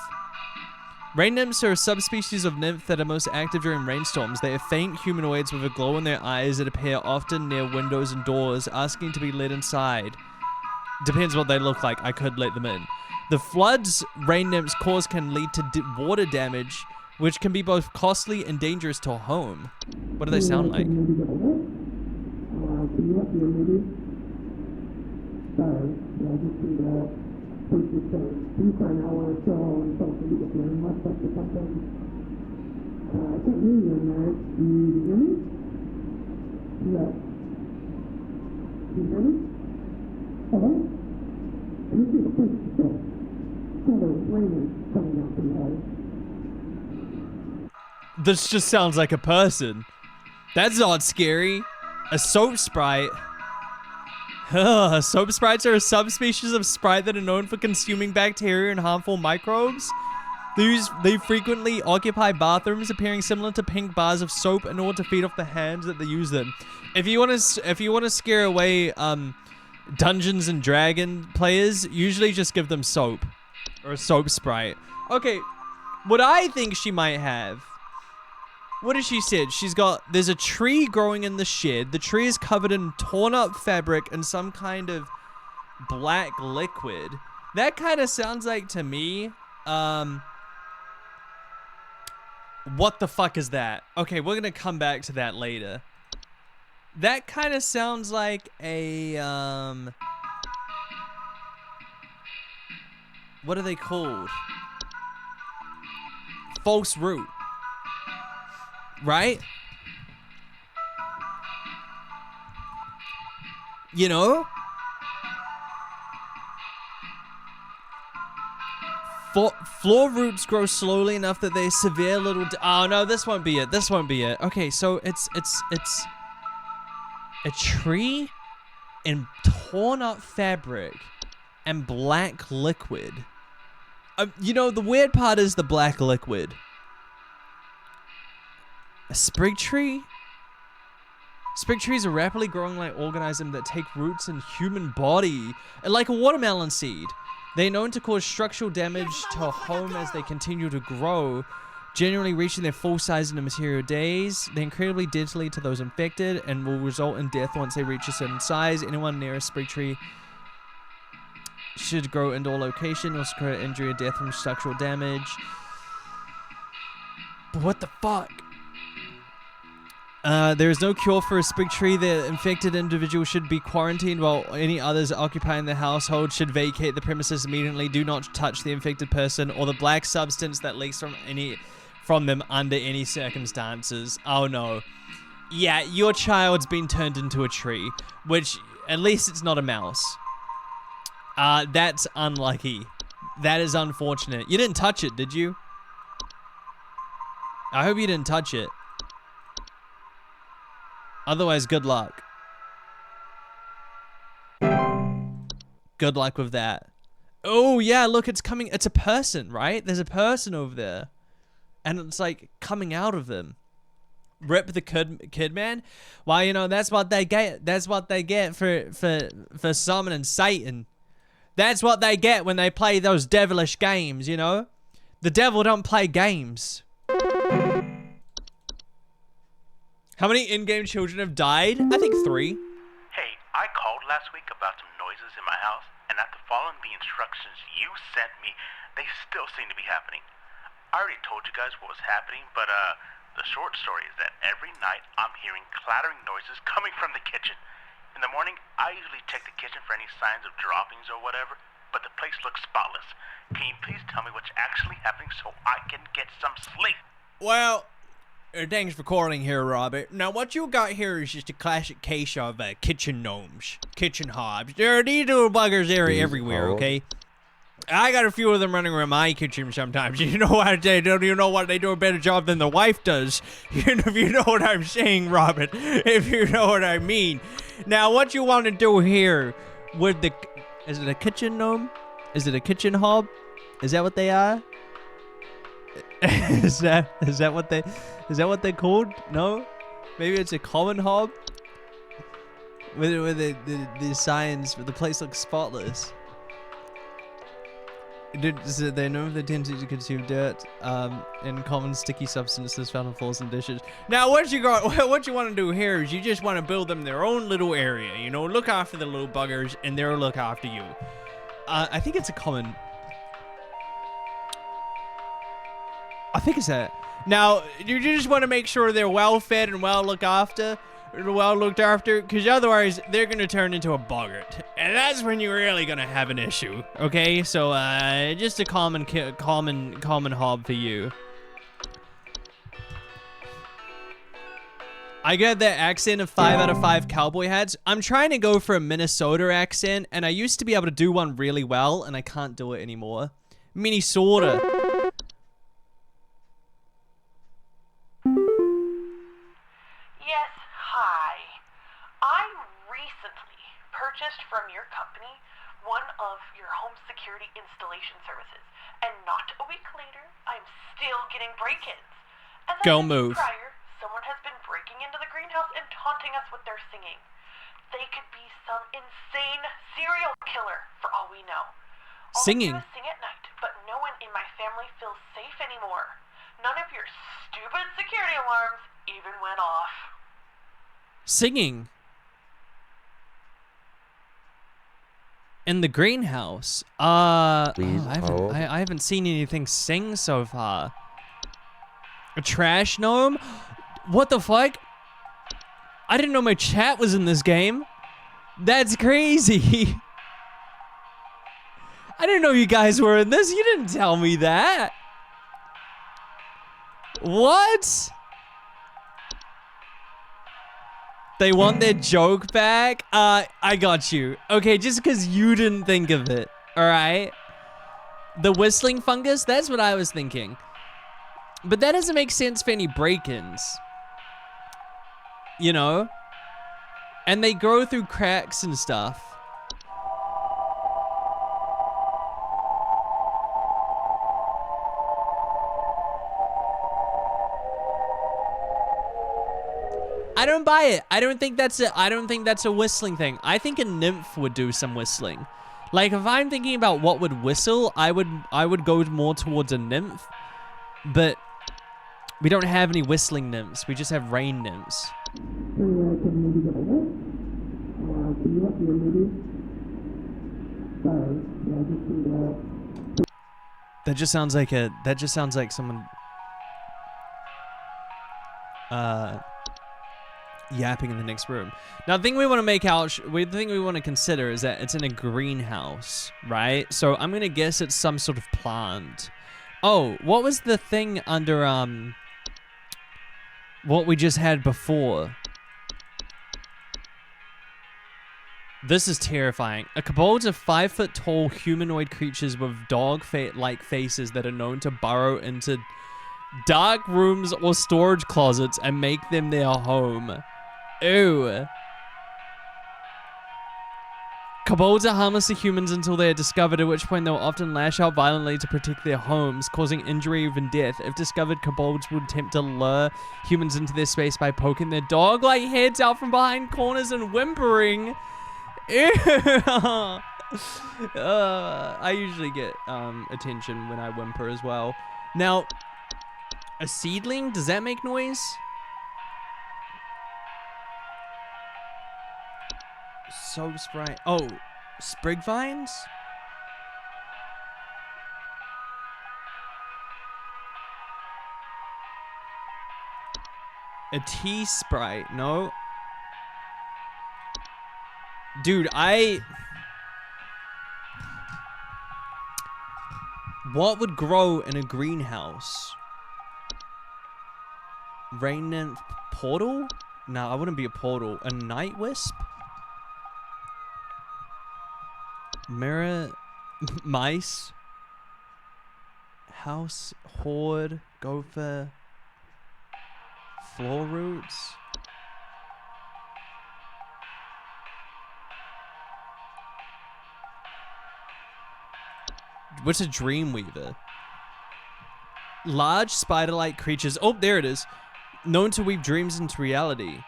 Rain nymphs are a subspecies of nymph that are most active during rainstorms. They are faint humanoids with a glow in their eyes that appear often near windows and doors, asking to be let inside. Depends what they look like. I could let them in. The floods rain nymphs cause can lead to water damage, which can be both costly and dangerous to a home. What do they sound like? This just sounds like a person. That's not scary. A soap sprite. Soap sprites are a subspecies of sprite that are known for consuming bacteria and harmful microbes. They frequently occupy bathrooms, appearing similar to pink bars of soap in order to feed off the hands that they use them. If you want to scare away Dungeons and Dragon players, usually just give them soap or a soap sprite. Okay, what I think she might have. What has she said? There's a tree growing in the shed. The tree is covered in torn up fabric and some kind of black liquid. That kind of sounds like to me, what the fuck is that? Okay, we're gonna come back to that later. That kind of sounds like a, what are they called? False root. Right? You know? Floor roots grow slowly enough that they severe little. Oh no, this won't be it. This won't be it. Okay, so it's a tree in torn up fabric and black liquid. You know, the weird part is the black liquid. A sprig tree? Sprig trees are rapidly growing like organisms that take roots in human body, like a watermelon seed. They are known to cause structural damage to a home as they continue to grow, generally reaching their full size in a matter of days. They're incredibly deadly to those infected and will result in death once they reach a certain size. Anyone near a sprig tree should grow indoor location, also create injury or death from structural damage. But what the fuck? There is no cure for a sprig tree. The infected individual should be quarantined while any others occupying the household should vacate the premises immediately. Do not touch the infected person or the black substance that leaks from them under any circumstances. Oh no. Yeah, your child's been turned into a tree, which at least it's not a mouse. That's unlucky. That is unfortunate. You didn't touch it, did you? I hope you didn't touch it. Otherwise, good luck. Good luck with that. Oh, yeah, look, it's coming. It's a person, right? There's a person over there. And it's, like, coming out of them. Rip the kid man. Well, you know, that's what they get. That's what they get for summoning Satan. That's what they get when they play those devilish games, you know? The devil don't play games. How many in-game children have died? I think 3. Hey, I called last week about some noises in my house, and after following the instructions you sent me, they still seem to be happening. I already told you guys what was happening, but the short story is that every night I'm hearing clattering noises coming from the kitchen. In the morning, I usually check the kitchen for any signs of droppings or whatever, but the place looks spotless. Can you please tell me what's actually happening so I can get some sleep? Well, thanks for calling here, Robert. Now, what you got here is just a classic case of kitchen gnomes, kitchen hobs. These little buggers, they're everywhere, okay? I got a few of them running around my kitchen sometimes. You know what? They don't even know what they do a better job than the wife does. If you know what I'm saying, Robert. If you know what I mean. Now, what you want to do here with the... Is it a kitchen gnome? Is it a kitchen hob? Is that what they are? Is that what they're called? No? Maybe it's a common hob? With the signs, the place looks spotless. They know the tendency to consume dirt and common sticky substances found in floors and dishes. Now, what you want to do here is you just want to build them their own little area. You know, look after the little buggers, and they'll look after you. I think it's a common. I think it's that. Now, you just want to make sure they're well fed and well looked after, because otherwise they're gonna turn into a boggart, and that's when you're really gonna have an issue. Okay, so just a common hob for you. I got that accent of 5 out of 5 cowboy hats. I'm trying to go for a Minnesota accent, and I used to be able to do one really well, and I can't do it anymore. Minnesota. Yes, hi. I recently purchased from your company one of your home security installation services, and not a week later, I'm still getting break-ins. As Go I mentioned move. prior, someone has been breaking into the greenhouse and taunting us with their singing. They could be some insane serial killer, for all we know. All Singing? I do is sing at night, but no one in my family feels safe anymore. None of your stupid security alarms even went off. Singing. In the greenhouse. Please hold. I haven't seen anything sing so far. A trash gnome? What the fuck? I didn't know my chat was in this game. That's crazy. I didn't know you guys were in this. You didn't tell me that. What? They want their joke back? I got you. Okay, just because you didn't think of it. Alright? The whistling fungus? That's what I was thinking. But that doesn't make sense for any break-ins. You know? And they grow through cracks and stuff. I don't buy it. I don't think that's a whistling thing. I think a nymph would do some whistling. Like if I'm thinking about what would whistle, I would go more towards a nymph. But we don't have any whistling nymphs. We just have rain nymphs. That just sounds like someone yapping in the next room. Now, the thing we want to consider is that it's in a greenhouse, right? So I'm gonna guess it's some sort of plant. Oh, what was the thing under what we just had before? This is terrifying. A kobolds are 5-foot-tall humanoid creatures with dog-like faces that are known to burrow into dark rooms or storage closets and make them their home. Ew. Kobolds are harmless to humans until they are discovered, at which point they'll often lash out violently to protect their homes, causing injury or even death. If discovered, kobolds would attempt to lure humans into their space by poking their dog-like heads out from behind corners and whimpering. Ew. I usually get attention when I whimper as well. Now, a seedling, does that make noise? So sprite. Oh, sprig vines? A tea sprite, no. Dude, What would grow in a greenhouse? Rain nymph portal? No, I wouldn't be a portal. A night wisp? Mirror mice? House horde? Gopher? Floor roots? What's a dreamweaver? Large spider-like creatures. Oh, there it is. Known to weave dreams into reality.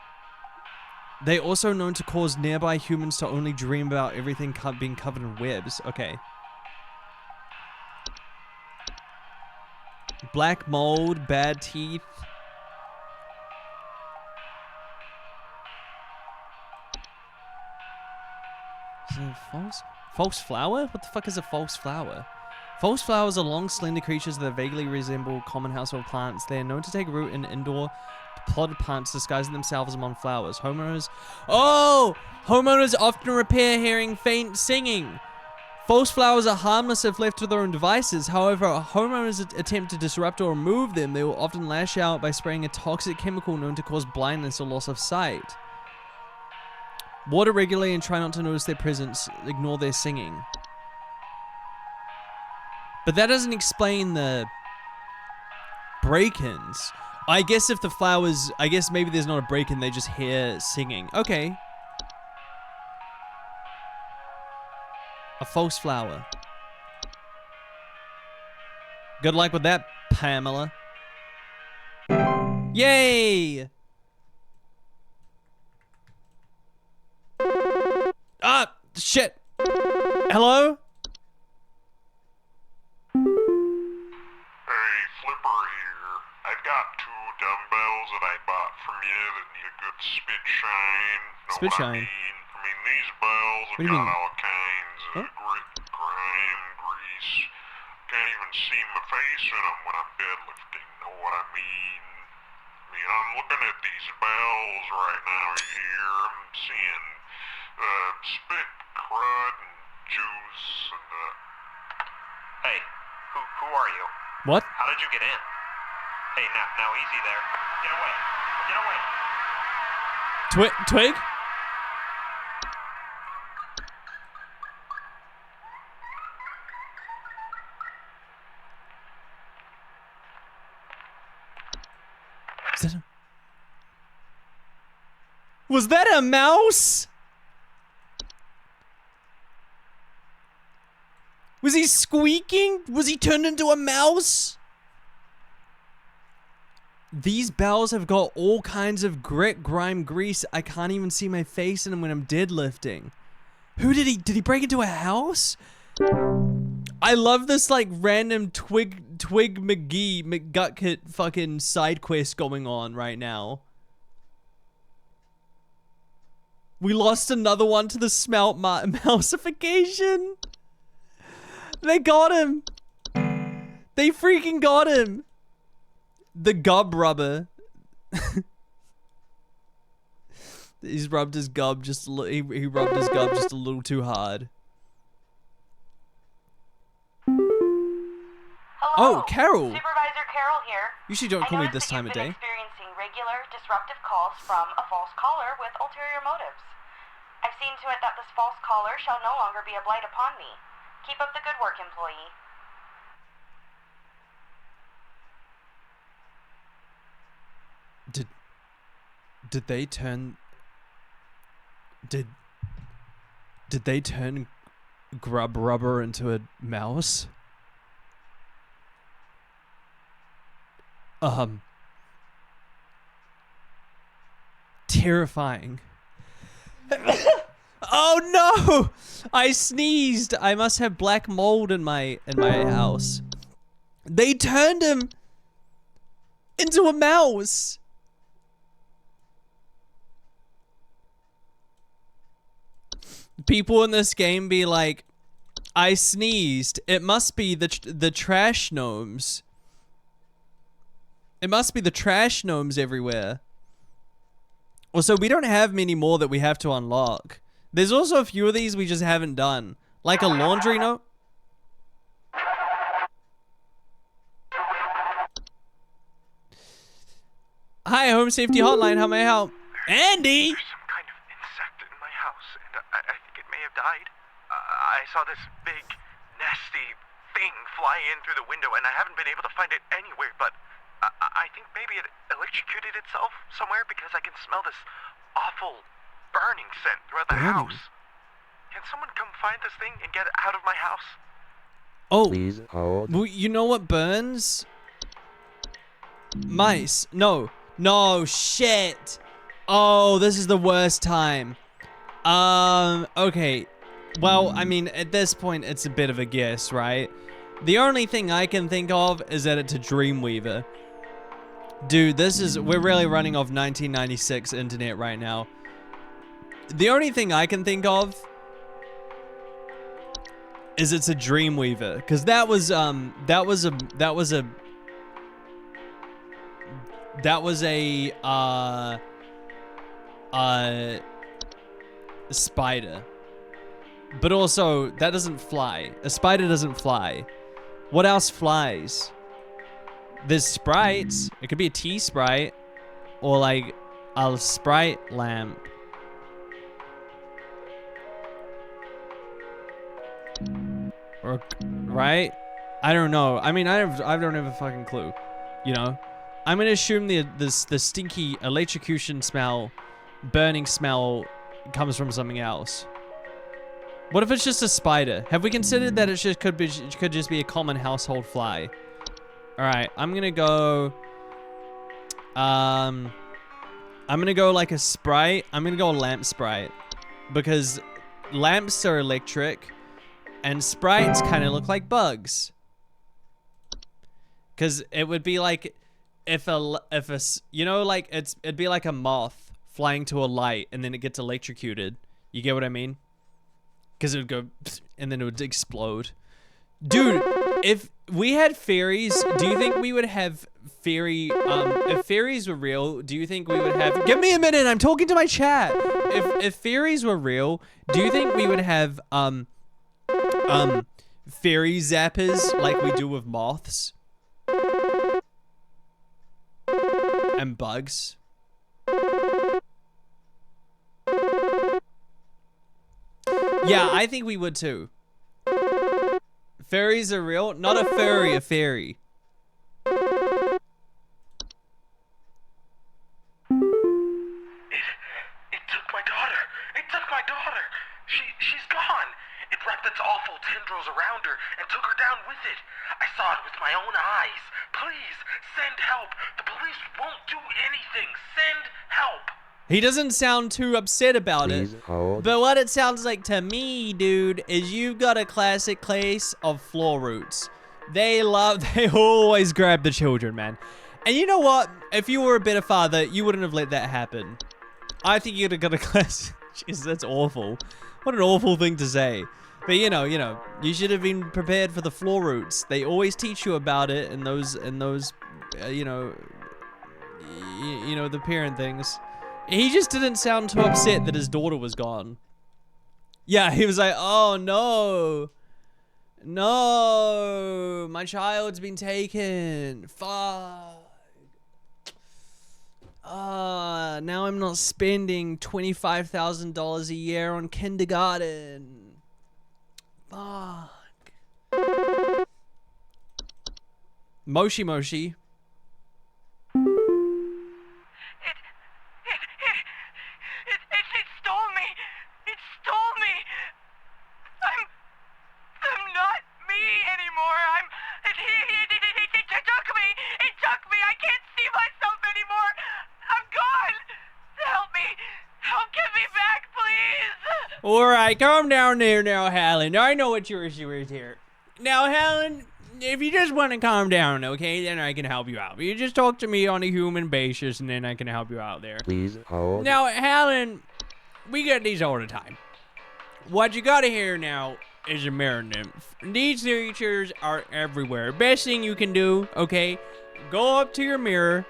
They also known to cause nearby humans to only dream about everything being covered in webs. Okay. Black mold, bad teeth. Is it false? False flower? What the fuck is a false flower? False flowers are long, slender creatures that vaguely resemble common household plants. They are known to take root in indoor potted plants, disguising themselves among flowers. Homeowners... Oh! Homeowners often repair hearing faint singing. False flowers are harmless if left to their own devices. However, homeowners attempt to disrupt or remove them. They will often lash out by spraying a toxic chemical known to cause blindness or loss of sight. Water regularly and try not to notice their presence. Ignore their singing. But that doesn't explain the break-ins. I guess if the flowers... I guess maybe there's not a break-in, they just hear singing. Okay. A false flower. Good luck with that, Pamela. Yay! Ah! Shit! Hello? Hey, Flipper here. I've got 2 dumbbells that I bought from you that need a good spit shine. Know Spit what shine? I mean, these bells What do have you got mean? all kinds of grime, grease. Can't even see my face in them when I'm deadlifting. Know what I mean? I'm looking at these bells right now here. I'm seeing spit, crud, and juice, and Hey, who are you? What? How did you get in? Hey, now easy there. Get away. Get away. Twig? Was that a mouse? Was he squeaking? Was he turned into a mouse? These bells have got all kinds of grit, grime, grease. I can't even see my face in them when I'm deadlifting. Who did he break into a house? I love this like random Twig McGee McGutkit fucking side quest going on right now. We lost another one to the smelt mousification. They got him. They freaking got him. The gub rubber. He rubbed his gub just he rubbed his gub just a little too hard. Hello. Oh, Carol. Supervisor Carol here. Usually don't call me this time of day. I've experiencing regular disruptive calls from a false caller with ulterior motives. I've seen to it that this false caller shall no longer be a blight upon me. Keep up the good work, employee. Did they turn... Did they turn Grub Rubber into a mouse? Terrifying. Oh no! I sneezed. I must have black mold in my house. They turned him into a mouse. People in this game be like, I sneezed. It must be the trash gnomes. It must be the trash gnomes everywhere. Also, we don't have many more that we have to unlock. There's also a few of these we just haven't done. Like a laundry gnome. Hi, Home Safety Hotline. How may I help? Andy! There's some kind of insect in my house, and I think it may have died. I saw this big, nasty thing fly in through the window, and I haven't been able to find it anywhere, but I think maybe it electrocuted itself somewhere because I can smell this awful burning scent throughout the house. Can someone come find this thing and get it out of my house? Oh, please hold. Well, you know what burns? Mice. No, shit. Oh, this is the worst time. Okay. Well, I mean, at this point, it's a bit of a guess, right? The only thing I can think of is that it's a Dreamweaver. Dude, we're really running off 1996 internet right now. The only thing I can think of is it's a Dreamweaver, because that was a spider. But also, that doesn't fly. A spider doesn't fly. What else flies? There's sprites. It could be a tea sprite. Or like a sprite lamp. Or, right? I don't know. I mean, I don't have a fucking clue. You know? I'm gonna assume the stinky electrocution smell, burning smell, comes from something else. What if it's just a spider? Have we considered that it could just be a common household fly? All right, I'm gonna go. I'm gonna go like a sprite. I'm gonna go a lamp sprite, because lamps are electric, and sprites kind of look like bugs. Because it would be like if you know, like it'd be like a moth flying to a light and then it gets electrocuted. You get what I mean? Because it would go and then it would explode. Dude, if we had fairies, do you think we would have if fairies were real, do you think we would have... Give me a minute, I'm talking to my chat. If fairies were real, do you think we would have fairy zappers like we do with moths? And bugs? Yeah, I think we would too. Fairies are real? Not a furry, a fairy. It took my daughter. It took my daughter. She's gone. It wrapped its awful tendrils around her and took her down with it. I saw it with my own eyes. Please, send help. The police won't do anything. Send help. He doesn't sound too upset about it. But what it sounds like to me, dude, is you've got a classic case of floor roots. They always grab the children, man. And you know what? If you were a better father, you wouldn't have let that happen. I think you'd have got a class. Jeez, that's awful. What an awful thing to say. But you know, you should have been prepared for the floor roots. They always teach you about it in those, you know, the parent things. He just didn't sound too upset that his daughter was gone. Yeah, he was like, oh no. No, my child's been taken. Fuck. Now I'm not spending $25,000 a year on kindergarten. Fuck. Moshi Moshi. It stole me. It stole me. I'm not me anymore. It took me. It took me. I can't see myself anymore. I'm gone. Help me. Get me back, please. Alright, calm down there now, Helen. I know what your issue is here. Now, Helen, if you just want to calm down, okay, then I can help you out. You just talk to me on a human basis, and then I can help you out there. Please hold. Now, Helen, we get these all the time. What you gotta hear now is a mirror nymph. These creatures are everywhere. Best thing you can do, okay, go up to your mirror,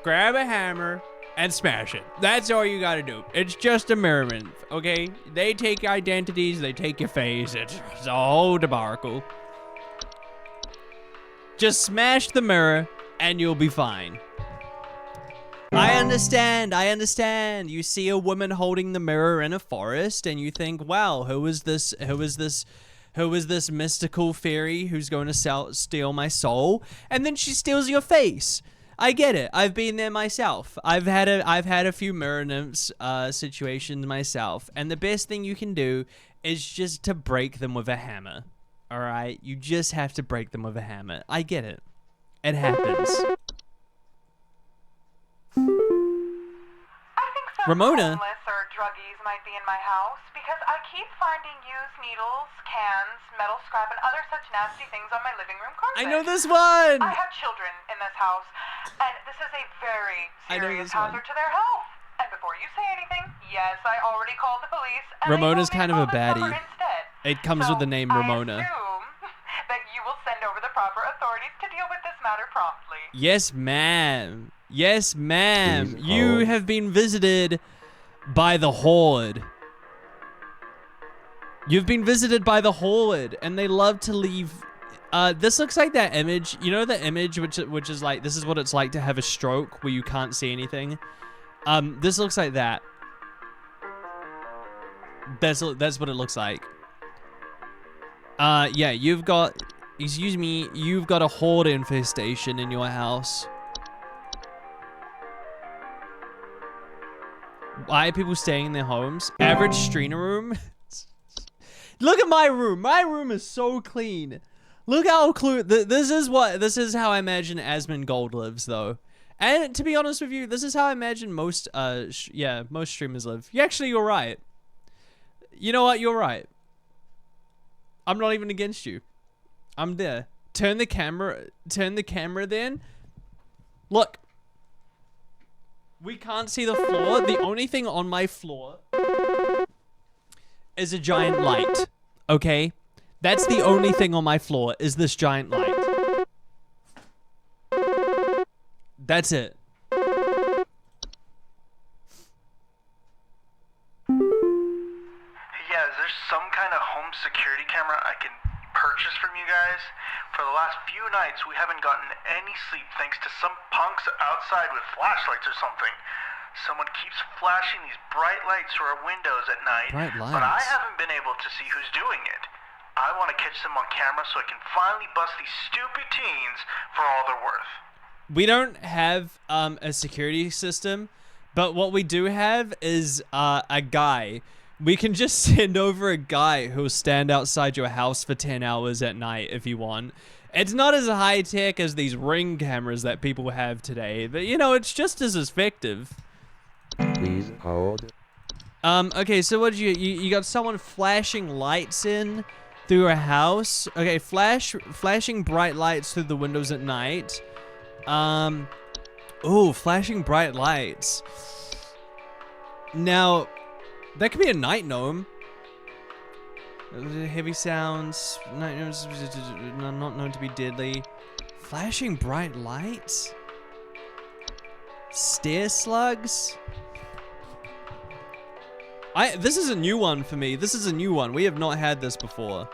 grab a hammer, and smash it. That's all you gotta do. It's just a mirror nymph, okay? They take identities, they take your face. It's a whole debacle. Just smash the mirror, and you'll be fine. I understand. You see a woman holding the mirror in a forest and you think, wow, who is this mystical fairy who's going to steal my soul? And then she steals your face. I get it. I've been there myself. I've had a few mirror nymphs situations myself, and the best thing you can do is just to break them with a hammer. All right? You just have to break them with a hammer. I get it. It happens. I think some Ramona. homeless or druggies might be in my house because I keep finding used needles, cans, metal scrap, and other such nasty things on my living room carpet. I know this one. I have children in this house, and this is a very serious hazard to their health. And before you say anything, yes, I already called the police. And Ramona's they told kind me of to a call this baddie. number instead. It comes with the name Ramona. I assume that you will send over the proper authorities to deal with this matter promptly. Yes, ma'am. Yes, ma'am. You have been visited by the Horde. You've been visited by the Horde, and they love to leave. This looks like that image. You know the image which is like, this is what it's like to have a stroke where you can't see anything. This looks like that. That's what it looks like. Yeah, you've got, excuse me, you've got a Horde infestation in your house. Why are people staying in their homes? Average streamer room. Look at my room. My room is so clean. Look how this is how I imagine Asmongold lives, though. And to be honest with you, this is how I imagine most most streamers live. You're right. You know what? You're right. I'm not even against you. I'm there. Turn the camera then. Look. We can't see the floor. The only thing on my floor is a giant light. Okay? That's the only thing on my floor is this giant light. That's it. Yeah, is there some kind of home security camera I can purchase from you guys? For the last few nights, we haven't gotten any sleep thanks to some punks outside with flashlights or something. Someone keeps flashing these bright lights through our windows at night, but I haven't been able to see who's doing it. I want to catch them on camera so I can finally bust these stupid teens for all they're worth. We don't have a security system, but what we do have is a guy. We can just send over a guy who'll stand outside your house for 10 hours at night if you want. It's not as high tech as these Ring cameras that people have today, but you know, it's just as effective. Please hold. Okay, so what did you got someone flashing lights in through a house? Okay, flashing bright lights through the windows at night. Ooh, flashing bright lights. Now, that could be a night gnome. Heavy sounds, night gnomes not known to be deadly. Flashing bright lights? Stair slugs? This is a new one for me. This is a new one. We have not had this before.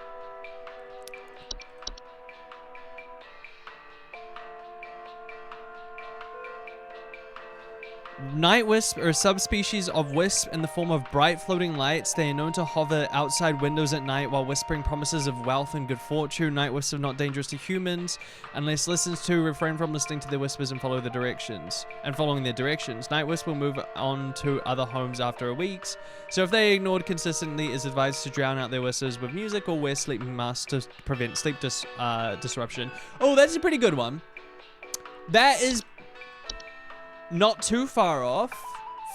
Night wisp are a subspecies of wisp in the form of bright floating lights. They are known to hover outside windows at night while whispering promises of wealth and good fortune. Night wisps are not dangerous to humans unless listened to. Refrain from listening to their whispers and following their directions. Night wisps will move on to other homes after a week. So if they are ignored consistently, it is advised to drown out their whispers with music or wear sleeping masks to prevent sleep disruption. Oh, that's a pretty good one. That is not too far off.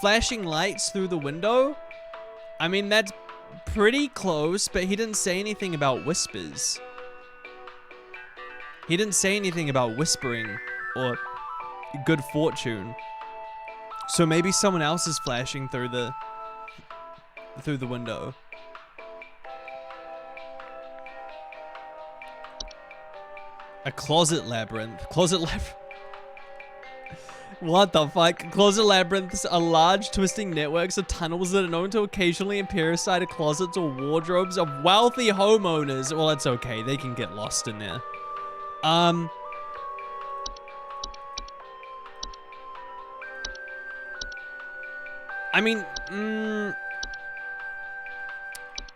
Flashing lights through the window. I mean, that's pretty close, but he didn't say anything about whispers. He didn't say anything about whispering or good fortune. So maybe someone else is flashing through the window. A closet labyrinth. What the fuck? Closet labyrinths are large twisting networks of tunnels that are known to occasionally appear inside of closets or wardrobes of wealthy homeowners. Well, it's okay. They can get lost in there. I mean,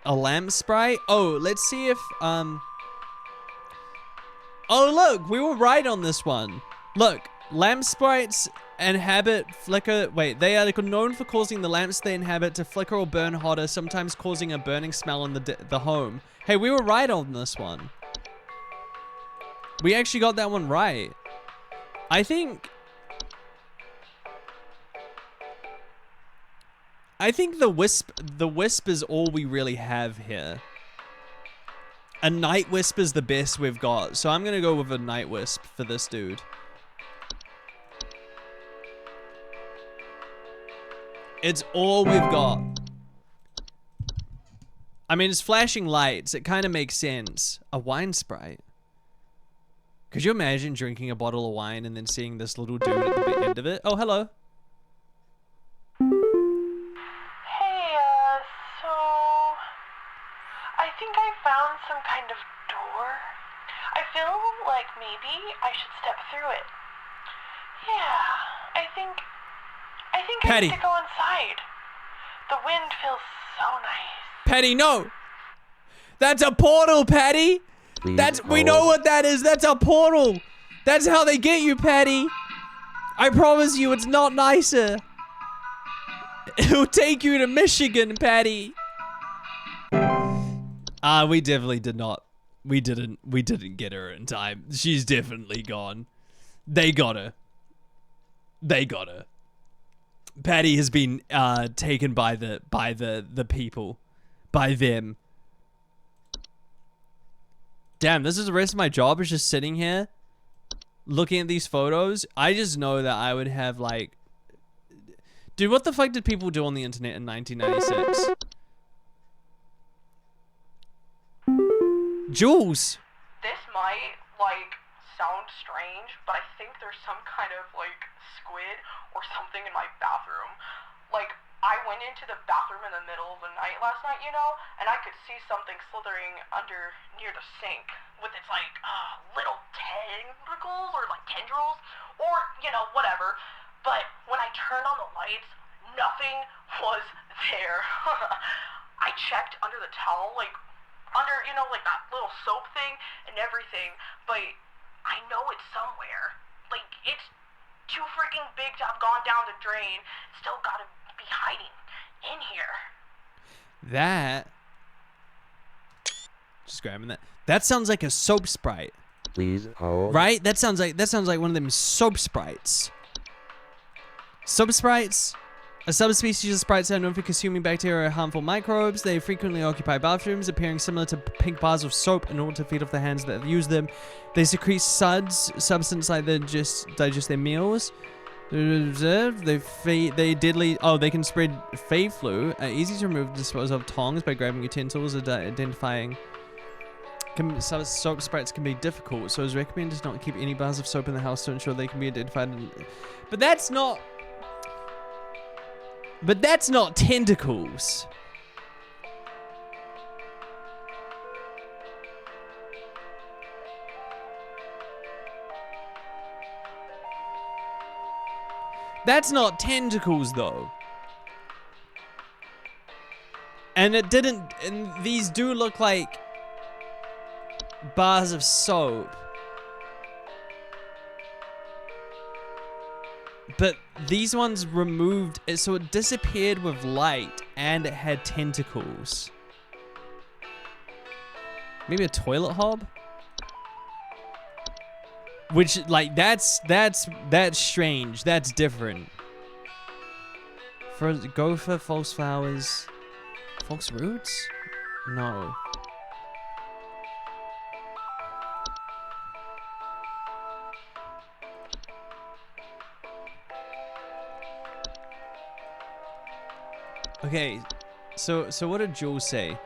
a lamp sprite? Oh, let's see if, oh, look, we were right on this one. Look, lamp sprites inhabit flicker. Wait, they are known for causing the lamps they inhabit to flicker or burn hotter, sometimes causing a burning smell in the home. Hey, we were right on this one. We actually got that one right. I think the wisp is all we really have here. A night wisp is the best we've got, so I'm gonna go with a night wisp for this dude. It's all we've got. I mean, it's flashing lights. It kind of makes sense. A wine sprite. Could you imagine drinking a bottle of wine and then seeing this little dude at the end of it? Oh, hello. Hey, so I think I found some kind of door. I feel like maybe I should step through it. Yeah, I think Patty. I need to go inside. The wind feels so nice. Patty, no. That's a portal, Patty. We know what that is. That's a portal. That's how they get you, Patty. I promise you, it's not nicer. It'll take you to Michigan, Patty. We definitely did not. We didn't get her in time. She's definitely gone. They got her. They got her. Patty has been taken by the people. By them. Damn, this is the rest of my job, is just sitting here looking at these photos. I just know that I would have like... Dude, what the fuck did people do on the internet in 1996? Jules! This might, like, sound strange, but I think there's some kind of, like, squid or something in my bathroom. Like, I went into the bathroom in the middle of the night last night, you know, and I could see something slithering under near the sink with its, like, little tentacles or, like, tendrils or, you know, whatever. But when I turned on the lights, nothing was there. I checked under the towel, like, under, you know, like that little soap thing and everything, but I know it's somewhere. Like, it's too freaking big to have gone down the drain. Still gotta be hiding in here. That... Just grabbing that. That sounds like a soap sprite. Please hold. Right? That sounds like one of them soap sprites. Soap sprites? A subspecies of sprites are known for consuming bacteria or harmful microbes. They frequently occupy bathrooms, appearing similar to pink bars of soap in order to feed off the hands that use them. They secrete suds, substance like they just digest their meals. They deadly. Oh, they can spread fave flu. Easy to remove and dispose of tongs by grabbing utensils. Identifying. Some soap sprites can be difficult, so it's recommended to not keep any bars of soap in the house to ensure they can be identified. But that's not. But that's not tentacles. That's not tentacles, though. And it didn't... And these do look like bars of soap. But these ones removed... So it disappeared with light, and it had tentacles. Maybe a toilet hob? Which, like, that's strange. That's different. Go for false flowers. False roots? No. Okay, so what did Jules say?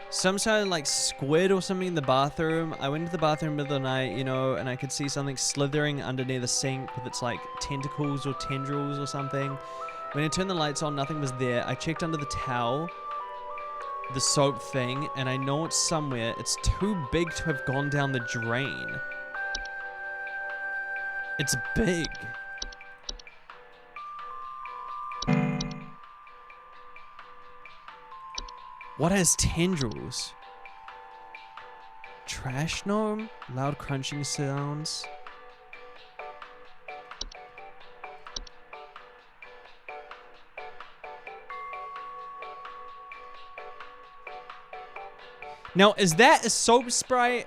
Some sort of like squid or something in the bathroom. I went to the bathroom middle of the night, you know, and I could see something slithering under near the sink with its like tentacles or tendrils or something. When I turned the lights on, nothing was there. I checked under the towel, the soap thing, and I know it's somewhere. It's too big to have gone down the drain. It's big. What has tendrils? Trash gnome? Loud crunching sounds. Now, is that a soap sprite?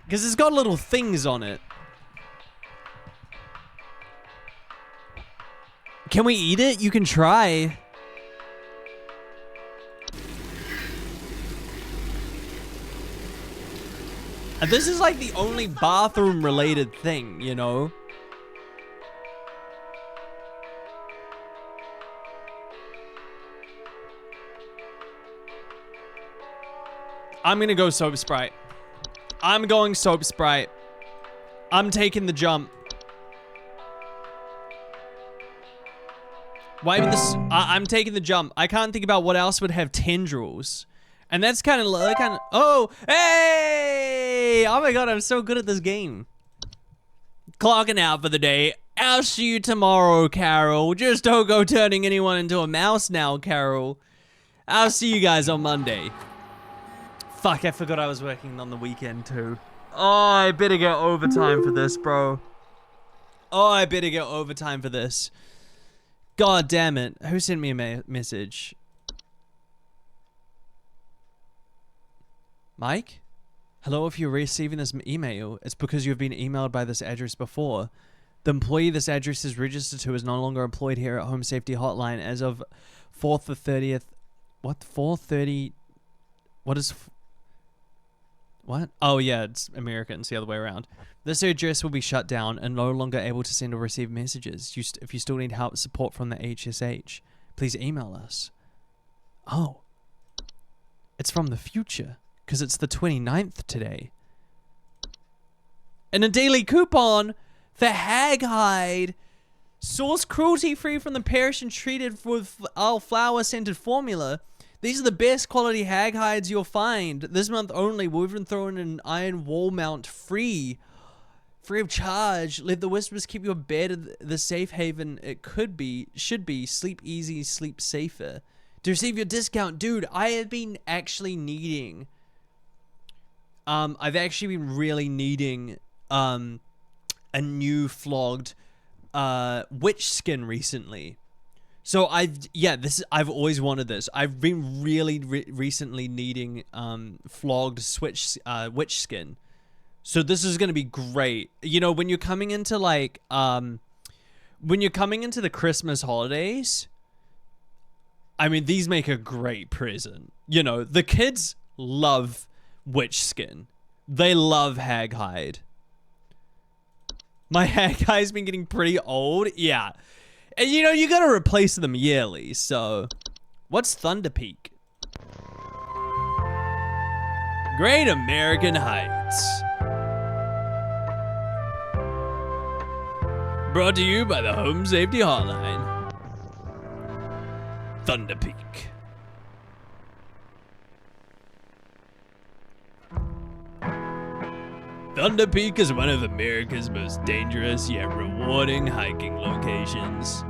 Because it's got little things on it. Can we eat it? You can try. And this is like the only bathroom related thing, you know? I'm gonna go soap sprite. I'm going soap sprite. I'm taking the jump. Why would this? I'm taking the jump. I can't think about what else would have tendrils. And that's kind of, oh, hey! Oh my god, I'm so good at this game. Clocking out for the day. I'll see you tomorrow, Carol. Just don't go turning anyone into a mouse now, Carol. I'll see you guys on Monday. Fuck, I forgot I was working on the weekend too. Oh, I better get overtime for this, bro. Oh, I better get overtime for this. God damn it. Who sent me a message? Mike? Hello, if you're receiving this email, it's because you've been emailed by this address before. The employee this address is registered to is no longer employed here at Home Safety Hotline as of 4th the 30th. What? 4:30? What is... What? Oh, yeah, it's American. It's the other way around. This address will be shut down and no longer able to send or receive messages. If you still need help support from the HSH, please email us. Oh. It's from the future, because it's the 29th today. And a daily coupon for hag hide. Source cruelty free from the parish and treated with our flower scented formula. These are the best quality hag hides you'll find. This month only, we'll even throw in an iron wall mount free of charge. Let the whispers keep your bed the safe haven it should be. Sleep easy, sleep safer. To receive your discount, dude, I have been actually needing... I've actually been really needing a new flogged witch skin recently. So I've always wanted this. I've been really recently needing flogged witch skin. So this is gonna be great. You know, when you're coming into like when you're coming into the Christmas holidays, I mean, these make a great present. You know, the kids love witch skin. They love hag hide. My hag hide's been getting pretty old. Yeah. And you know, you gotta replace them yearly, so... What's Thunder Peak? Great American Heights. Brought to you by the Home Safety Hotline. Thunder Peak. Thunder Peak is one of America's most dangerous yet rewarding hiking locations.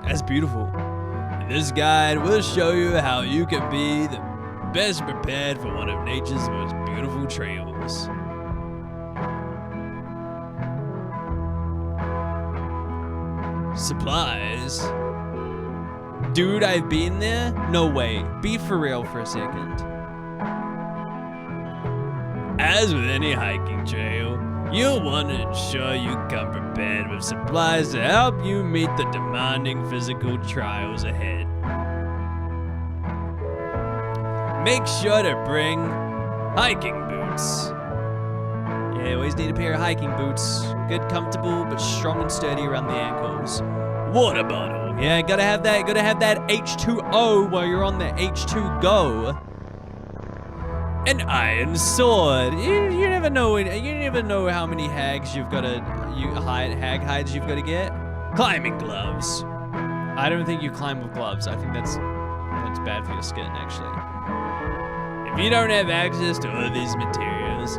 That's beautiful. This guide will show you how you can be the best prepared for one of nature's most beautiful trails. Supplies. Dude, I've been there? No way. Be for real for a second. As with any hiking trail, you'll want to ensure you come prepared with supplies to help you meet the demanding physical trials ahead. Make sure to bring hiking boots. Yeah, always need a pair of hiking boots. Good, comfortable, but strong and sturdy around the ankles. Water bottle. Yeah, gotta have that H2O while you're on the H2Go. An iron sword. You never know. You never know how many hags you've got to hag hides you've got to get. Climbing gloves. I don't think you climb with gloves. I think that's bad for your skin, actually. If you don't have access to all these materials,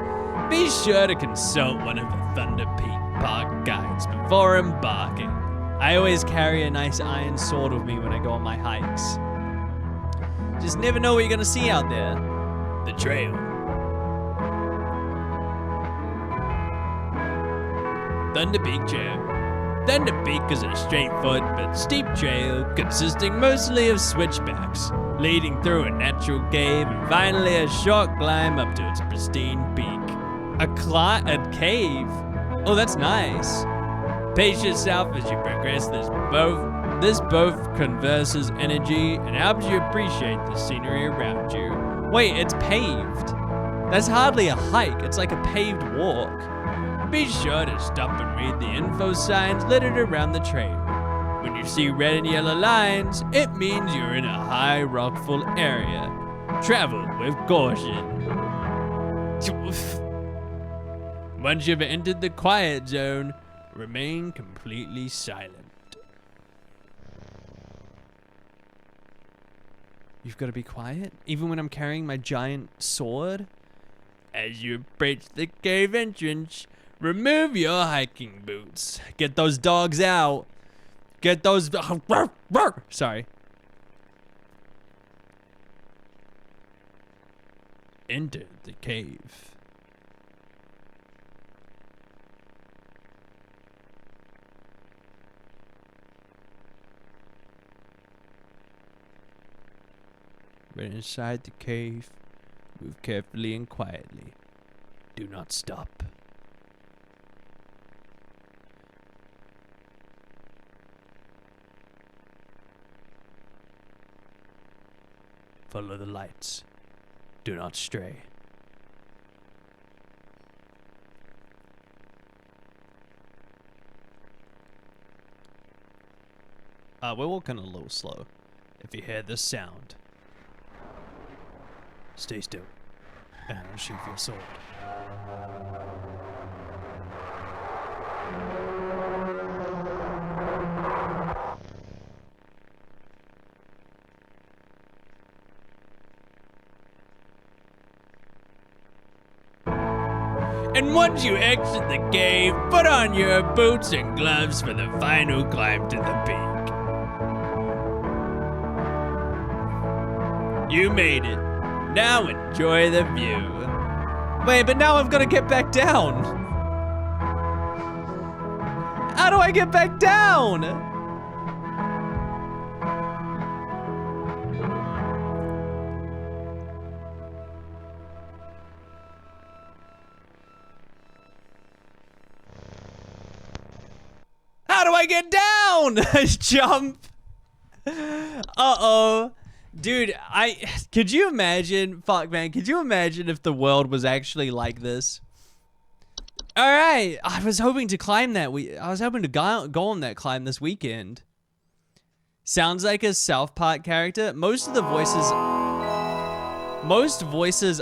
be sure to consult one of the Thunder Peak park guides before embarking. I always carry a nice iron sword with me when I go on my hikes. Just never know what you're gonna see out there. The trail. Thunder Peak Trail. Thunder Peak is a straightforward but steep trail consisting mostly of switchbacks, leading through a natural cave and finally a short climb up to its pristine peak. A cave? Oh, that's nice. Pace yourself as you progress. This both converses energy and helps you appreciate the scenery around you. Wait, it's paved. That's hardly a hike. It's like a paved walk. Be sure to stop and read the info signs littered around the trail. When you see red and yellow lines, it means you're in a high rockful area. Travel with caution. Once you've entered the quiet zone, remain completely silent. You've got to be quiet? Even when I'm carrying my giant sword? As you approach the cave entrance, remove your hiking boots. Get those dogs out. Get those... Sorry. Enter the cave. When inside the cave, move carefully and quietly. Do not stop. Follow the lights. Do not stray. We're walking a little slow. If you hear this sound, stay still and unsheath your sword. And once you exit the cave, put on your boots and gloves for the final climb to the peak. You made it. Now enjoy the view. Wait, but now I've got to get back down. How do I get back down? How do I get down? Jump. Uh-oh. Dude, could you imagine, fuck man, could you imagine if the world was actually like this? Alright, I was hoping to climb that, I was hoping to go on that climb this weekend. Sounds like a South Park character. Most voices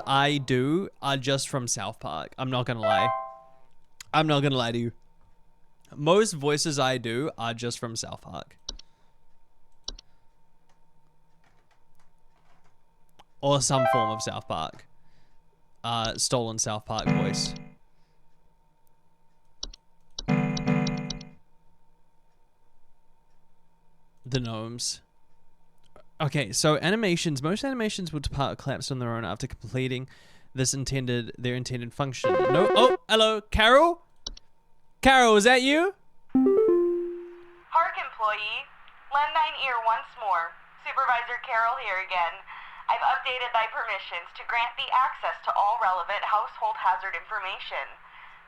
I do are just from South Park. I'm not gonna lie. I'm not gonna lie to you. Most voices I do are just from South Park. Or some form of South Park. Stolen South Park voice. The gnomes. Okay, so animations. Most animations will collapse on their own after completing their intended function. No. Oh, hello, Carol? Carol, is that you? Park employee, lend thine ear once more. Supervisor Carol here again. I've updated thy permissions to grant thee access to all relevant household hazard information.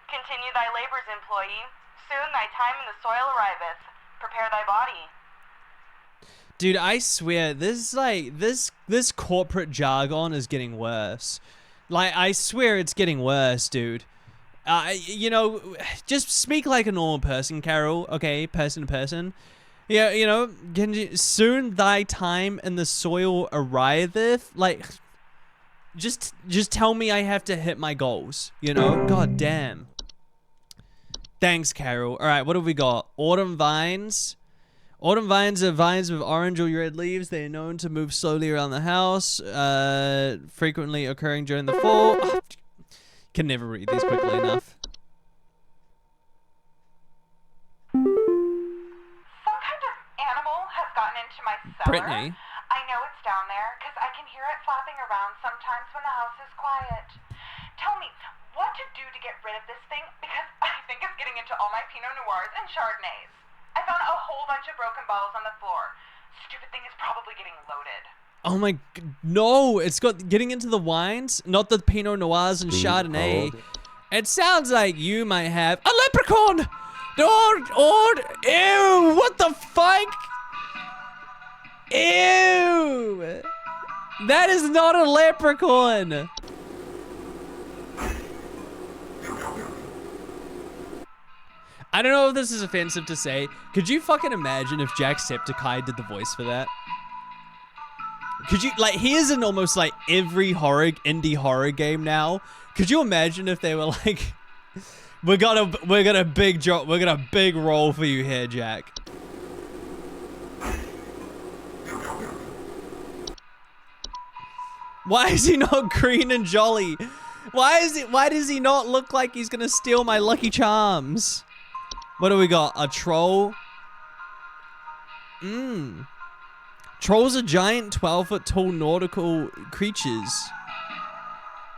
Continue thy labors, employee. Soon thy time in the soil arriveth. Prepare thy body. Dude, I swear, this corporate jargon is getting worse. Like, I swear it's getting worse, dude. You know, just speak like a normal person, Carol. Okay, person to person. Yeah, you know, soon thy time in the soil arriveth. Like, just tell me I have to hit my goals, you know? God damn. Thanks, Carol. All right, what have we got? Autumn vines. Autumn vines are vines with orange or red leaves. They are known to move slowly around the house, frequently occurring during the fall. Can never read these quickly enough. Brittany. I know it's down there because I can hear it flapping around sometimes when the house is quiet. Tell me, what to do to get rid of this thing? Because I think it's getting into all my Pinot Noirs and Chardonnays. I found a whole bunch of broken bottles on the floor. Stupid thing is probably getting loaded. Oh my, no, it's getting into the wines, not the Pinot Noirs and Chardonnay. It sounds like you might have a leprechaun. Ew, what the fuck? Ew, that is not a leprechaun. I don't know if this is offensive to say. Could you fucking imagine if Jacksepticeye did the voice for that? Could you, like, he is in almost like every indie horror game now. Could you imagine if they were like, we got a big role for you here, Jack. Why is he not green and jolly? Why does he not look like he's gonna steal my Lucky Charms? What do we got? A troll? Trolls are giant 12-foot tall nautical creatures.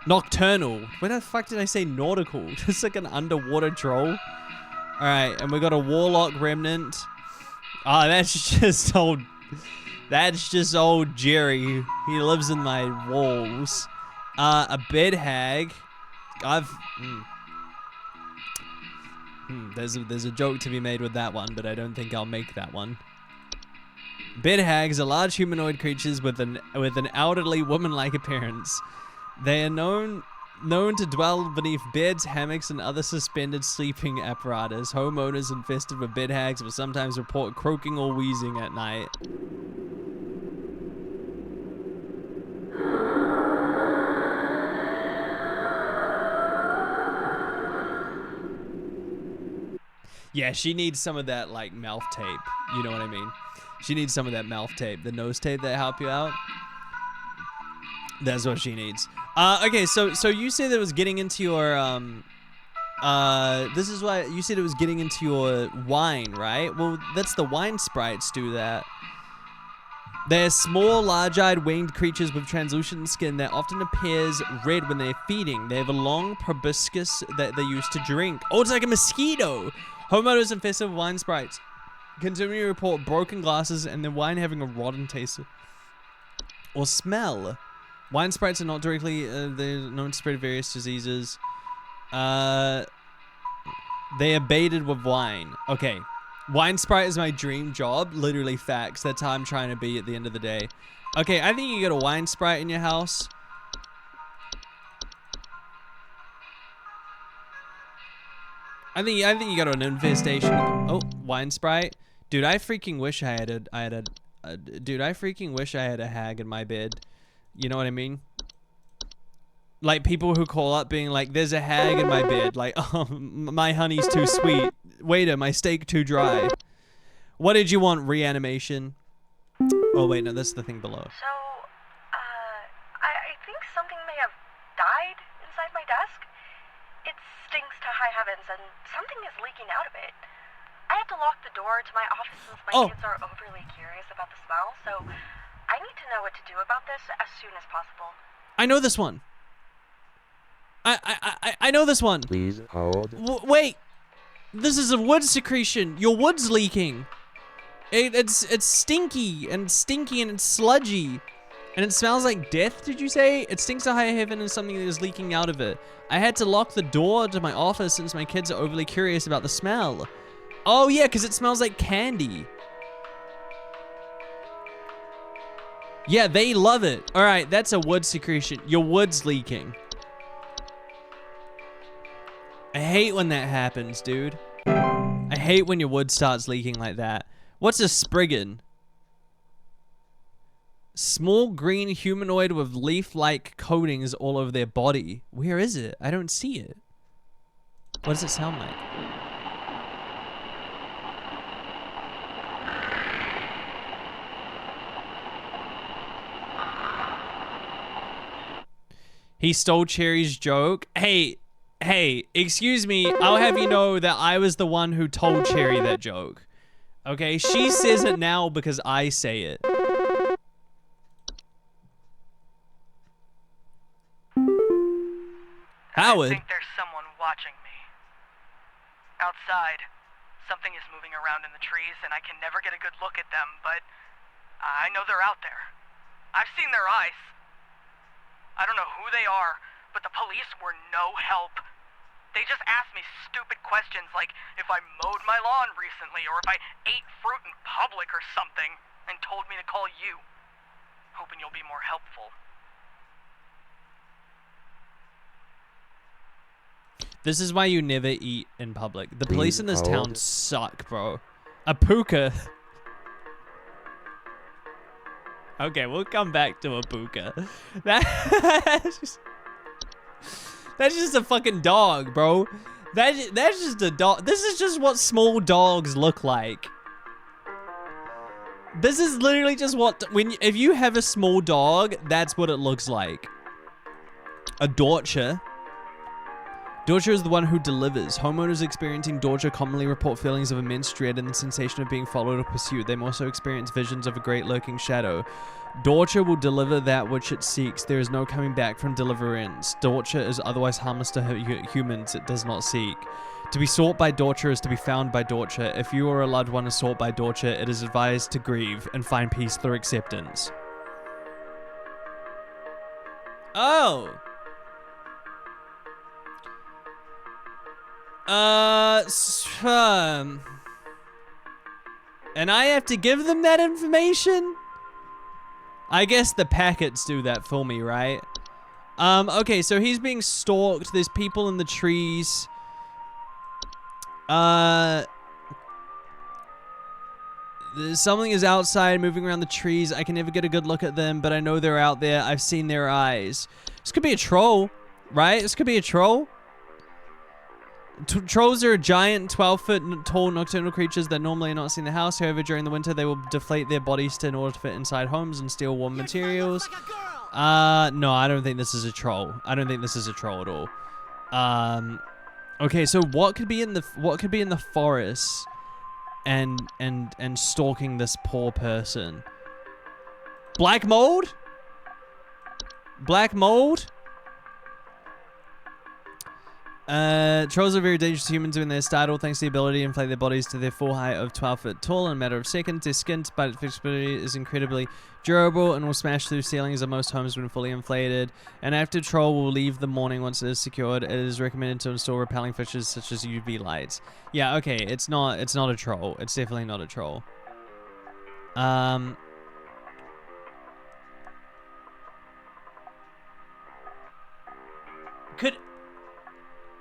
Nocturnal. Where the fuck did I say nautical? It's like an underwater troll. Alright, and we got a warlock remnant. Ah, that's just old Jerry. He lives in my walls. A bed hag. There's a joke to be made with that one, but I don't think I'll make that one. Bed hags are large humanoid creatures with an elderly woman-like appearance. They are known to dwell beneath beds, hammocks, and other suspended sleeping apparatus. Homeowners infested with bed hags will sometimes report croaking or wheezing at night. Yeah, she needs some of that, like, mouth tape. You know what I mean? She needs some of that mouth tape. The nose tape that help you out. That's what she needs. Okay, so you said that it was getting into your, this is why you said it was getting into your wine, right? Well, that's the wine sprites do that. They're small, large-eyed winged creatures with translucent skin that often appears red when they're feeding. They have a long proboscis that they use to drink. Oh, it's like a mosquito! Homeowners infested with wine sprites continue to report broken glasses and the wine having a rotten taste or smell. Wine sprites are not directly, they're known to spread various diseases. They are baited with wine. Okay. Wine sprite is my dream job. Literally facts. That's how I'm trying to be at the end of the day. Okay, I think you get a wine sprite in your house. I think you got an infestation. Oh, wine sprite. Dude, I freaking wish I had a hag in my bed. You know what I mean? Like people who call up being like, there's a hag in my bed. Like, oh, my honey's too sweet. Waiter, my steak too dry. What did you want? Reanimation? Oh wait, no, that's the thing below. So, I think something may have died inside my desk. It stinks to high heavens and something is leaking out of it. I have to lock the door to my office since my kids are overly curious about the smell, so I need to know what to do about this as soon as possible. I know this one. I know this one. Please hold. Wait. This is a wood secretion. Your wood's leaking. It's stinky and it's sludgy. And it smells like death, did you say? It stinks to high heaven and something that is leaking out of it. I had to lock the door to my office since my kids are overly curious about the smell. Oh yeah, because it smells like candy. Yeah, they love it. All right, that's a wood secretion. Your wood's leaking. I hate when that happens, dude. I hate when your wood starts leaking like that. What's a spriggan? Small green humanoid with leaf-like coatings all over their body. Where is it? I don't see it. What does it sound like? He stole Cherry's joke. Hey, excuse me. I'll have you know that I was the one who told Cherry that joke. Okay, she says it now because I say it. Howard? I think there's someone watching me. Outside, something is moving around in the trees, and I can never get a good look at them, but I know they're out there. I've seen their eyes. I don't know who they are, but the police were no help. They just asked me stupid questions like if I mowed my lawn recently or if I ate fruit in public or something, and told me to call you. Hoping you'll be more helpful. This is why you never eat in public. The police in this town hold. suck, bro. A puka. Okay, we'll come back to a puka. That's just a fucking dog, bro. That's just a dog. This is just what small dogs look like. This is literally just what if you have a small dog, that's what it looks like. A Dorcher. Dorcher is the one who delivers. Homeowners experiencing Dorcher commonly report feelings of immense dread and the sensation of being followed or pursued. They also experience visions of a great lurking shadow. Dorcher will deliver that which it seeks. There is no coming back from deliverance. Dorcher is otherwise harmless to humans it does not seek. To be sought by Dorcher is to be found by Dorcher. If you or a loved one is sought by Dorcher, it is advised to grieve and find peace through acceptance. Oh! And I have to give them that information? I guess the packets do that for me, right? Okay, so he's being stalked. There's people in the trees. Something is outside moving around the trees. I can never get a good look at them, but I know they're out there. I've seen their eyes. This could be a troll, right? This could be a troll. Trolls are giant 12-foot tall nocturnal creatures that normally are not seen in the house. However, during the winter, they will deflate their bodies in order to fit inside homes and steal warm materials. No, I don't think this is a troll. I don't think this is a troll at all. Okay, so what could be in the forest and stalking this poor person? Black mold? Black mold? Trolls are very dangerous to humans when they're startled, thanks to the ability to inflate their bodies to their full height of 12 foot tall in a matter of seconds. Their skin, despite its flexibility, is incredibly durable and will smash through ceilings of most homes when fully inflated. An active troll will leave the morning once it is secured. It is recommended to install repelling features such as UV lights. Yeah, okay, it's not a troll. It's definitely not a troll.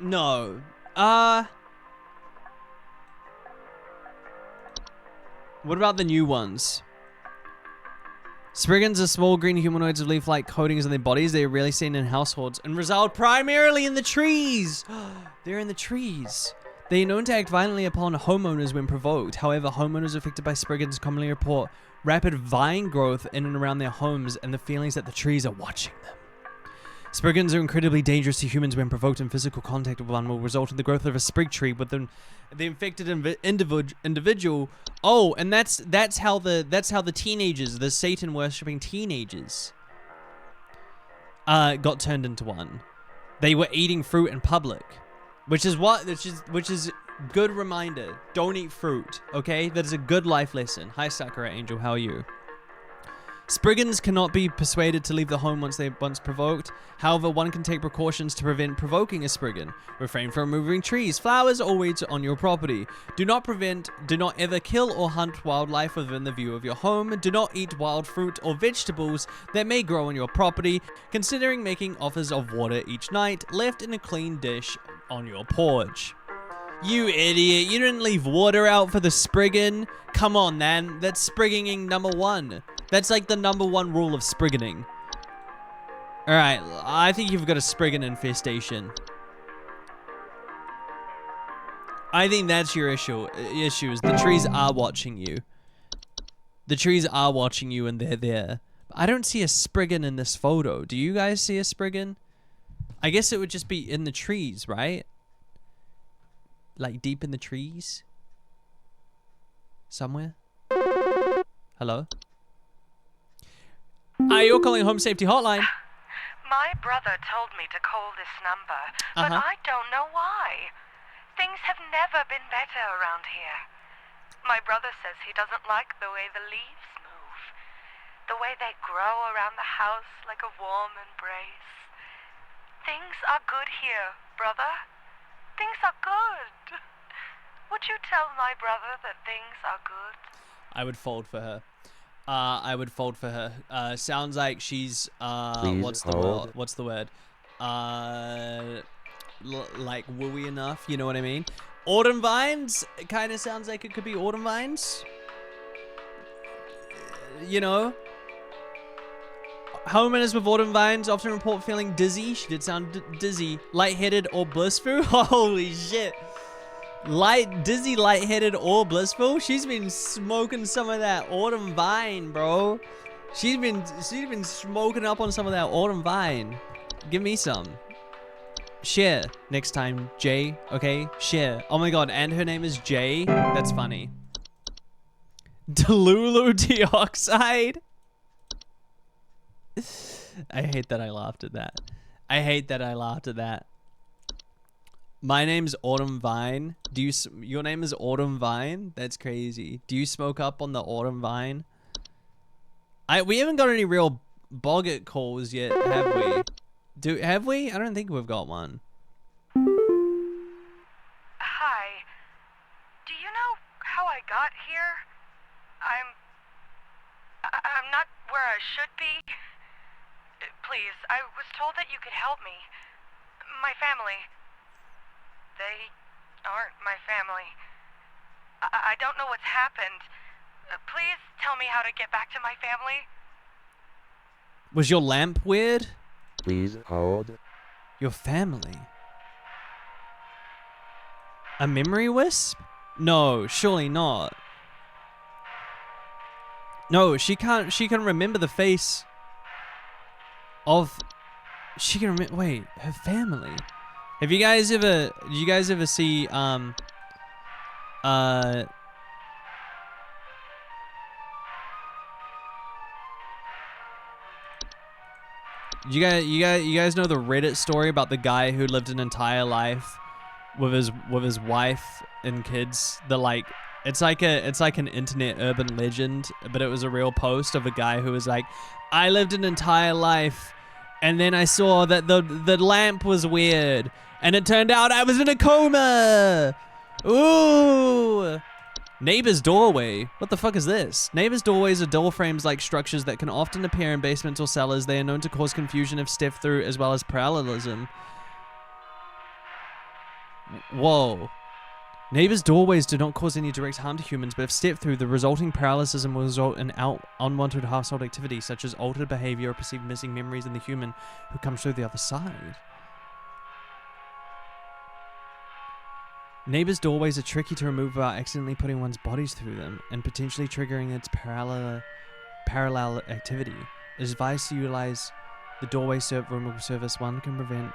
No. What about the new ones? Spriggans are small green humanoids with leaf-like coatings on their bodies. They are rarely seen in households and reside primarily in the trees. They're in the trees. They are known to act violently upon homeowners when provoked. However, homeowners affected by Spriggans commonly report rapid vine growth in and around their homes and the feelings that the trees are watching them. Spriggans are incredibly dangerous to humans when provoked, and physical contact with one will result in the growth of a sprig tree within the infected individual. Oh, and that's how the teenagers, the Satan worshipping teenagers, got turned into one. They were eating fruit in public, which is good reminder. Don't eat fruit, okay? That is a good life lesson. Hi, Sakura Angel. How are you? Spriggans cannot be persuaded to leave the home once provoked. However, one can take precautions to prevent provoking a Spriggan. Refrain from removing trees, flowers, or weeds on your property. Do not ever kill or hunt wildlife within the view of your home. Do not eat wild fruit or vegetables that may grow on your property. Considering making offers of water each night, left in a clean dish on your porch. You idiot, you didn't leave water out for the Spriggan? Come on, man, that's Sprigganing #1. That's like the #1 rule of Sprigganing. Alright, I think you've got a Spriggan infestation. I think that's your issue is the trees are watching you. The trees are watching you and they're there. I don't see a Spriggan in this photo. Do you guys see a Spriggan? I guess it would just be in the trees, right? Like deep in the trees? Somewhere? Hello? Hi, you're calling Home Safety Hotline. My brother told me to call this number, but I don't know why. Things have never been better around here. My brother says he doesn't like the way the leaves move, the way they grow around the house like a warm embrace. Things are good here, brother. Things are good. Would you tell my brother that things are good? I would fold for her. I would fold for her. Sounds like she's what's the word? Like wooey enough, you know what I mean? Autumn Vines, it kind of sounds like it could be Autumn Vines. You know? Homeowners with Autumn Vines often report feeling dizzy. She did sound dizzy, lightheaded, or blissful. Holy shit. Dizzy, lightheaded, or blissful. She's been smoking some of that Autumn Vine, bro. She's been smoking up on some of that Autumn Vine. Give me some. Share next time, Jay. Okay, share. Oh my god, and her name is Jay. That's funny. Delulu dioxide. I hate that I laughed at that. I hate that I laughed at that. My name's Autumn Vine. Your name is Autumn Vine? That's crazy. Do you smoke up on the Autumn Vine? We haven't got any real boggart calls yet, have we? Have we? I don't think we've got one. Hi. Do you know how I got here? I'm not where I should be. Please, I was told that you could help me. My family. They aren't my family. I don't know what's happened. Please tell me how to get back to my family. Was your lamp weird? Please hold. Your family? A memory wisp? No, surely not. No, she can remember the face of... She can remember... Wait, her family? Have you guys ever... Did you guys ever see, You guys know the Reddit story about the guy who lived an entire life with his wife and kids? It's like an internet urban legend, but it was a real post of a guy who was like, I lived an entire life, and then I saw that the lamp was weird, and it turned out I was in a coma. Ooh. Neighbor's doorway. What the fuck is this? Neighbor's doorways are door frames-like structures that can often appear in basements or cellars. They are known to cause confusion if stepped through, as well as parallelism. Whoa. Neighbor's doorways do not cause any direct harm to humans, but if stepped through, the resulting parallelism will result in unwanted household activity, such as altered behavior or perceived missing memories in the human who comes through the other side. Neighbors' doorways are tricky to remove without accidentally putting one's bodies through them and potentially triggering its parallel activity. It is advised to utilize the doorway removal service. One can prevent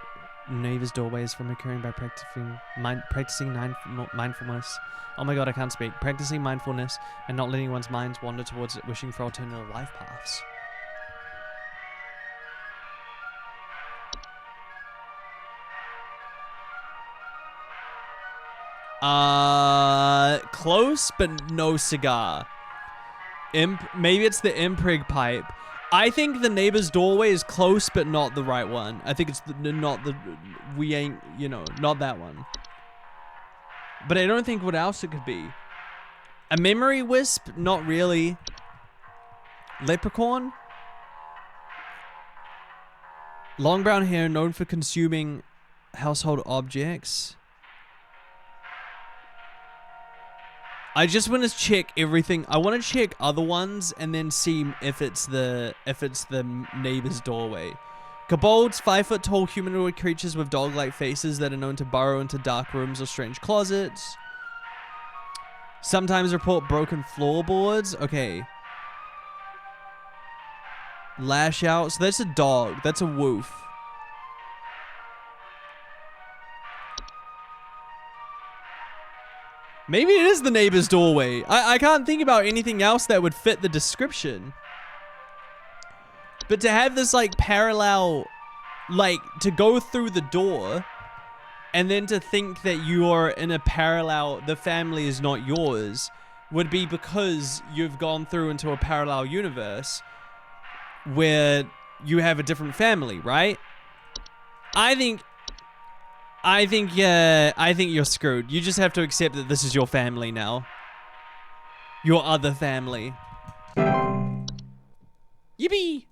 neighbors' doorways from occurring by practicing mindfulness. Oh my god, I can't speak. Practicing mindfulness and not letting one's minds wander towards wishing for alternative life paths. Close, but no cigar. Maybe it's the imprig pipe. I think the neighbor's doorway is close, but not the right one. I think it's not that one. But I don't think what else it could be. A memory wisp? Not really. Leprechaun? Long brown hair, known for consuming household objects. I just want to check everything. I want to check other ones and then see if it's the neighbor's doorway. Kobolds, 5-foot-tall humanoid creatures with dog-like faces that are known to burrow into dark rooms or strange closets. Sometimes report broken floorboards. Okay. Lash out. So that's a dog. That's a woof. Maybe it is the neighbor's doorway. I can't think about anything else that would fit the description. But to have this like parallel like, to go through the door and then to think that you are in a parallel, the family is not yours, would be because you've gone through into a parallel universe where you have a different family, right? I think you're screwed. You just have to accept that this is your family now. Your other family. Yippee!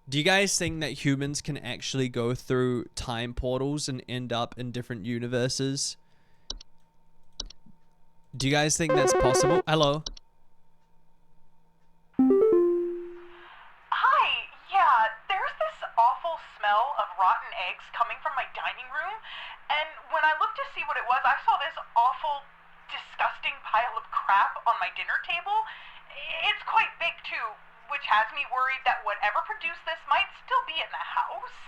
Do you guys think that humans can actually go through time portals and end up in different universes? Do you guys think that's possible? Hello? Hi, yeah, there's this awful smell of rotten eggs coming from my dining room, and when I looked to see what it was, I saw this awful, disgusting pile of crap on my dinner table. It's quite big, too, which has me worried that whatever produced this might still be in the house,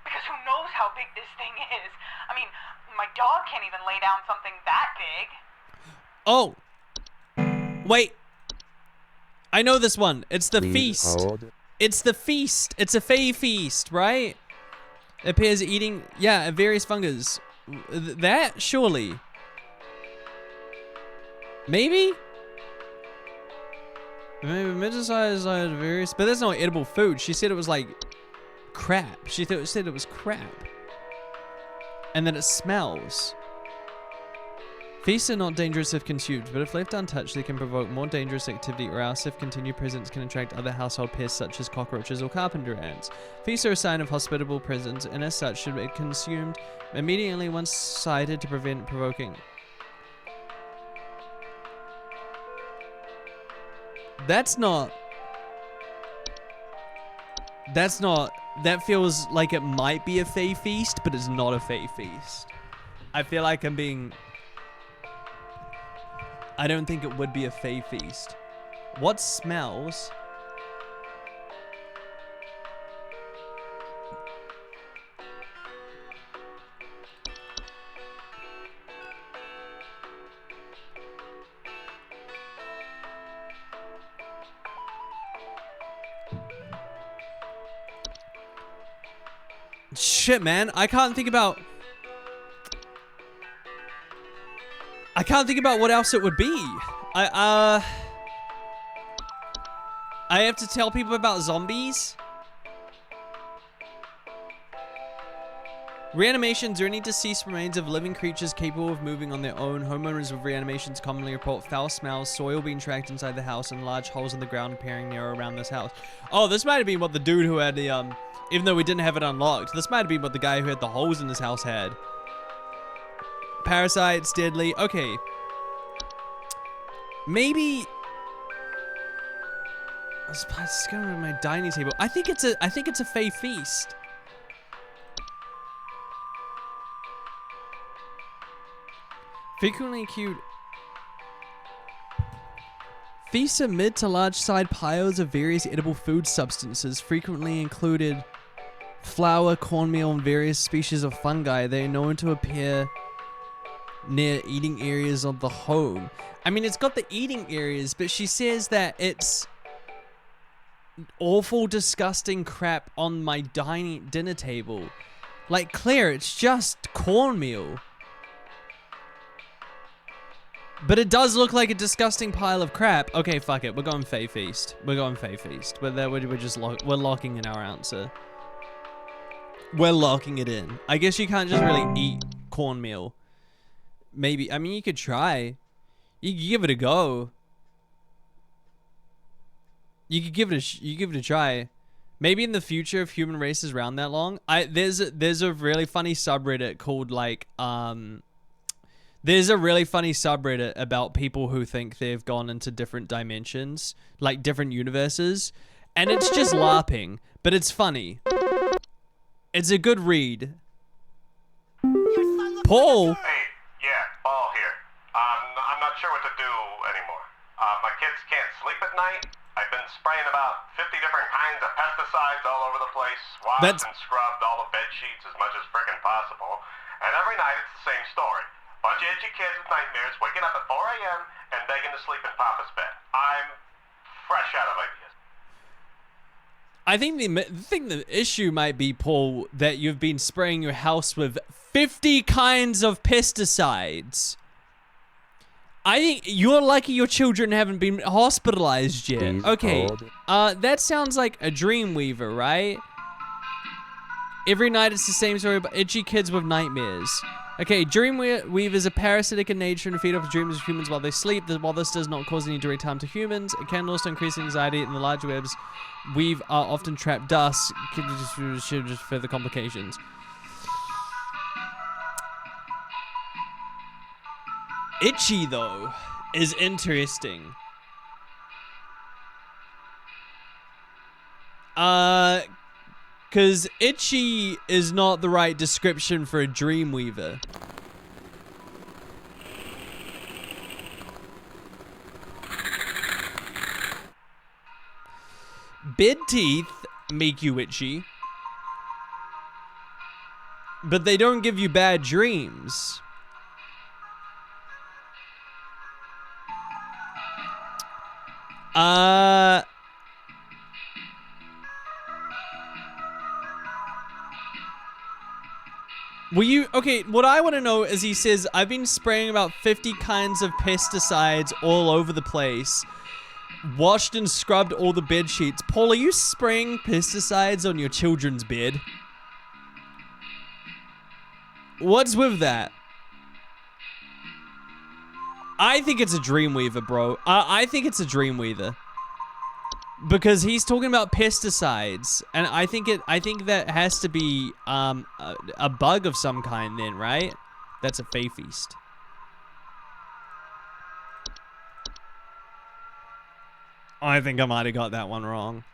because who knows how big this thing is. I mean, my dog can't even lay down something that big. Oh. Wait. I know this one. It's the Please feast. hold. It's the feast. It's a fey feast, right? It appears eating, yeah, various fungus. That, surely. Maybe? Maybe mid-sized various, but there's no edible food. She said it was like crap. She said it was crap. And then it smells. Feasts are not dangerous if consumed, but if left untouched, they can provoke more dangerous activity, or else if continued presence can attract other household pests such as cockroaches or carpenter ants. Feasts are a sign of hospitable presence, and as such should be consumed immediately once sighted to prevent provoking. That feels like it might be a fey feast, but it's not a fey feast. I feel like I don't think it would be a fey feast. What smells? Shit, man. I can't think about what else it would be. I have to tell people about zombies. Reanimations are any deceased remains of living creatures capable of moving on their own. Homeowners with reanimations commonly report foul smells, soil being tracked inside the house, and large holes in the ground appearing near or around this house. Oh, this might have been what the dude who had the, even though we didn't have it unlocked, this might have been what the guy who had the holes in his house had. Parasites, deadly. Okay. Maybe it's going to my dining table. I think it's a fey feast. Frequently acute. Feasts are mid to large side piles of various edible food substances, frequently included flour, cornmeal, and various species of fungi. They are known to appear near eating areas of the home. I mean, it's got the eating areas, but she says that it's awful, disgusting crap on my dinner table. Like, Claire, it's just cornmeal. But it does look like a disgusting pile of crap. Okay, fuck it. We're going Fey Feast. We're going Fey Feast. We're locking in our answer. We're locking it in. I guess you can't just really eat cornmeal. Maybe. I mean, you could try. You could give it a go. You could give it a try. Maybe in the future, if human race is around that long, there's a really funny subreddit called like there's a really funny subreddit about people who think they've gone into different dimensions, like different universes, and it's just LARPing, but it's funny. It's a good read. Paul. Hey, yeah, Paul here. I'm not sure what to do anymore. My kids can't sleep at night. I've been spraying about 50 different kinds of pesticides all over the place, washed and scrubbed all the bed sheets as much as frickin' possible, and every night it's the same story. Bunch of itchy kids with nightmares waking up at 4 a.m. and begging to sleep in Papa's bed. I'm fresh out of ideas. I think the issue might be, Paul, that you've been spraying your house with 50 kinds of pesticides. I think you're lucky your children haven't been hospitalized yet. Please Okay, hold. that sounds like a Dreamweaver, right? Every night it's the same story about itchy kids with nightmares. Okay, Dreamweavers are parasitic in nature and feed off dreams of humans while they sleep. While this does not cause any direct harm to humans, it can also increase anxiety, and the large webs weave are often trap dust. Should just further complications. Itchy, though, is interesting. Because itchy is not the right description for a Dreamweaver. Bed teeth make you itchy, but they don't give you bad dreams. Okay, what I want to know is, he says, I've been spraying about 50 kinds of pesticides all over the place. Washed and scrubbed all the bed sheets. Paul, are you spraying pesticides on your children's bed? What's with that? I think it's a Dreamweaver, bro. I think it's a Dreamweaver. Because he's talking about pesticides, and I think that has to be a bug of some kind then, right? That's a Fae Feast. I think I might have got that one wrong.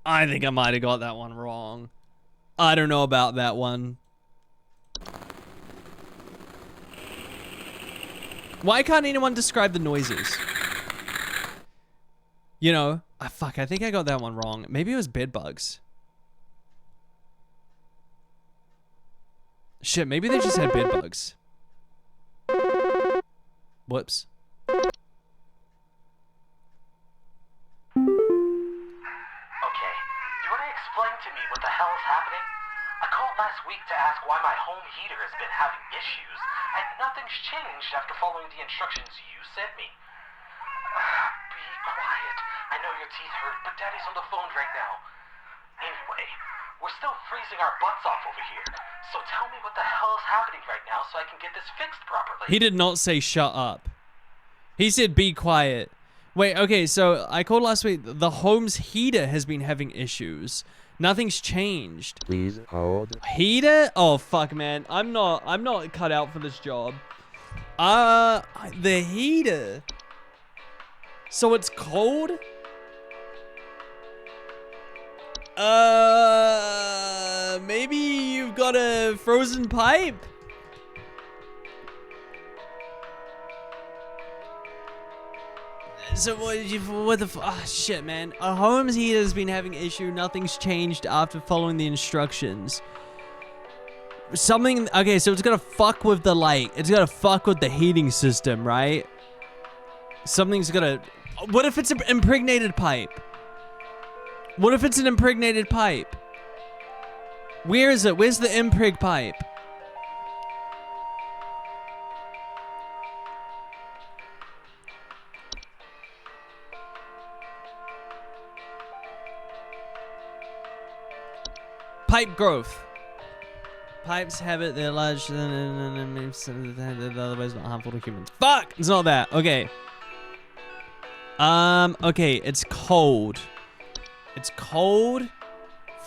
I think I might have got that one wrong. I don't know about that one. Why can't anyone describe the noises? You know, fuck, I think I got that one wrong. Maybe it was bed bugs. Shit, maybe they just had bed bugs. Whoops. Okay, you want to explain to me what the hell is happening? I called last week to ask why my home heater has been having issues, and nothing's changed after following the instructions you sent me. Be quiet. I know your teeth hurt, but Daddy's on the phone right now. Anyway, we're still freezing our butts off over here, so tell me what the hell is happening right now so I can get this fixed properly. He did not say shut up. He said be quiet. Wait, okay, so I called last week. The home's heater has been having issues. Nothing's changed. Please hold. Heater? Oh fuck, man. I'm not cut out for this job. The heater. So it's cold? Maybe you've got a frozen pipe? So what the shit, man. A home's heater's been having issue. Nothing's changed after following the instructions. Okay, so it's gonna fuck with the light. It's gonna fuck with the heating system, right? Something's gonna... What if it's an impregnated pipe? What if it's an impregnated pipe? Where is it? Where's the impreg pipe? Pipe growth. Pipes habit, they're large, otherwise not harmful to humans. Fuck! It's not that. Okay. Okay, it's cold. It's cold.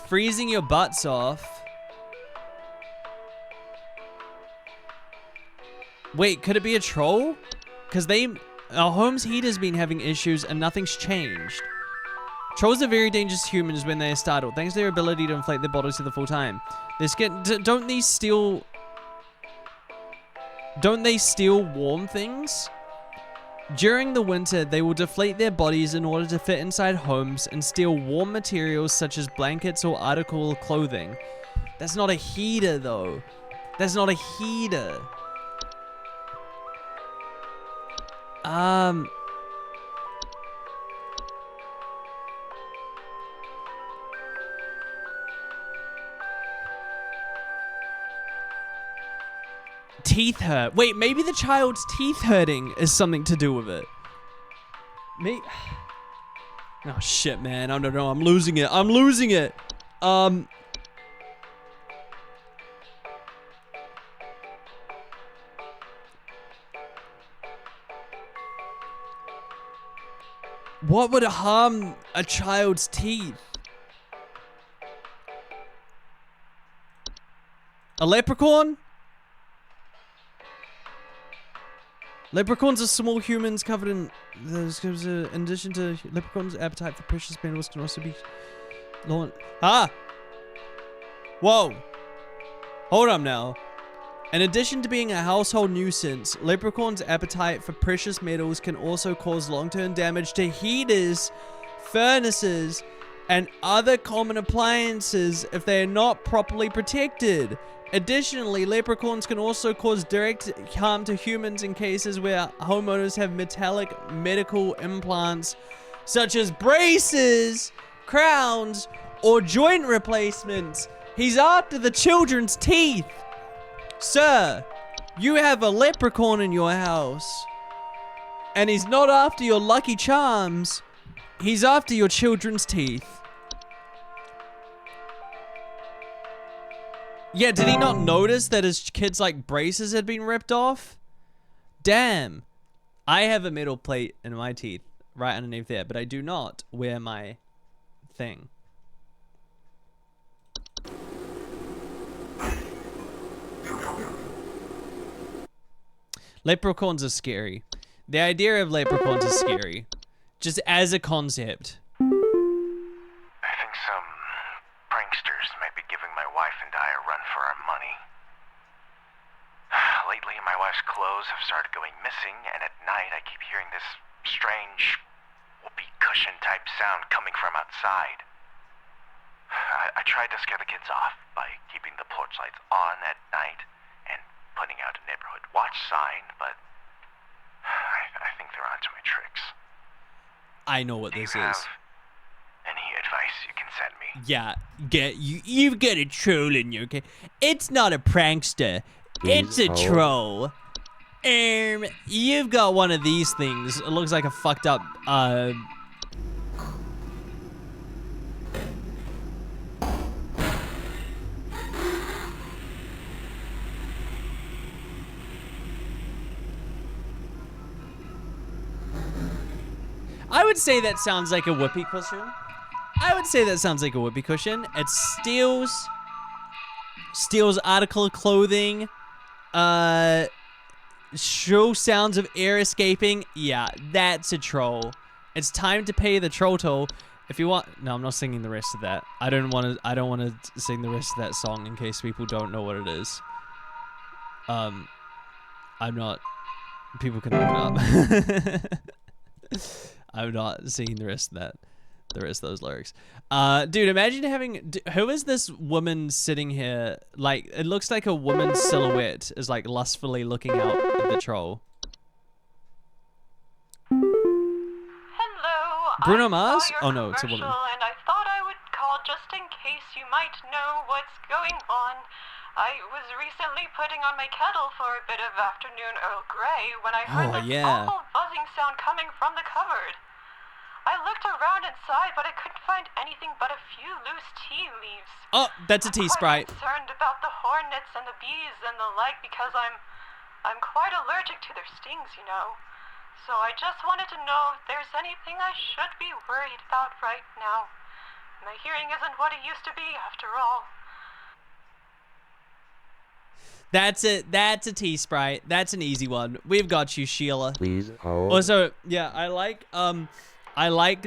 Freezing your butts off. Wait, could it be a troll? Because our home's heater's been having issues and nothing's changed. Trolls are very dangerous humans when they are startled, thanks to their ability to inflate their bodies to the full time. Don't they steal warm things? During the winter, they will deflate their bodies in order to fit inside homes and steal warm materials such as blankets or article of clothing. That's not a heater, though. That's not a heater. Teeth hurt. Wait, maybe the child's teeth hurting is something to do with it. Me. Oh shit, man. I don't know. I'm losing it. I'm losing it. What would harm a child's teeth? A leprechaun? Leprechauns are small humans covered in... In addition to leprechauns' appetite for precious minerals can also be... Ah! Whoa! Hold on now. In addition to being a household nuisance, leprechauns' appetite for precious metals can also cause long-term damage to heaters, furnaces, and other common appliances if they are not properly protected. Additionally, leprechauns can also cause direct harm to humans in cases where homeowners have metallic medical implants, such as braces, crowns, or joint replacements. He's after the children's teeth. Sir, you have a leprechaun in your house. And he's not after your Lucky Charms. He's after your children's teeth. Yeah, did he not notice that his kids' like braces had been ripped off? Damn. I have a metal plate in my teeth right underneath there, but I do not wear my thing. Leprechauns are scary. The idea of leprechauns is scary. Just as a concept. I think some pranksters might be giving my wife and I a run for our money. Lately, my wife's clothes have started going missing, and at night I keep hearing this strange whoopee cushion type sound coming from outside. I tried to scare the kids off by keeping the porch lights on at night and putting out a neighborhood watch sign, but I think they're onto my tricks. I know what this is. Any advice you can send me? Yeah, you've got a troll in your case. It's not a prankster. It's a troll. You've got one of these things. It looks like a fucked up, I would say that sounds like a whoopee cushion. I would say that sounds like a whoopee cushion. It steals article of clothing. Show sounds of air escaping. Yeah, that's a troll. It's time to pay the troll toll. If you want, no, I'm not singing the rest of that. I don't want to sing the rest of that song in case people don't know what it is. I'm not. People can look it up. I'm not singing the rest of those lyrics. Dude, imagine having, who is this woman sitting here? Like, it looks like a woman's silhouette is like lustfully looking out at the troll. Hello. Bruno I Mars? saw your Oh no, it's a woman. commercial, and I thought I would call just in case you might know what's going on. I was recently putting on my kettle for a bit of afternoon Earl Grey when I heard this awful buzzing sound coming from the cupboard. I looked around inside, but I couldn't find anything but a few loose tea leaves. Oh, that's a tea sprite. I'm concerned about the hornets and the bees and the like because I'm quite allergic to their stings, you know. So I just wanted to know if there's anything I should be worried about right now. My hearing isn't what it used to be, after all. That's it. That's a tea sprite. That's an easy one. We've got you, Sheila. Please hold. Also, yeah, I like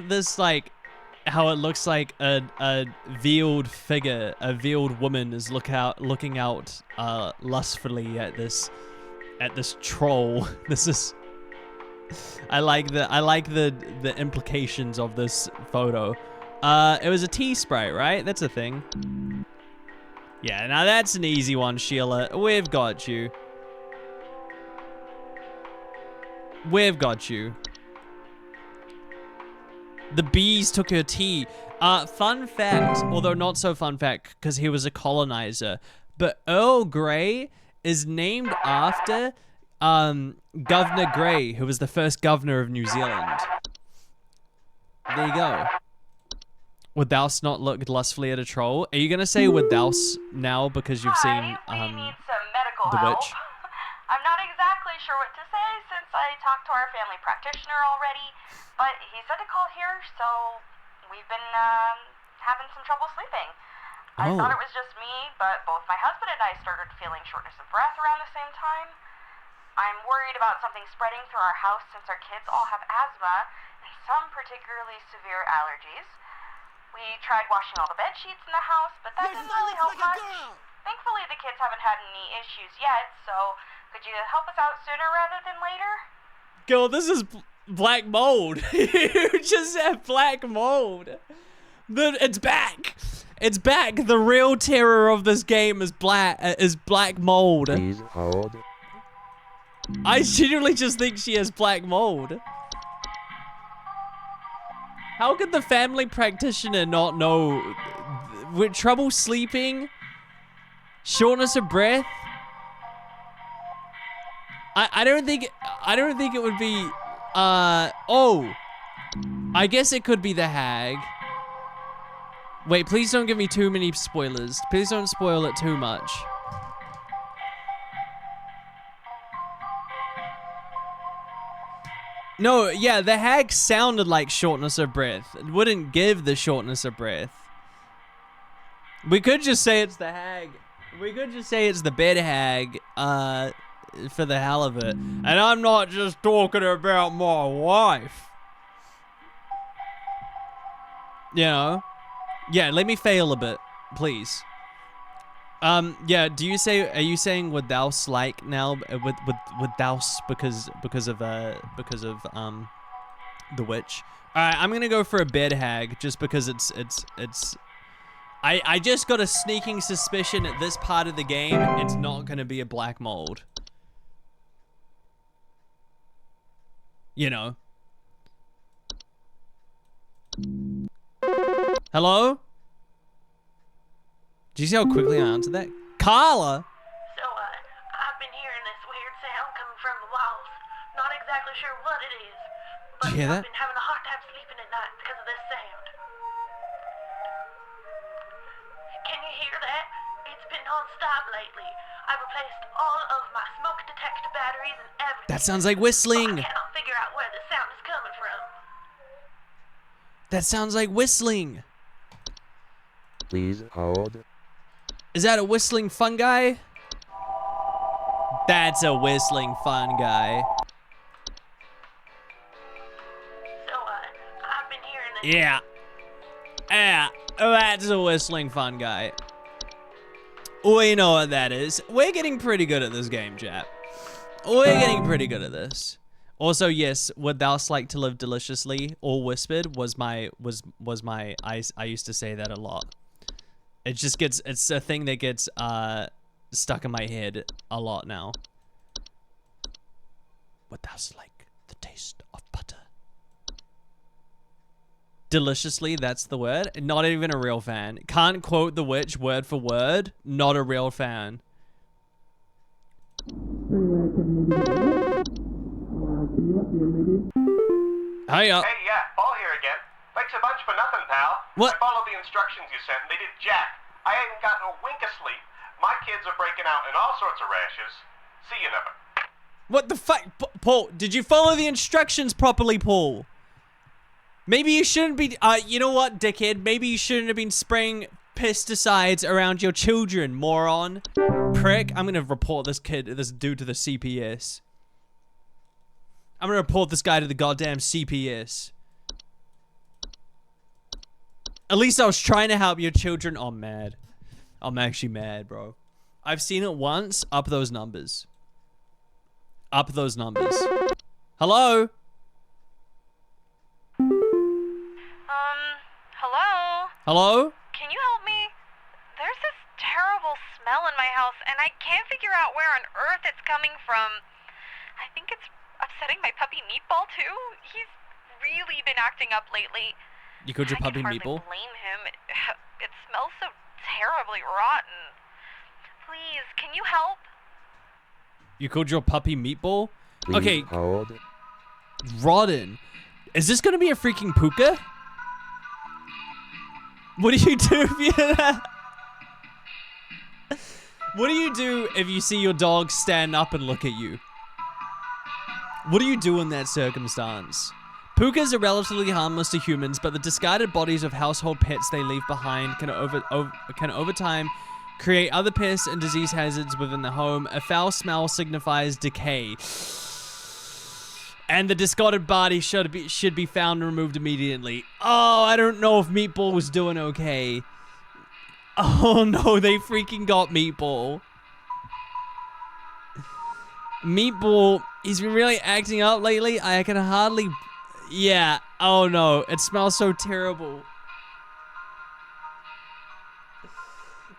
this, like, how it looks like a veiled figure, a veiled woman is looking out lustfully at this troll. This is, I like the implications of this photo. It was a tea sprite, right? That's a thing. Yeah, now that's an easy one, Sheila. We've got you. We've got you. The bees took her tea. Fun fact, although not so fun fact, because he was a colonizer, but Earl Grey is named after Governor Grey, who was the first governor of New Zealand. There you go. Would thou not look lustfully at a troll? Are you gonna say would thou now because you've seen we need some medical The help. Witch? I'm not exactly sure what to say since I talked to our family practitioner already, but he said to call here, so we've been having some trouble sleeping. I thought it was just me, but both my husband and I started feeling shortness of breath around the same time. I'm worried about something spreading through our house since our kids all have asthma and some particularly severe allergies. We tried washing all the bed sheets in the house, but that didn't really help much. Thankfully, the kids haven't had any issues yet, so could you help us out sooner rather than later? Girl, this is black mold. You just have black mold. It's back. It's back. The real terror of this game is black mold. Please hold. I genuinely just think she has black mold. How could the family practitioner not know? With trouble sleeping, shortness of breath. I don't think it would be. Oh, I guess it could be the hag. Wait, please don't give me too many spoilers. Please don't spoil it too much. No, yeah, the hag sounded like shortness of breath. It wouldn't give the shortness of breath. We could just say it's the hag. We could just say it's the bed hag, for the hell of it. And I'm not just talking about my wife. You know? Yeah, let me fail a bit, please. Yeah, are you saying would thou like now with thous because of the witch? Alright, I'm gonna go for a bed hag just because I just got a sneaking suspicion at this part of the game it's not gonna be a black mold. You know. Hello? Do you see how quickly I answered that? Carla? So, I've been hearing this weird sound coming from the walls. Not exactly sure what it is, but Did you hear that? I've been having a hard time sleeping at night because of this sound. Can you hear that? It's been non-stop lately. I've replaced all of my smoke detector batteries and everything. That sounds like whistling. I cannot figure out where the sound is coming from. That sounds like whistling. Please hold. Is that a whistling fungi? That's a whistling fungi. So, I've been hearing this. Yeah. Yeah, that's a whistling fungi. We know what that is. We're getting pretty good at this game, chat. We're getting pretty good at this. Also, yes, would thou like to live deliciously or whispered was my I used to say that a lot. It just gets, it's a thing that gets stuck in my head a lot now. Would thou like the taste of butter? Deliciously, that's the word. Not even a real fan. Can't quote the witch word for word. Not a real fan. Hiya. Hey, yeah, Paul here again. Thanks a bunch for nothing, pal. What? I followed the instructions you sent, and they did jack. I ain't gotten a wink of sleep. My kids are breaking out in all sorts of rashes. See you never. What the fuck? Paul, did you follow the instructions properly, Paul? Maybe you shouldn't be, you know what, dickhead? Maybe you shouldn't have been spraying pesticides around your children, moron. Prick. I'm gonna report this dude to the CPS. I'm gonna report this guy to the goddamn CPS. At least I was trying to help your children. Oh, I'm mad. I'm actually mad, bro. I've seen it once. Up those numbers. Up those numbers. Hello? Hello? Hello? Can you help me? There's this terrible smell in my house, and I can't figure out where on earth it's coming from. I think it's upsetting my puppy Meatball, too. He's really been acting up lately. You called your puppy I can Meatball? hardly blame him. It smells so terribly rotten. Please, can you help? You called your puppy Meatball? Please Okay, hold. Rodden. Is this gonna be a freaking puka? What do you do if you... What do you do if you see your dog stand up and look at you? What do you do in that circumstance? Pukas are relatively harmless to humans, but the discarded bodies of household pets they leave behind can over time create other pests and disease hazards within the home. A foul smell signifies decay. And the discarded body should be found and removed immediately. Oh, I don't know if Meatball was doing okay. Oh no, they freaking got Meatball. Meatball, he's been really acting up lately. I can hardly... Yeah, oh no, it smells so terrible.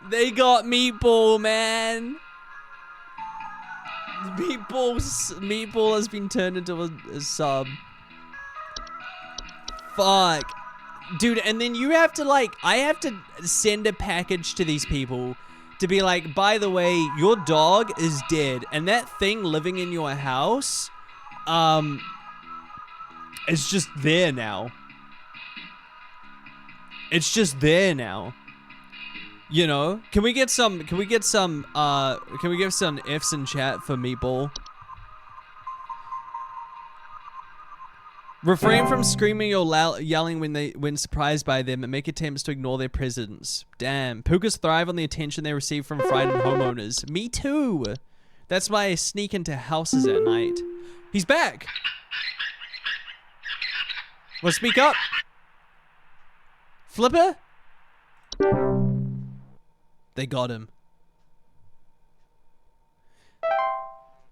They got Meatball, man. Meatball has been turned into a sub. Fuck. Dude, and then you have to like, I have to send a package to these people to be like, by the way, your dog is dead. And that thing living in your house, it's just there now. It's just there now. You know? Can we give some Fs in chat for Meatball? Refrain from screaming or yelling when surprised by them and make attempts to ignore their presence. Damn. Pukas thrive on the attention they receive from frightened homeowners. Me too. That's why I sneak into houses at night. He's back. Well, speak up. Flipper? They got him.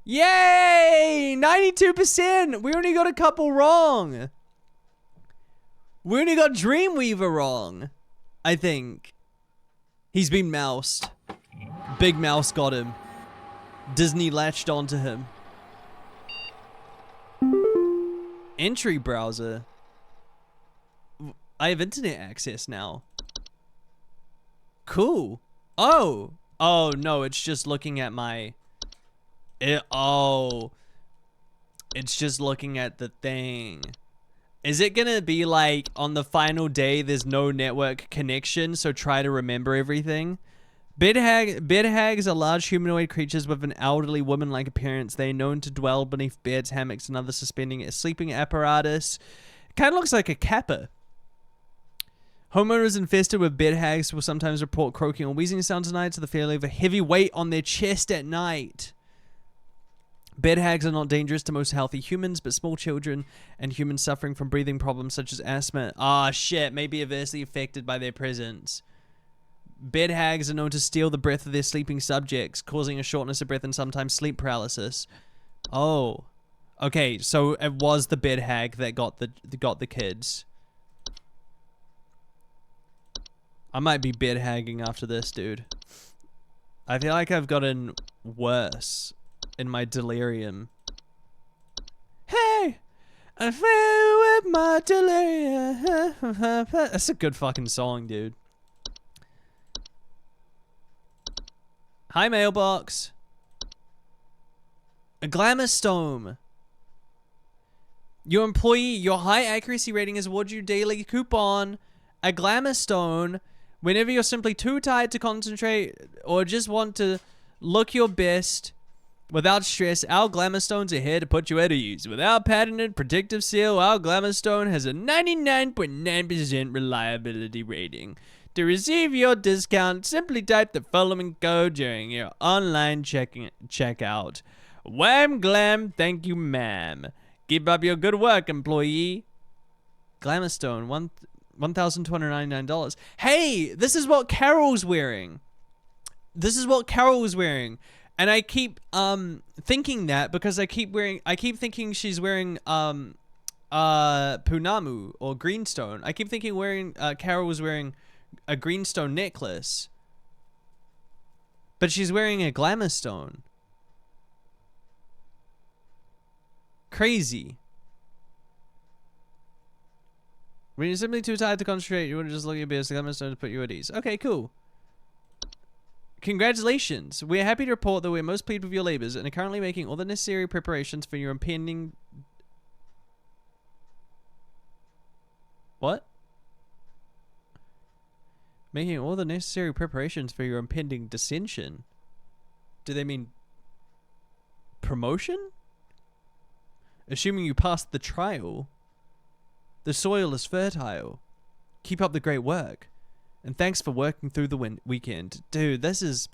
Yay! 92%! We only got a couple wrong. We only got Dreamweaver wrong. I think. He's been moused. Big Mouse got him. Disney latched onto him. Entry browser. I have internet access now. Cool. Oh. Oh, no, it's just looking at my... it's just looking at the thing. Is it gonna be like, on the final day, there's no network connection, so try to remember everything? Bed hags are large humanoid creatures with an elderly woman-like appearance. They are known to dwell beneath beds, hammocks, and other sleeping apparatus. Kind of looks like a kappa. Homeowners infested with bed hags will sometimes report croaking or wheezing sounds at night to the feeling of a heavy weight on their chest at night. Bed hags are not dangerous to most healthy humans, but small children and humans suffering from breathing problems such as asthma, shit, may be adversely affected by their presence. Bed hags are known to steal the breath of their sleeping subjects, causing a shortness of breath and sometimes sleep paralysis. Oh. Okay, so it was the bed hag that got the kids. I might be bed hagging after this, dude. I feel like I've gotten worse in my delirium. Hey! I fell with my delirium. That's a good fucking song, dude. Hi, mailbox. A glamour stone. Your employee, your high accuracy rating has awarded you daily coupon. A glamour stone. Whenever you're simply too tired to concentrate or just want to look your best without stress, our glamour stones are here to put you at ease. With our patented protective seal, our glamour stone has a 99.9% reliability rating. To receive your discount, simply type the following code during your online checkout. Wham glam, thank you ma'am. Keep up your good work, employee. Glamour stone, $1,299. Hey, this is what Carol's wearing. This is what Carol was wearing. And I keep thinking that because I keep thinking she's wearing Punamu or Greenstone. I keep thinking Carol was wearing a greenstone necklace. But she's wearing a glamour stone. Crazy. When you're simply too tired to concentrate, you want to just look at your best glamour stone to put you at ease. Okay, cool. Congratulations. We're happy to report that we're most pleased with your labors and are currently making all the necessary preparations for your impending... What? Making all the necessary preparations for your impending dissension. Do they mean promotion? Assuming you passed the trial. The soil is fertile. Keep up the great work. And thanks for working through the weekend. Dude, this is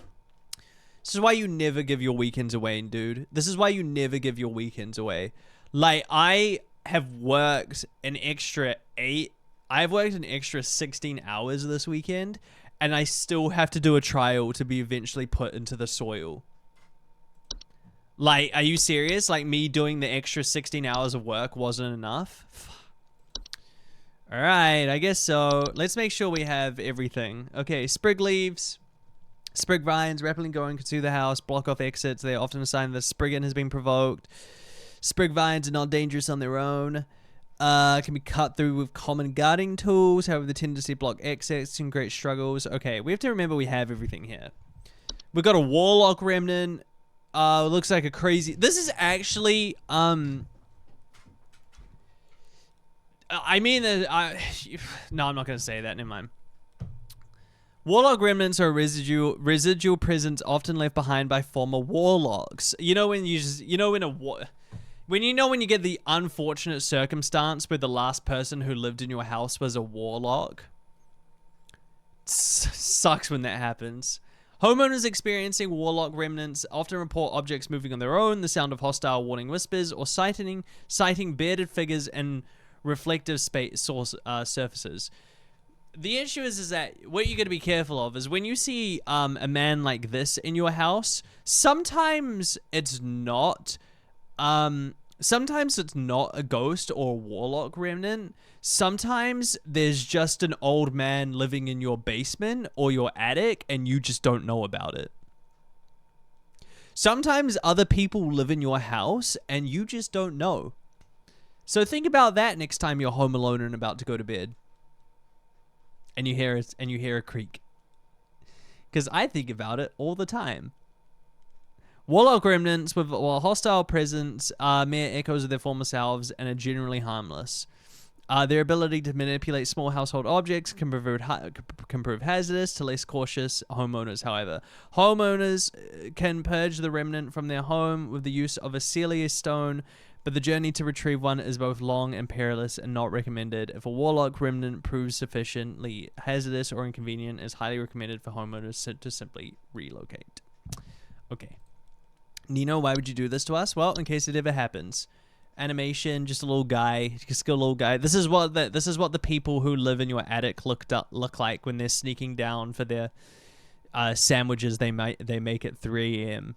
why you never give your weekends away, dude. This is why you never give your weekends away. Like, I have worked an extra 16 hours this weekend, and I still have to do a trial to be eventually put into the soil. Like, are you serious? Like, me doing the extra 16 hours of work wasn't enough? Alright, I guess so. Let's make sure we have everything. Okay, sprig leaves. Sprig vines rapidly growing through the house. Block off exits. They are often a sign that sprigging has been provoked. Sprig vines are not dangerous on their own. Can be cut through with common gardening tools. However, the tendency to block exits and create struggles. Okay, we have to remember we have everything here. We've got a warlock remnant. Looks like a crazy... This is actually, I mean, no, I'm not going to say that. Never mind. Warlock remnants are residual presence often left behind by former warlocks. You know when you just, when you get the unfortunate circumstance where the last person who lived in your house was a warlock? Sucks when that happens. Homeowners experiencing warlock remnants often report objects moving on their own, the sound of hostile warning whispers, or sighting bearded figures and reflective surfaces. The issue is that what you got to be careful of is when you see a man like this in your house, sometimes it's not a ghost or a warlock remnant. Sometimes there's just an old man living in your basement or your attic and you just don't know about it. Sometimes other people live in your house and you just don't know. So think about that next time you're home alone and about to go to bed. And you hear it, and you hear a creak. Because I think about it all the time. Warlock remnants with hostile presence are mere echoes of their former selves and are generally harmless. Their ability to manipulate small household objects can prove hazardous to less cautious homeowners, however. Homeowners can purge the remnant from their home with the use of a Celia's stone, but the journey to retrieve one is both long and perilous and not recommended. If a warlock remnant proves sufficiently hazardous or inconvenient, it is highly recommended for homeowners to simply relocate. Okay. Nino, why would you do this to us? Well, in case it ever happens. Animation, just a little guy, just a little guy. This is what the people who live in your attic look like when they're sneaking down for their sandwiches they make at 3 a.m.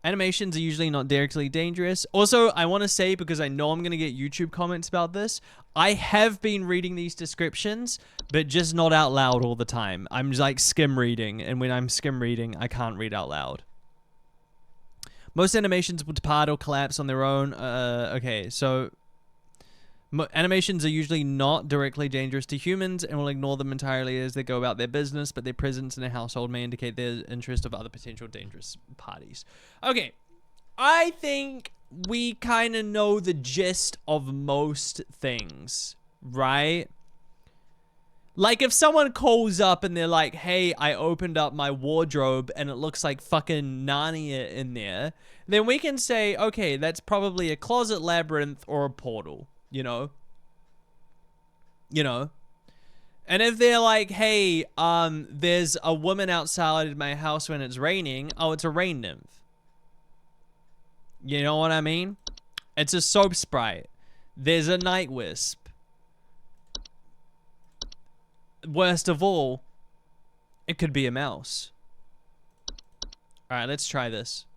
Animations are usually not directly dangerous. Also, I want to say, because I know I'm going to get YouTube comments about this, I have been reading these descriptions, but just not out loud all the time. I'm like skim reading, and when I'm skim reading, I can't read out loud. Most animations will depart or collapse on their own. Okay, so animations are usually not directly dangerous to humans and will ignore them entirely as they go about their business, but their presence in a household may indicate their interest of other potential dangerous parties. Okay, I think we kind of know the gist of most things, right? Like if someone calls up and they're like, hey, I opened up my wardrobe and it looks like fucking Narnia in there, then we can say, okay, that's probably a closet labyrinth or a portal. You know? And if they're like, hey, there's a woman outside my house when it's raining, oh, it's a rain nymph. You know what I mean? It's a soap sprite. There's a night wisp. Worst of all, it could be a mouse. Alright, let's try this.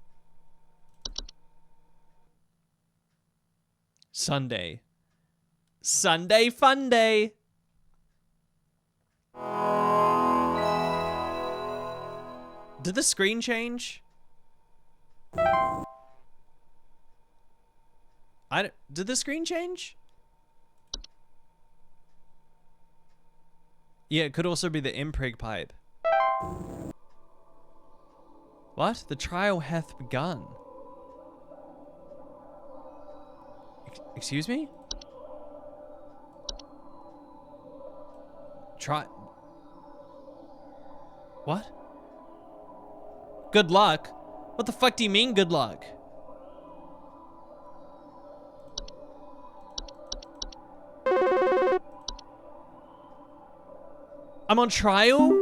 Sunday. Sunday fun day. Did the screen change? Did the screen change? Yeah, it could also be the imprig pipe. What? The trial hath begun. Excuse me? What? Good luck? What the fuck do you mean, good luck? I'm on trial?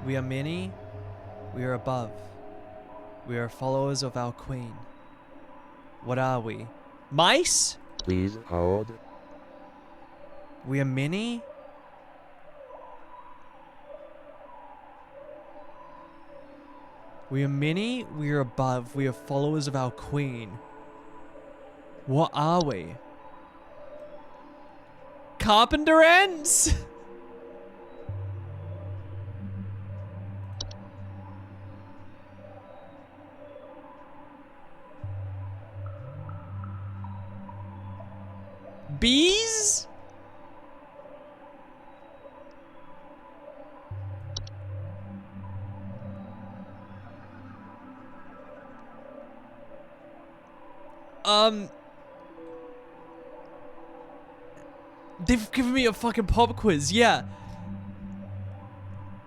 We are many. We are above. We are followers of our queen. What are we? Mice? Please hold. We are many? We are many, we are above, we are followers of our queen. What are we? Carpenter ants? Bees? They've given me a fucking pop quiz, yeah.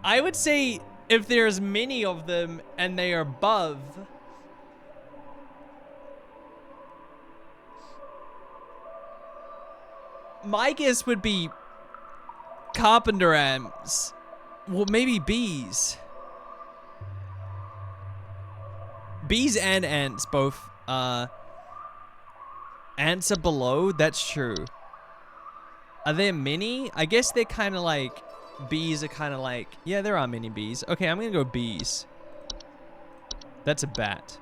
I would say if there's many of them and they are above, my guess would be carpenter ants. Well, maybe bees. Bees and ants both, ants are below, that's true. Are there many? I guess they're kind of like, bees are kind of like, yeah, there are many bees. Okay, I'm gonna go bees. That's a bat.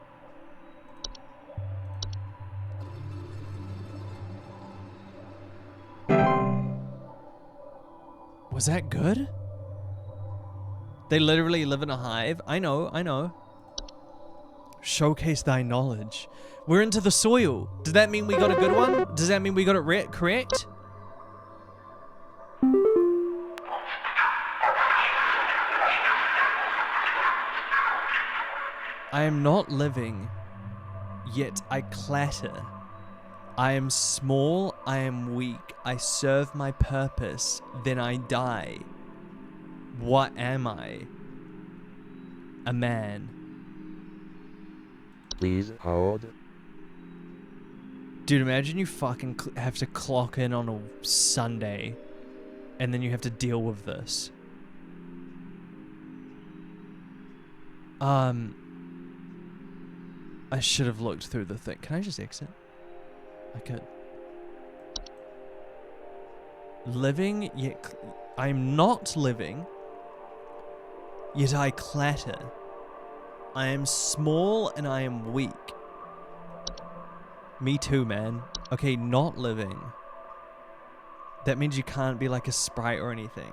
Was that good? They literally live in a hive? I know, I know. Showcase thy knowledge. We're into the soil. Does that mean we got a good one? Does that mean we got it correct? I am not living, yet I clatter. I am small, I am weak, I serve my purpose, then I die. What am I? A man. Please hold. Dude, imagine you fucking have to clock in on a Sunday, and then you have to deal with this. I should have looked through the thing. Can I just exit? I could. Living, yet I'm not living, yet I clatter. I am small and I am weak. Me too, man. Okay, not living. That means you can't be like a sprite or anything.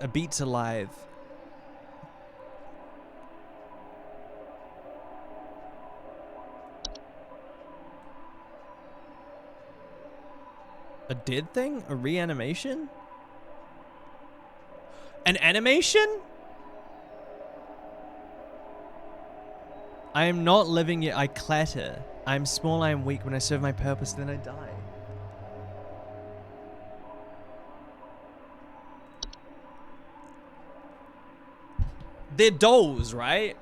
A beat's alive. A dead thing? A reanimation? An animation? I am not living yet I clatter. I am small, I am weak. When I serve my purpose, then I die. They're dolls, right?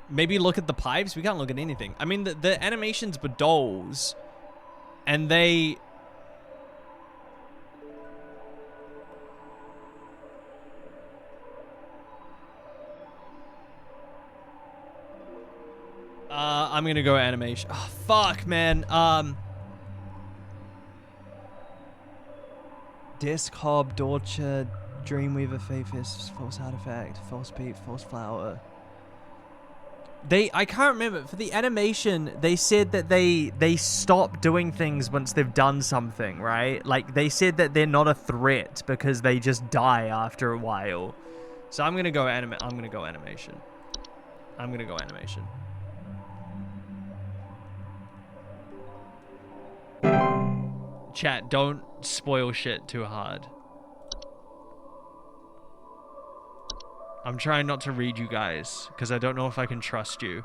Maybe look at the pipes. We can't look at anything. I mean, the animations were dolls. And they... I'm gonna go animation. Oh, fuck, man. Disc, Hob, Dorcha, Dreamweaver, Faithfist, False Artifact, False Peep, False Flower. I can't remember. For the animation, they said that they stop doing things once they've done something, right? Like, they said that they're not a threat because they just die after a while. So I'm gonna go animation. I'm gonna go animation. Chat, don't spoil shit too hard. I'm trying not to read you guys, because I don't know if I can trust you.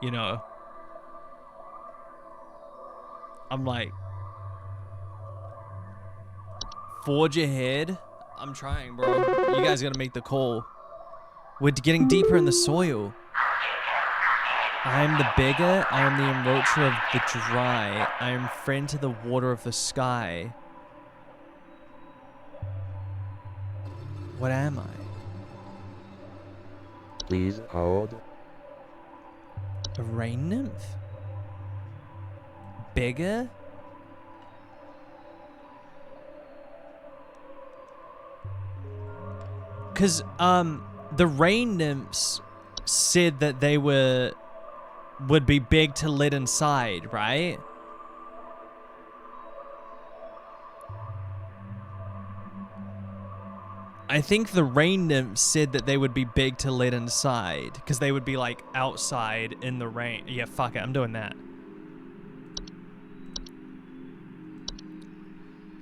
You know. I'm like... Forge ahead? I'm trying, bro. You guys gotta make the call. We're getting deeper in the soil. I am the beggar, I am the enroacher of the dry, I am friend to the water of the sky. What am I? Please hold. A rain nymph? Beggar? Cause, the rain nymphs said that they would be big to let inside, right? I think the rain nymphs said that they would be big to let inside, because they would be like outside in the rain. Yeah, fuck it, I'm doing that.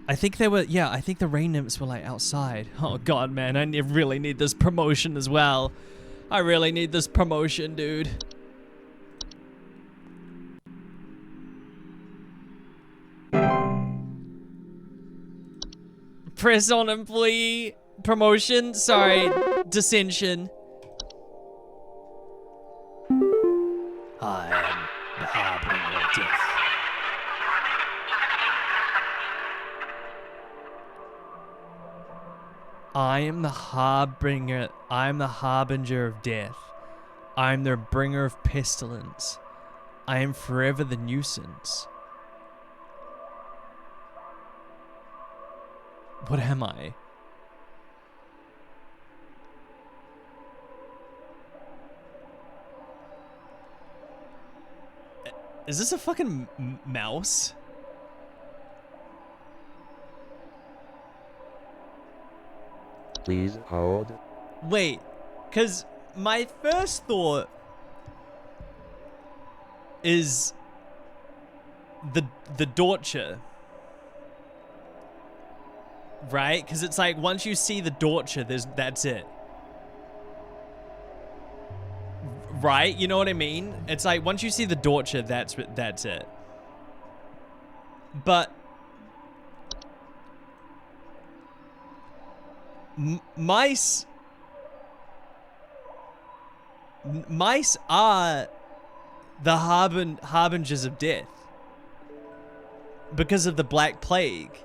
I think they were, yeah, I think the rain nymphs were like outside. Oh god, man, I really need this promotion as well. I really need this promotion, dude. Press on employee promotion. Sorry, dissension. I am the harbinger of death. I am the harbinger. I am the harbinger of death. I am the bringer of pestilence. I am forever the nuisance. What am I? Is this a fucking mouse? Please hold. Wait, because my first thought is the Dorcher. Right? Because it's like, once you see the Dorcher, that's it. Right? You know what I mean? It's like, once you see the Dorcher, that's it. But... Mice are the harbingers of death. Because of the Black Plague.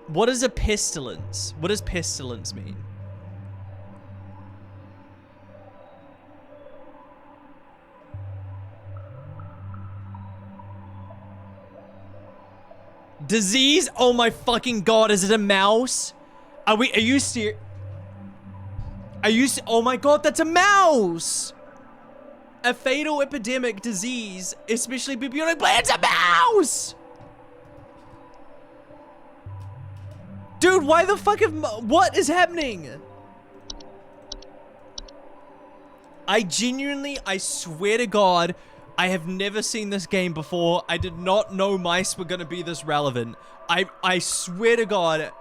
What is a pestilence? What does pestilence mean? Disease? Oh my fucking god, is it a mouse? Are you serious? Oh my god, that's a mouse! A fatal epidemic disease, especially bubonic plague, it's a mouse! Dude, why the fuck what is happening? I swear to God, I have never seen this game before. I did not know mice were gonna be this relevant. I swear to God,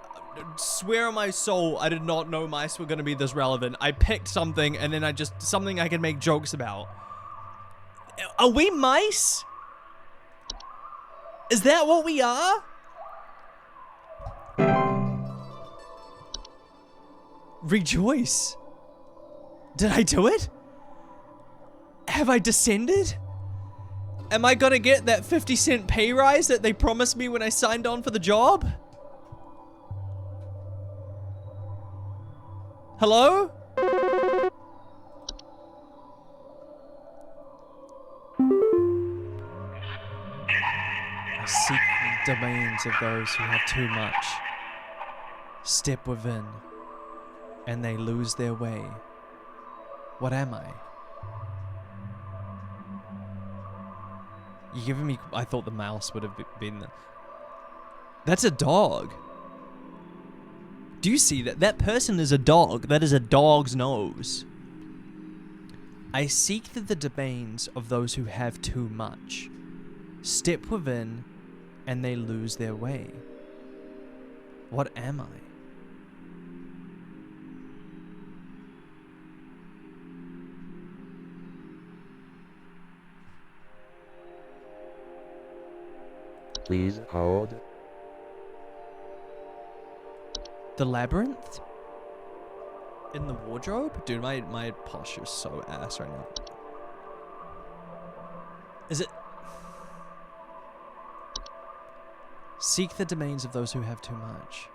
swear on my soul, I did not know mice were gonna be this relevant. I picked something and then something I can make jokes about. Are we mice? Is that what we are? Rejoice. Did I do it? Have I descended? Am I gonna get that 50-cent pay rise that they promised me when I signed on for the job? Hello? I seek the domains of those who have too much. Step within. and they lose their way. What am I? You're giving me... I thought the mouse would have been the... That's a dog. Do you see that? That person is a dog. That is a dog's nose. I seek the domains of those who have too much. Step within, and they lose their way. What am I? Please hold. The labyrinth? In the wardrobe? Dude, my posture's so ass right now. Is it... Seek the domains of those who have too much.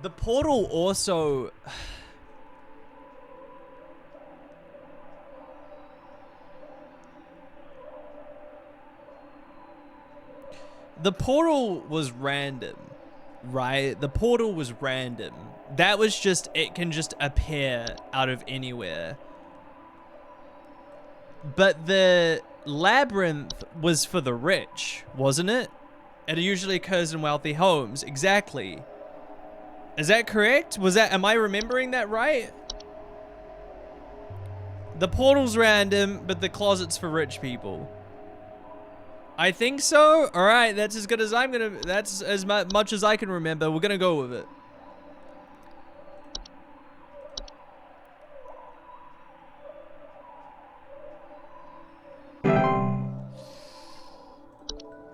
The portal also... The portal was random, right? The portal was random. That was just, it can just appear out of anywhere. But the labyrinth was for the rich, wasn't it? It usually occurs in wealthy homes. Exactly. Is that correct? Am I remembering that right? The portal's random, but the closet's for rich people. I think so. All right, that's as good as I'm gonna. That's as much as I can remember. We're gonna go with it.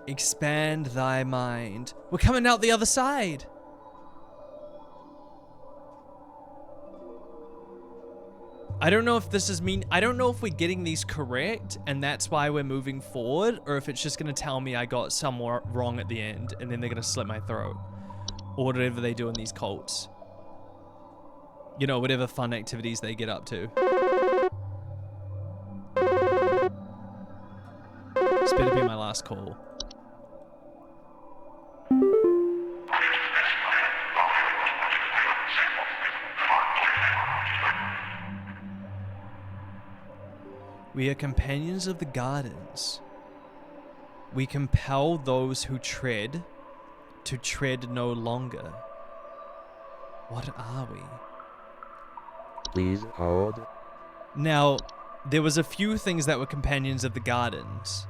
Expand thy mind. We're coming out the other side. I don't know if this is I don't know if we're getting these correct and that's why we're moving forward, or if it's just gonna tell me I got somewhere wrong at the end and then they're gonna slit my throat. Or whatever they do in these cults. You know, whatever fun activities they get up to. This better be my last call. We are companions of the gardens. We compel those who tread to tread no longer. What are we? Please hold. Now, there was a few things that were companions of the gardens.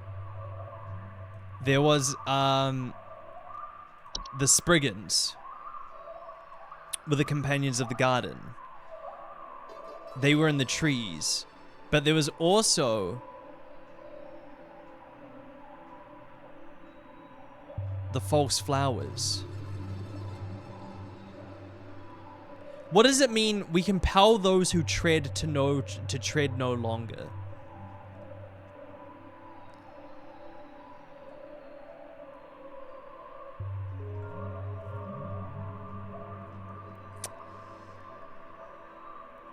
There was, the Spriggans were the companions of the garden. They were in the trees. But there was also the false flowers. What does it mean? We compel those who tread to tread no longer.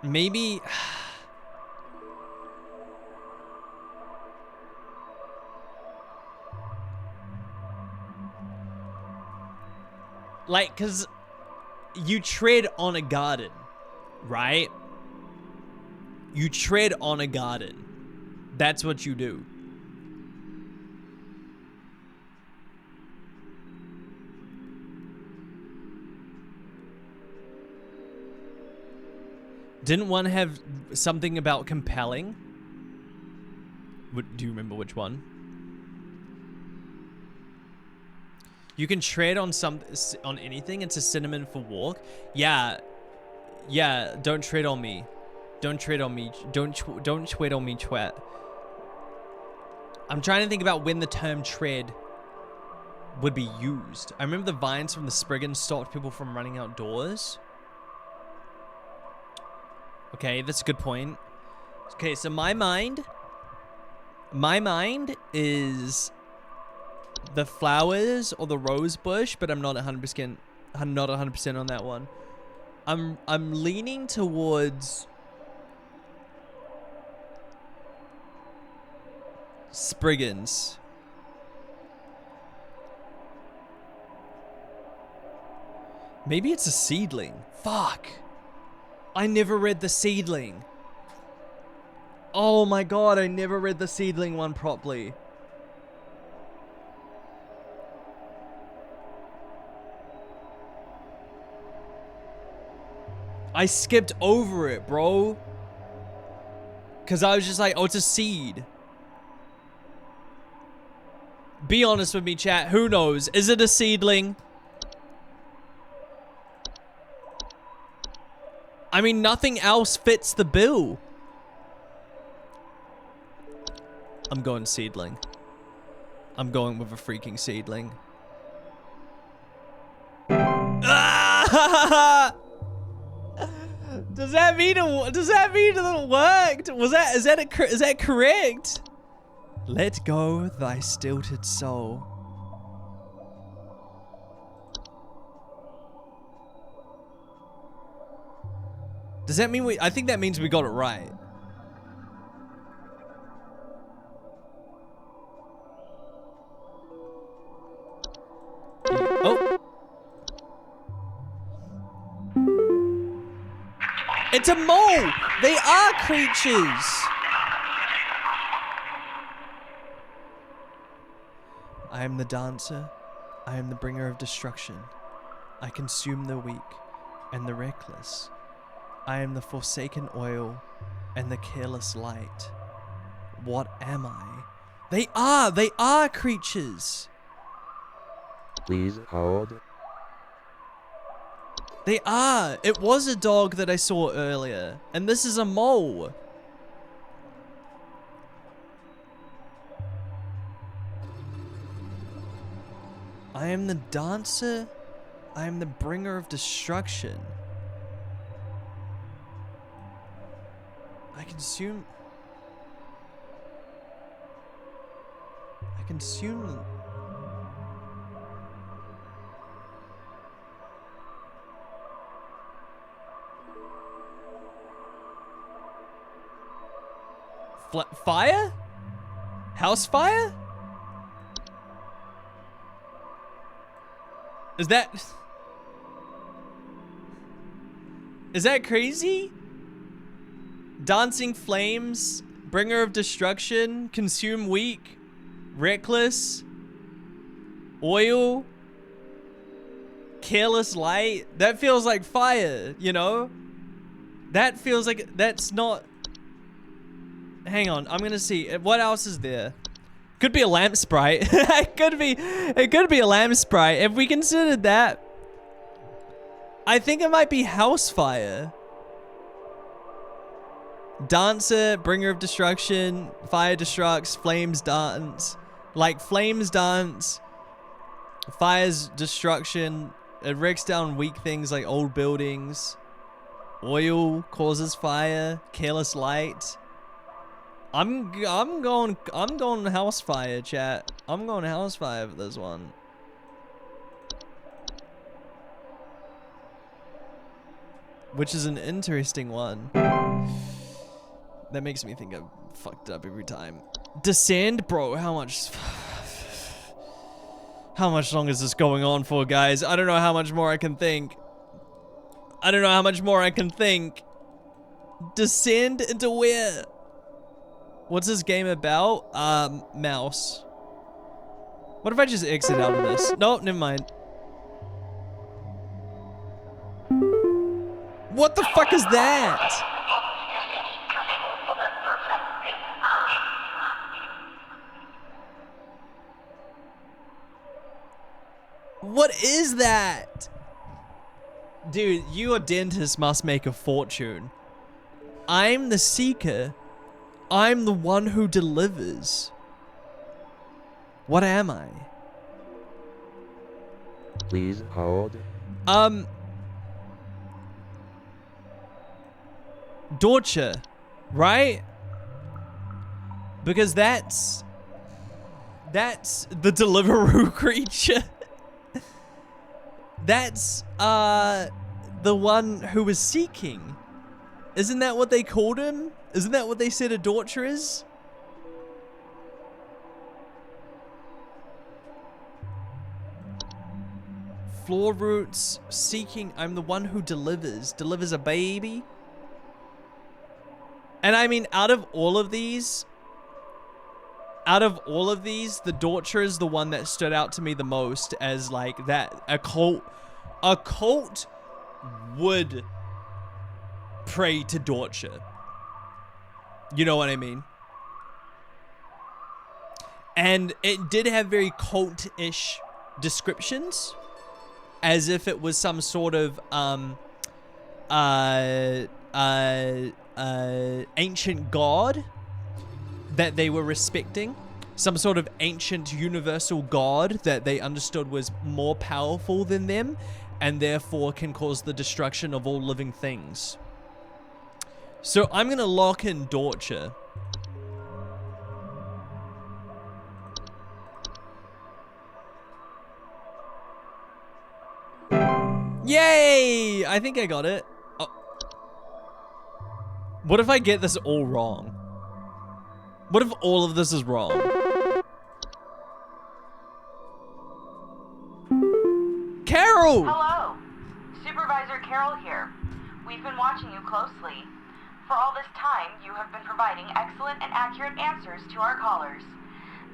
Maybe. Like, cause you tread on a garden, right? You tread on a garden. That's what you do. Didn't one have something about compelling? Do you remember which one? You can tread on anything. It's a synonym for walk. Yeah. Don't tread on me. Don't tread on me. Don't tread on me, twat. I'm trying to think about when the term tread would be used. I remember the vines from the Spriggans stopped people from running outdoors. Okay, that's a good point. Okay, so my mind is the flowers or the rose bush, but I'm not 100%. I'm not 100% on that one. I'm leaning towards Spriggans. Maybe it's a seedling. Fuck. I never read the seedling. Oh my god, I never read the seedling one properly. I skipped over it, bro. Because I was just like, oh, it's a seed. Be honest with me, chat. Who knows? Is it a seedling? I mean, nothing else fits the bill. I'm going seedling. I'm going with a freaking seedling. Ah! Does that mean it worked? Is that correct? Let go thy stilted soul. Does that mean I think that means we got it right. Oh. It's a mole! They are creatures! I am the dancer. I am the bringer of destruction. I consume the weak and the reckless. I am the forsaken oil and the careless light. What am I? They are creatures! Please hold. They are! It was a dog that I saw earlier, and this is a mole. I am the dancer. I am the bringer of destruction. I consume fire? House fire? Is that crazy? Dancing flames, bringer of destruction, consume weak, reckless, oil, careless light. That feels like fire, you know? That feels like that's not. Hang on, I'm gonna see. What else is there? Could be a lamp sprite. It could be a lamp sprite. If we considered that, I think it might be house fire. Dancer, bringer of destruction, fire destructs, flames dance. Like flames dance, fire's destruction. It wrecks down weak things like old buildings. Oil causes fire. Careless light. I'm going house fire, chat. I'm going house fire for this one. Which is an interesting one. That makes me think I'm fucked up every time. Descend? Bro, how much long is this going on for, guys? I don't know how much more I can think. Descend into where? What's this game about? Mouse. What if I just exit out of this? Nope, never mind. What the fuck is that? What is that? Dude, your dentist must make a fortune. I'm the seeker. I'm the one who delivers. What am I? Please hold. Dorcha, right? Because that's the Deliveroo creature. That's the one who was seeking. Isn't that what they called him? Isn't that what they said a Dorcha is? floor roots, seeking. I'm the one who delivers a baby. And I mean, out of all of these, the Dorcher is the one that stood out to me the most as like that a cult would pray to Dorcher. You know what I mean? And it did have very cult-ish descriptions, as if it was some sort of ancient god that they were respecting, some sort of ancient universal god that they understood was more powerful than them and therefore can cause the destruction of all living things. So I'm gonna lock in Dorcher. Yay! I think I got it. Oh. What if I get this all wrong? What if all of this is wrong? Carol! Hello. Supervisor Carol here. We've been watching you closely. For all this time, you have been providing excellent and accurate answers to our callers.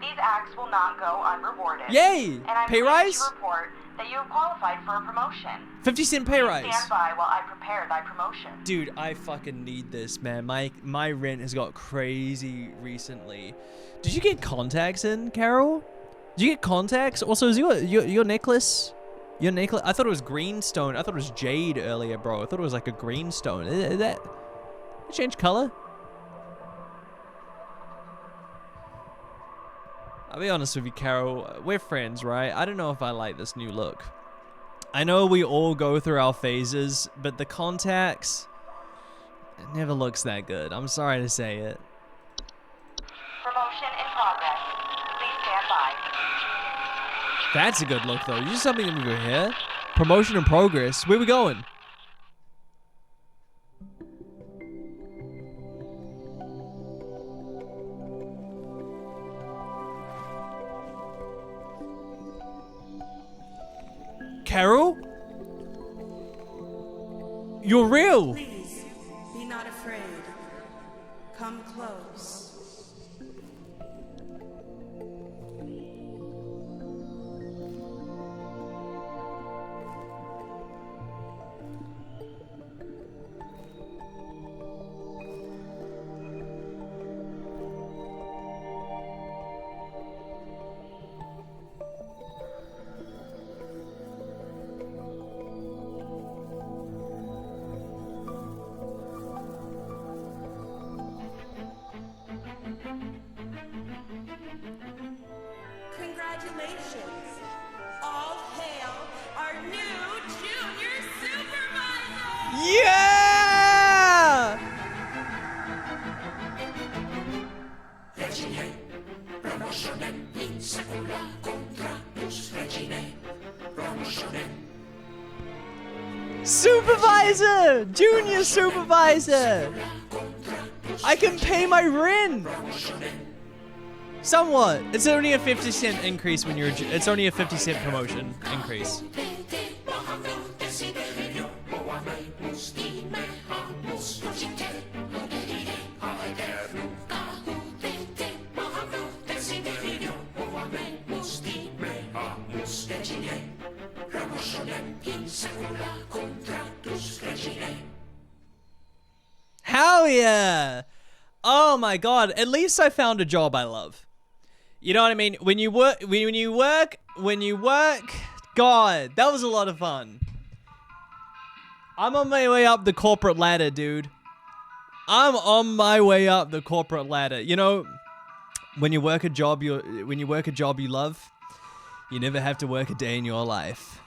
These acts will not go unrewarded. Yay! And I'm Pay pleased rise? to report that you have qualified for a promotion. 50-cent pay rise. Stand by while I prepare thy promotion. Dude, I fucking need this, man. My rent has got crazy recently. Did you get contacts in, Carol? Did you get contacts? Also, is your necklace? Your necklace? I thought it was greenstone. I thought it was jade earlier, bro. I thought it was like a greenstone. Is that change color? I'll be honest with you, Carol. We're friends, right? I don't know if I like this new look. I know we all go through our phases, but the contacts, it never looks that good. I'm sorry to say it. Promotion in progress. Please stand by. That's a good look, though. You do something to move your hair. Promotion in progress. Where we going? Carol? You're real. Please, be not afraid. Come close. Congratulations! All hail our new junior supervisor! Yeah! Supervisor! Junior supervisor! I can pay my rent! Somewhat. It's only a 50-cent increase when you're it's only a 50-cent promotion increase. Hell yeah! Oh my god, at least I found a job I love. You know what I mean? When you work, God, that was a lot of fun. I'm on my way up the corporate ladder, dude. I'm on my way up the corporate ladder. You know, when you work a job you love, you never have to work a day in your life.